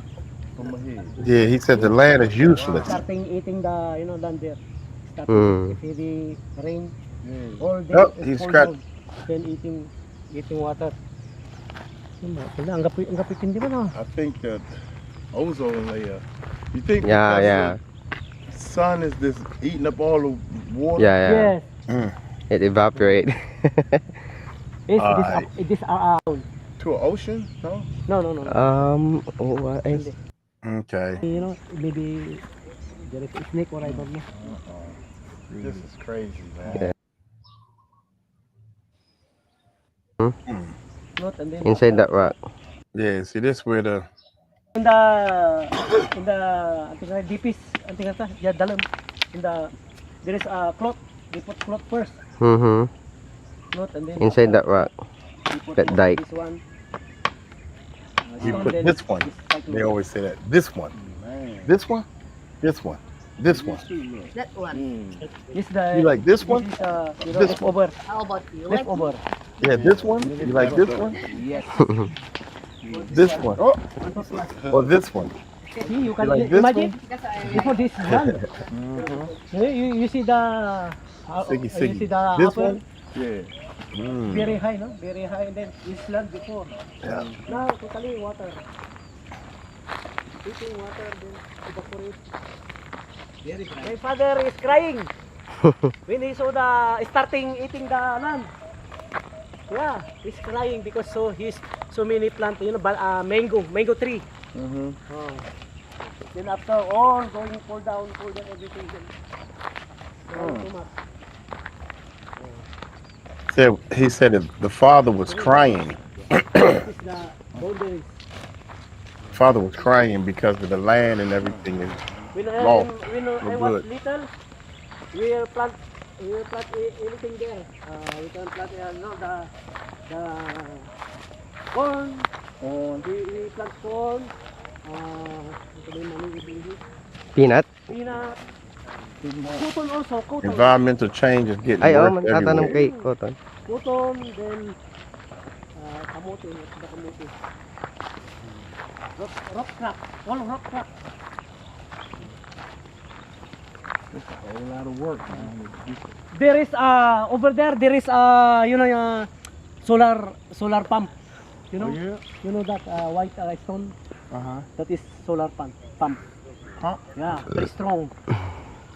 from my head. Yeah, he said the land is useless. Starting eating the land there. Starting Mm. if heavy rain, all day. Oh, it's he's cold got- down, then eating water. Ang gapit hindi ba na? I think that ozone layer. You think Yeah, because yeah. the sun is just eating up all the water? Yeah. Yes. It evaporate. It is around. To an ocean? No? No. What is? Okay. Maybe there is a snake or I don't know. This is crazy, man. Yeah. Not and then Inside that rock. Yeah, see this where the in the deepest dalam there is a cloth. They put cloth first. Mm-hmm. Cloth and then Inside that rock. they put That dike. this one. you stone, put then this one. this cycle. They always say that. This one. This one. This one. This one. That one. This the You like this one? This is This leftover. How about you? Leftover. Yeah, this one. You like this one? Yes. This one. Oh. Or this one. See, you can like this imagine one? before this one. You see the Siggy, you siggy. see the This upper, one? Yeah. very high, no? Very high, and then this land before. Yeah. Now totally water. Eating water, then evaporate. My father is crying when he saw the starting eating the land. Yeah, he's crying because he's so many plant, mango tree. Mm-hmm. Oh. Then after all going fall down everything. Then, too much. He said that the father was crying. This is the boundaries. Father was crying because of the land and everything is When lost. I No was good. little, we will plant anything there. We can plant the corn. We plant corn. Peanut. Peanut. Cotton also. Cotton. Environmental change is getting Ay, worse tatanong everywhere. kay Cotton. Cotton, then kamote. What's the kamote? Rock crop. All rock crop. It's a whole lot of work, man. There is over there. There is solar pump. You know. Oh, yeah? You know that white stone. That is solar pump. Huh? Yeah, very strong.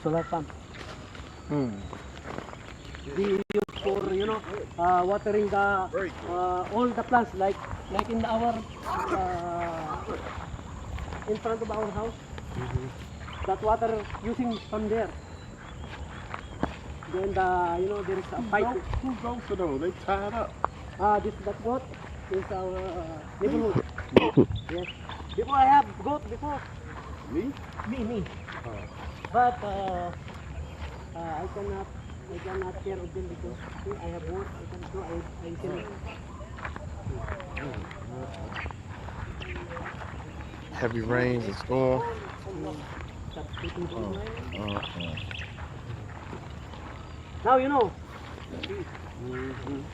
Solar pump. They use for watering the all the plants like in our in front of our house. That water using from there. Then there is a pipe. Who goes to those? They tied up. That goat is our neighborhood. Yes. Before I have goat before. Me? Me. But I cannot care of them because I have work. I can go. I can. Heavy rains and storm. Now you know.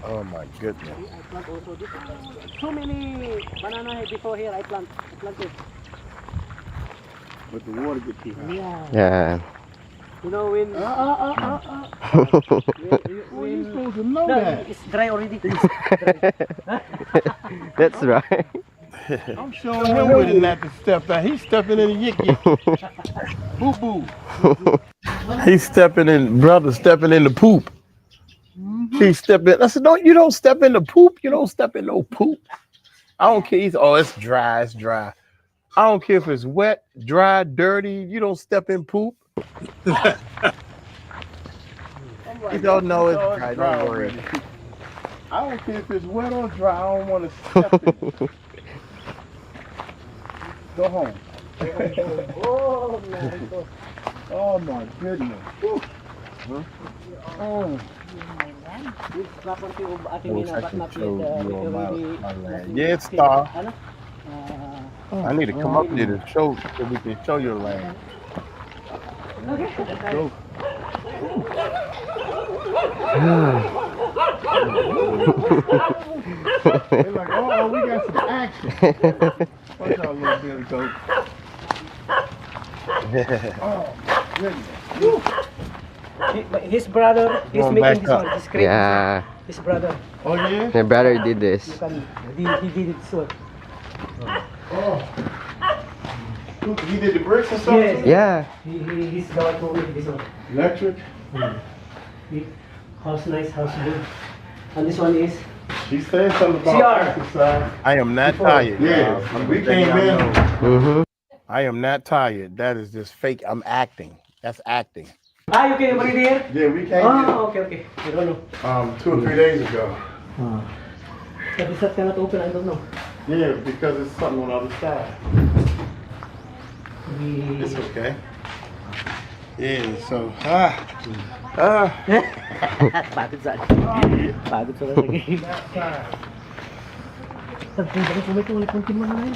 Oh my goodness. I plant also this. So many banana before here. I planted. But the water get too high. Yeah. Yeah. You know when. Well, you supposed to know that. It's dry already. That's right. I'm showing him where not to step out. He's stepping in the yik. Boo boo. He's stepping in, brother, stepping in the poop. He's stepping. I said, you don't step in the poop. You don't step in no poop. I don't care. It's dry. It's dry. I don't care if it's wet, dry, dirty. You don't step in poop. You don't know it's dry. Don't worry. I don't care if it's wet or dry. I don't want to step in it. Go home. Oh, my. Oh my goodness. Huh? Oh. This property of Ate I wish Mina, I but could not show yet, you all already- my land. Yeah, Star. Ano? I need to come up here to show so we can show your land. Go. They're like, oh, we got some action. Watch out, little Billy Goat. Oh, goodness. His brother, he's Going making back this up. one. He's creating Yeah. His brother. Oh, yeah? My brother did this. He did it so. Oh. He did the bricks and stuff? Yes. Yeah. He's going to make this one. Electric? House nice, house good. And this one is She said something about CR. exercise. I am not tired. Yeah, y'all. we came in. Mm-hmm. I am not tired. That is just fake. I'm acting. That's acting. Ah, you came already here? Yeah, we came Okay. I don't know. in 2 or 3 days ago. But is that cannot open? I don't know. Yeah, because it's something on the other side. It's okay. Yeah, so Pagod saan? Pagod sa lagi. Tagpunta ko may kunti mo na yun.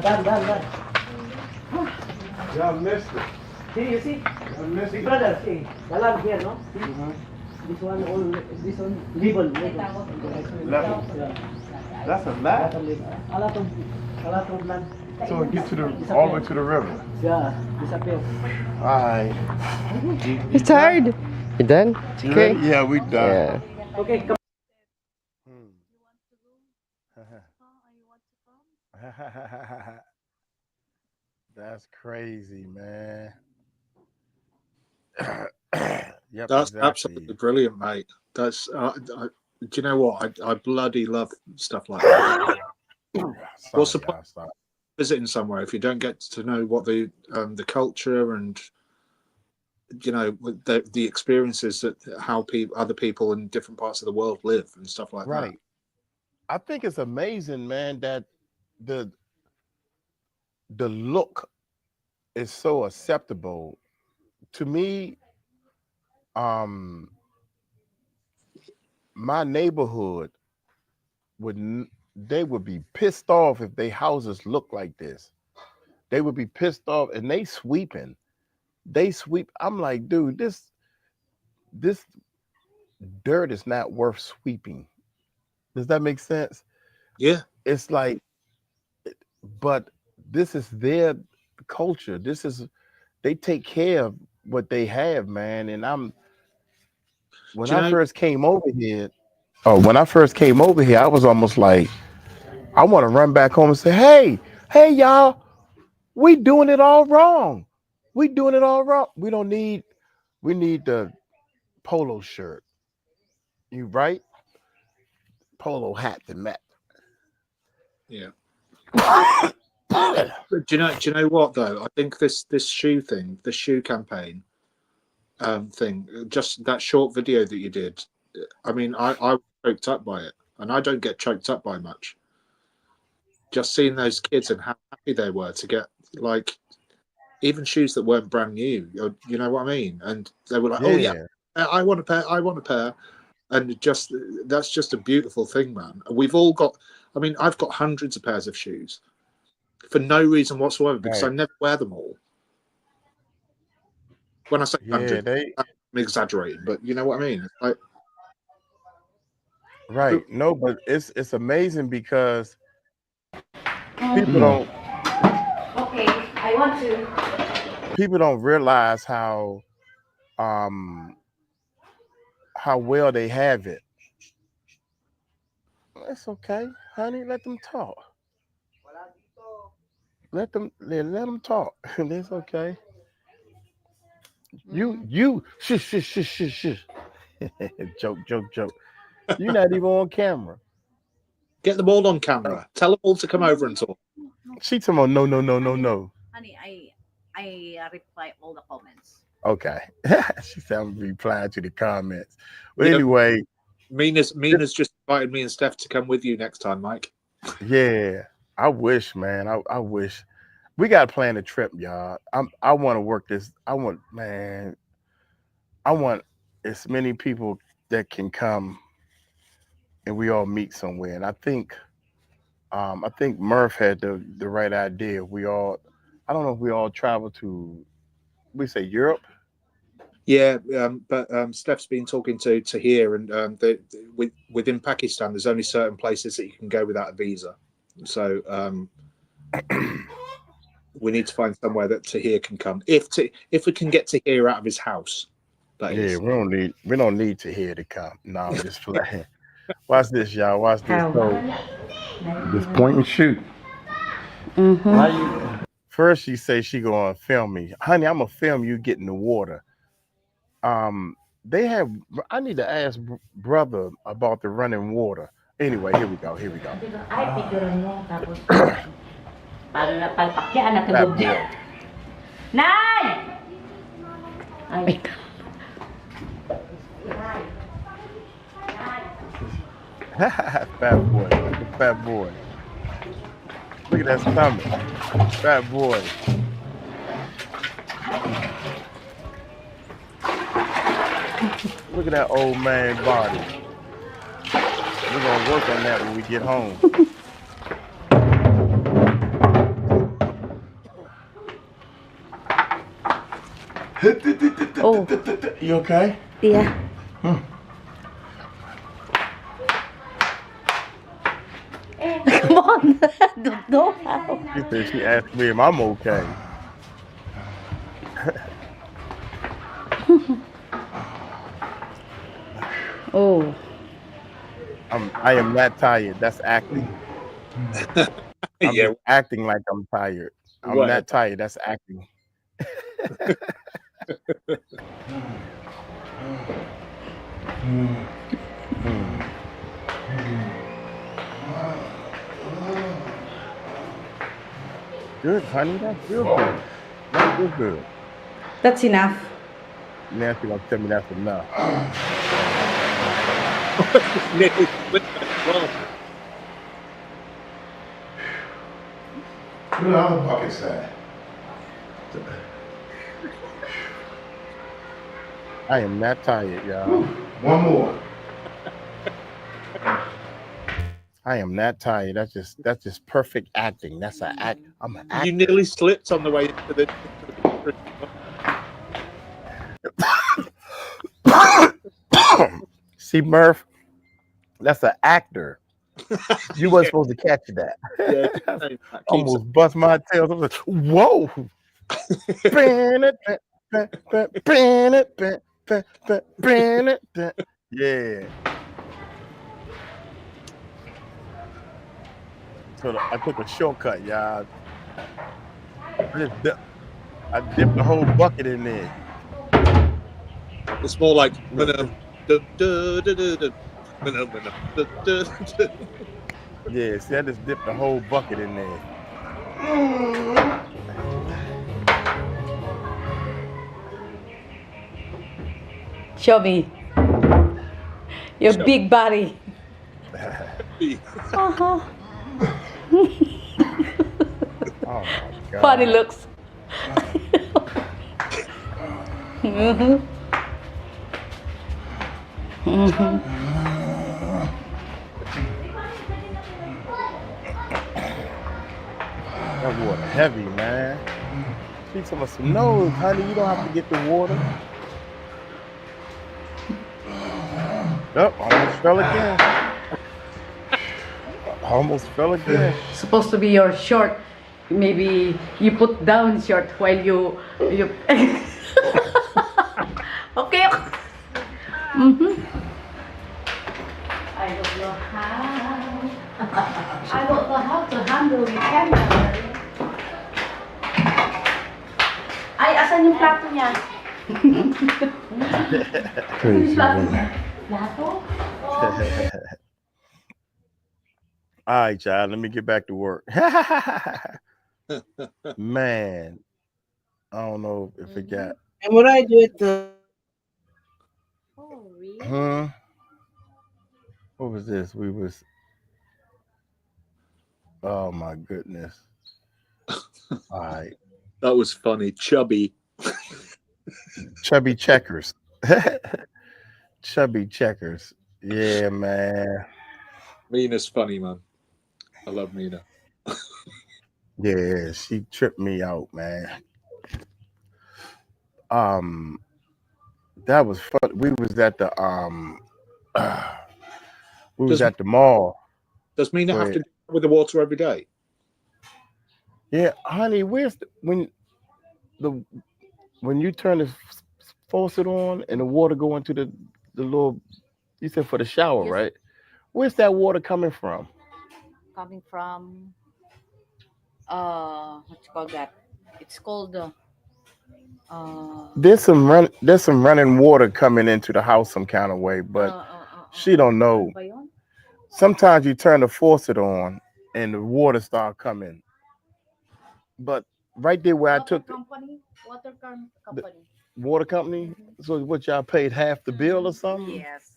Dan. y'all missed it. See, you see? I missed Big it. brother, see? The land here, no? See? This one, level. Level. Yeah. That's a map. A lot of land. So it gets to the all the way to the river. Yeah, disappear. Alright. He's tired. You done? It's okay. Yeah, we done. Yeah. Okay, come. That's crazy, man. Yep, That's exactly. absolutely brilliant, mate. That's do you know what? I bloody love stuff like that. What's the point of visiting somewhere if you don't get to know what the culture and the experiences that how other people in different parts of the world live and stuff like that. Right. I think it's amazing, man, that the look is so acceptable. To me, my neighborhood they would be pissed off if their houses look like this. They would be pissed off, and they sweeping. They sweep. I'm like, dude, this dirt is not worth sweeping. Does that make sense? Yeah. It's like, but this is their culture. They take care of what they have, man. And when I first came over here, I was almost like, I want to run back home and say, hey, y'all, we doing it all wrong. We doing it all wrong. We need the polo shirt. You right? Polo hat and mat. Yeah. But do you know what though? I think this shoe thing, the shoe campaign thing, just that short video that you did. I mean, I was choked up by it, and I don't get choked up by much. Just seeing those kids and how happy they were to get like even shoes that weren't brand new. You know what I mean? And they were like, "Oh yeah, I want a pair. I want a pair." And that's just a beautiful thing, man. We've all got. I mean, I've got hundreds of pairs of shoes for no reason whatsoever because I never wear them all. When I say hundred, I'm exaggerating, but you know what I mean. It's like, right? No, but it's amazing because people don't. Okay, I want to. People don't realize how well they have it. That's okay, honey. Let them talk. Let them talk. That's okay. You shush. Joke. You're not even on camera. Get them all on camera. Tell them all to come over and talk. She told me no. Honey, I reply all the comments. Okay. She said I'm replying to the comments. But anyway, Mina's just invited me and Steph to come with you next time, Mike. Yeah, I wish, man. I wish we got to plan a trip, y'all. I want to work this. I want as many people that can come and we all meet somewhere. And I think Murph had the right idea. I don't know if we all travel to, we say Europe. Yeah, but Steph's been talking to here, and within Pakistan, there's only certain places that you can go without a visa. So we need to find somewhere that Tahir can come. If we can get Tahir out of his house, that is. We don't need Tahir to come. No, I'm just playing. Watch this, y'all. Watch this. So, just point and shoot. First, she say she gonna film me, honey. I'm gonna film you get in the water. I need to ask brother about the running water. Anyway, here we go. Fat boy. Look at fat boy. Look at that stomach. Fat boy. Look at that old man body. We're gonna work on that when we get home. Oh. You okay? Yeah. Come on. Don't know how. She said she asked me if I'm okay. Oh. I am not tired. That's acting. I'm just acting like I'm tired. I'm not tired. That's acting. Good, honey. That's real good. That's real good. That's enough. Nancy gonna tell me that's enough. Where the other buckets at? I am not tired, y'all. One more. I am not tired. That's just perfect acting. That's an act. I'm an actor. You nearly slipped on the way into the. See, Murph, that's an actor. You wasn't supposed to catch that. Yeah, almost bust my tail. I was like, whoa. Yeah. So I took a shortcut, y'all. I dipped the whole bucket in there. It's more like. Yeah, see, I just dipped the whole bucket in there. Show me your big body. Oh my God. Funny looks. Mm-hmm. That water heavy, man. She told us some nose, honey. You don't have to get the water. Oh, almost fell again. Almost fell again. Supposed to be your short. Maybe you put down short while you. Okay. Mm-hmm. I don't know how. I don't know how to handle the camera. Ay, asan yung plato niya? Crazy plato woman. niya? Plato? All right, child. Let me get back to work. Man, I don't know if it got. And what I do at the. Oh, really? Huh? What was this? We was. Oh my goodness. All right. That was funny. Chubby checkers. Chubby checkers. Yeah, man. Mina's funny, man. I love Mina. Yeah, she tripped me out, man. That was fun. We was at the at the mall. Does Mina have to deal with the water every day? Yeah, honey, where's when you turn the faucet on and the water go into the little, you said for the shower, Yes. right? Where's that water coming from? Coming from what you call that? It's called There's some running water coming into the house some kind of way, but she don't know. ba yun? Sometimes you turn the faucet on and the water start coming. But right there where I took the Water company. water company, so what, y'all paid half the bill or something? Yes.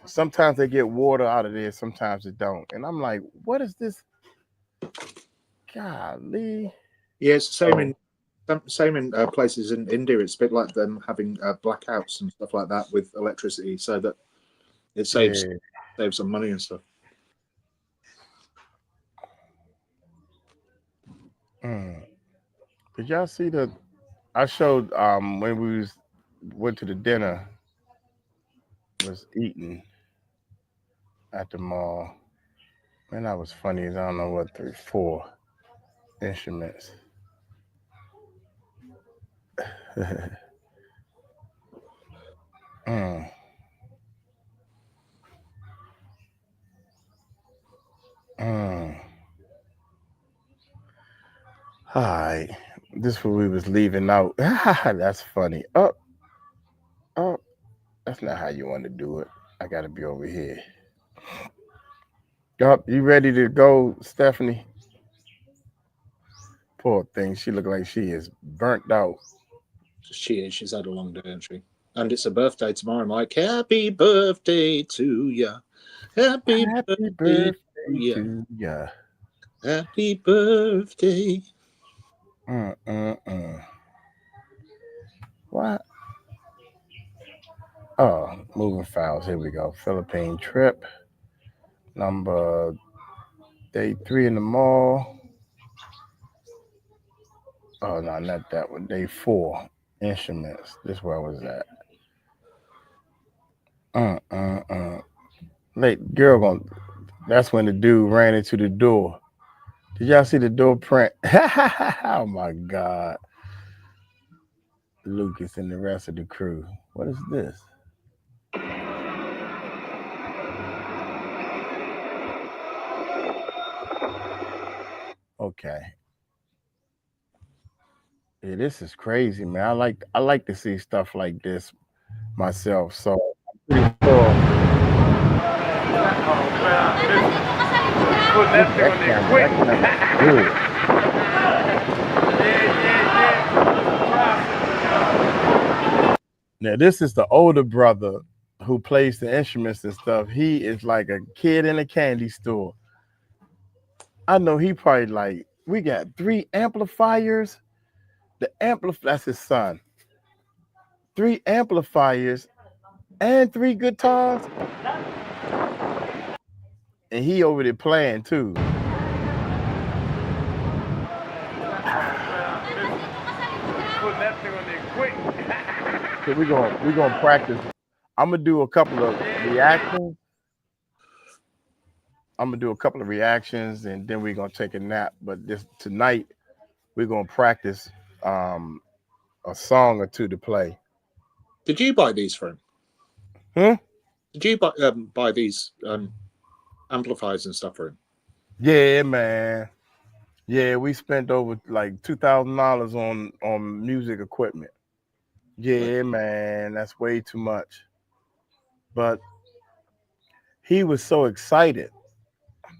Sometimes they get water out of there, sometimes they don't. And I'm like, what is this? Golly. Yeah, it's the same in places in India. It's a bit like them having blackouts and stuff like that with electricity, so that it saves some money and stuff. Did y'all see I showed when we went to the dinner, was eating at the mall. Man, that was funny as I don't know what, 3-4 instruments. All right, this what we was leaving out. That's funny. Oh, that's not how you want to do it. I gotta be over here. Yup, you ready to go, Stephanie? Poor thing, she look like she is burnt out. She is. She's had a long day, hasn't she? And it's her birthday tomorrow, Mike. Happy birthday to ya. Happy birthday to ya. Happy birthday. What? Oh, moving files. Here we go. Philippine trip. Number day 3 in the mall. Oh no, not that one. Day 4. Instruments. This is where I was at. Late girl that's when the dude ran into the door. Did y'all see the door print? Oh my God. Lucas and the rest of the crew. What is this? Okay. Yeah, this is crazy, man. I like to see stuff like this myself. So I'm pretty sure. Put that thing on there quick. Now this is the older brother who plays the instruments and stuff. He is like a kid in a candy store. I know he probably like, we got 3 amplifiers. That's his son. 3 amplifiers and 3 guitars. And he over there playing too. So we're gonna practice. I'm gonna do a couple of reactions. And then we're gonna take a nap. But tonight we're gonna practice a song or 2 to play. Did you buy these for him? Did you buy these amplifiers and stuff for him? Yeah, man. Yeah, we spent over like $2,000 on music equipment. Yeah, man, that's way too much. But he was so excited.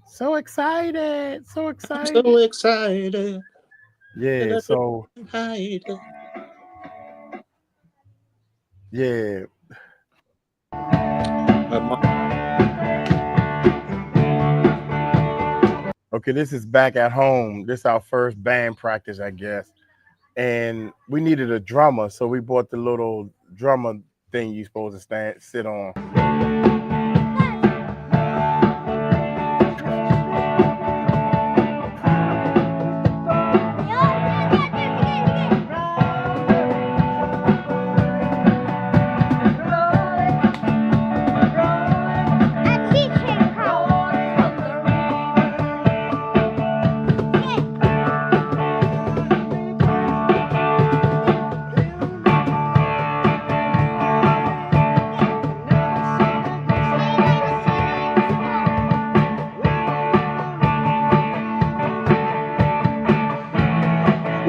So excited. I'm so excited. Yeah, so yeah. Okay, this is back at home. This is our first band practice, I guess. And we needed a drummer, so we bought the little drummer thing you're supposed to sit on.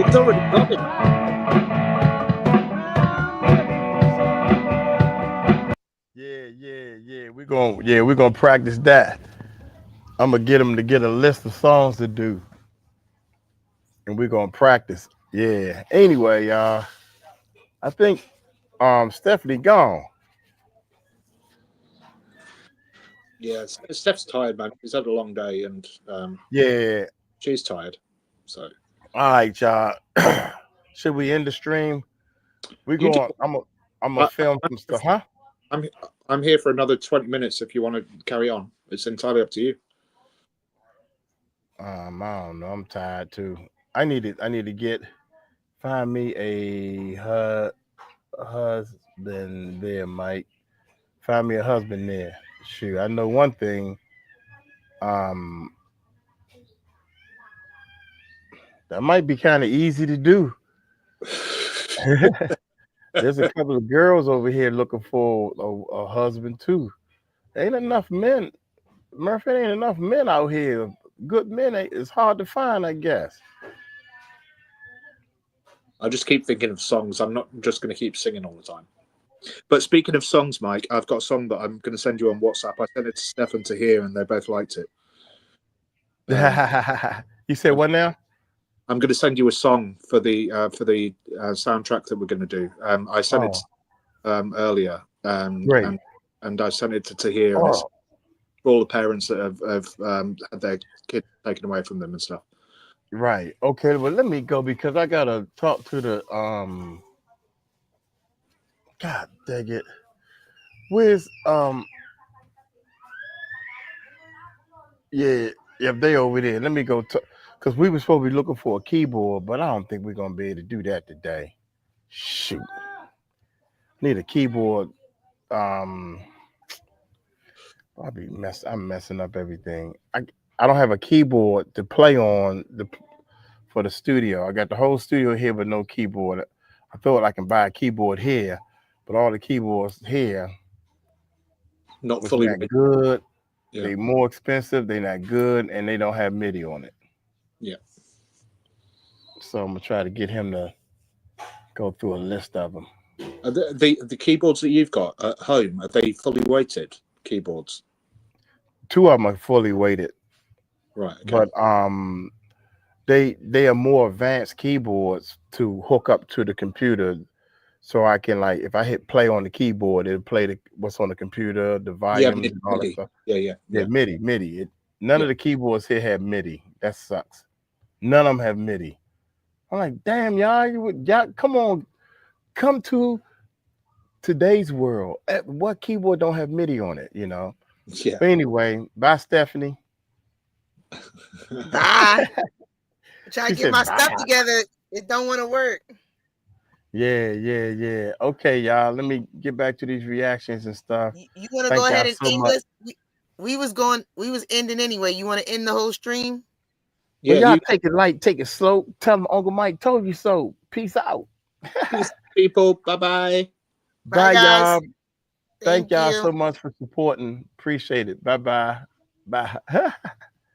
It's already got it. Yeah. We're gonna practice that. I'm gonna get them to get a list of songs to do, and we're gonna practice. Yeah. Anyway, y'all, I think Stephanie gone. Yeah, Steph's tired, man. He's had a long day, and Yeah. she's tired. So All right, y'all. Should we end the stream? We You going. do- I'm gonna film some stuff, huh? I'm here for another 20 minutes if you want to carry on. It's entirely up to you. I don't know. I'm tired too. I need to find me a husband there, Mike. Find me a husband there. Shoot, I know one thing. That might be kind of easy to do. There's a couple of girls over here looking for a husband too. Ain't enough men, Murphy. Ain't enough men out here. Good men. It's hard to find, I guess. I just keep thinking of songs. I'm not just going to keep singing all the time. But speaking of songs, Mike, I've got a song that I'm going to send you on WhatsApp. I sent it to Steph and to hear, and they both liked it. You said what now? I'm going to send you a song for the soundtrack that we're going to do. I sent it earlier, Great. and I sent it to Tahir, and it's for all the parents that have had their kids taken away from them and stuff. Right. Okay. Well, let me go because I gotta talk to the God dang it. Where's Yeah, if they over there. Let me go because we were supposed to be looking for a keyboard, but I don't think we're gonna be able to do that today. Shoot. Need a keyboard. I'm messing up everything. I don't have a keyboard to play on for the studio. I got the whole studio here, but no keyboard. I thought I can buy a keyboard here, but all the keyboards here not fully good. Yeah. They're more expensive. They're not good, and they don't have MIDI on it. Yeah. So I'm gonna try to get him to go through a list of them. The keyboards that you've got at home, are they fully weighted keyboards? 2 of them are fully weighted. Right. Okay. But they are more advanced keyboards to hook up to the computer, so I can, like, if I hit play on the keyboard, it'll play what's on the computer, the volumes, and all that MIDI. stuff. Yeah. MIDI. None of the keyboards here have MIDI. That sucks. None of them have MIDI. I'm like, damn, y'all, come on, come to today's world. What keyboard don't have MIDI on it? You know. Yeah. But anyway, bye, Stephanie. Bye. Trying She to get said my bye. stuff together. It don't want to work. Yeah. Okay, y'all. Let me get back to these reactions and stuff. You want to Thank go ahead y'all and so end much. this? We was ending anyway. You want to end the whole stream? Well, y'all take it light, take it slow. Tell them Uncle Mike told you so. Peace out. Peace, people. Bye-bye. Bye, guys. y'all. Thank Thank y'all you. so much for supporting. Appreciate it. Bye.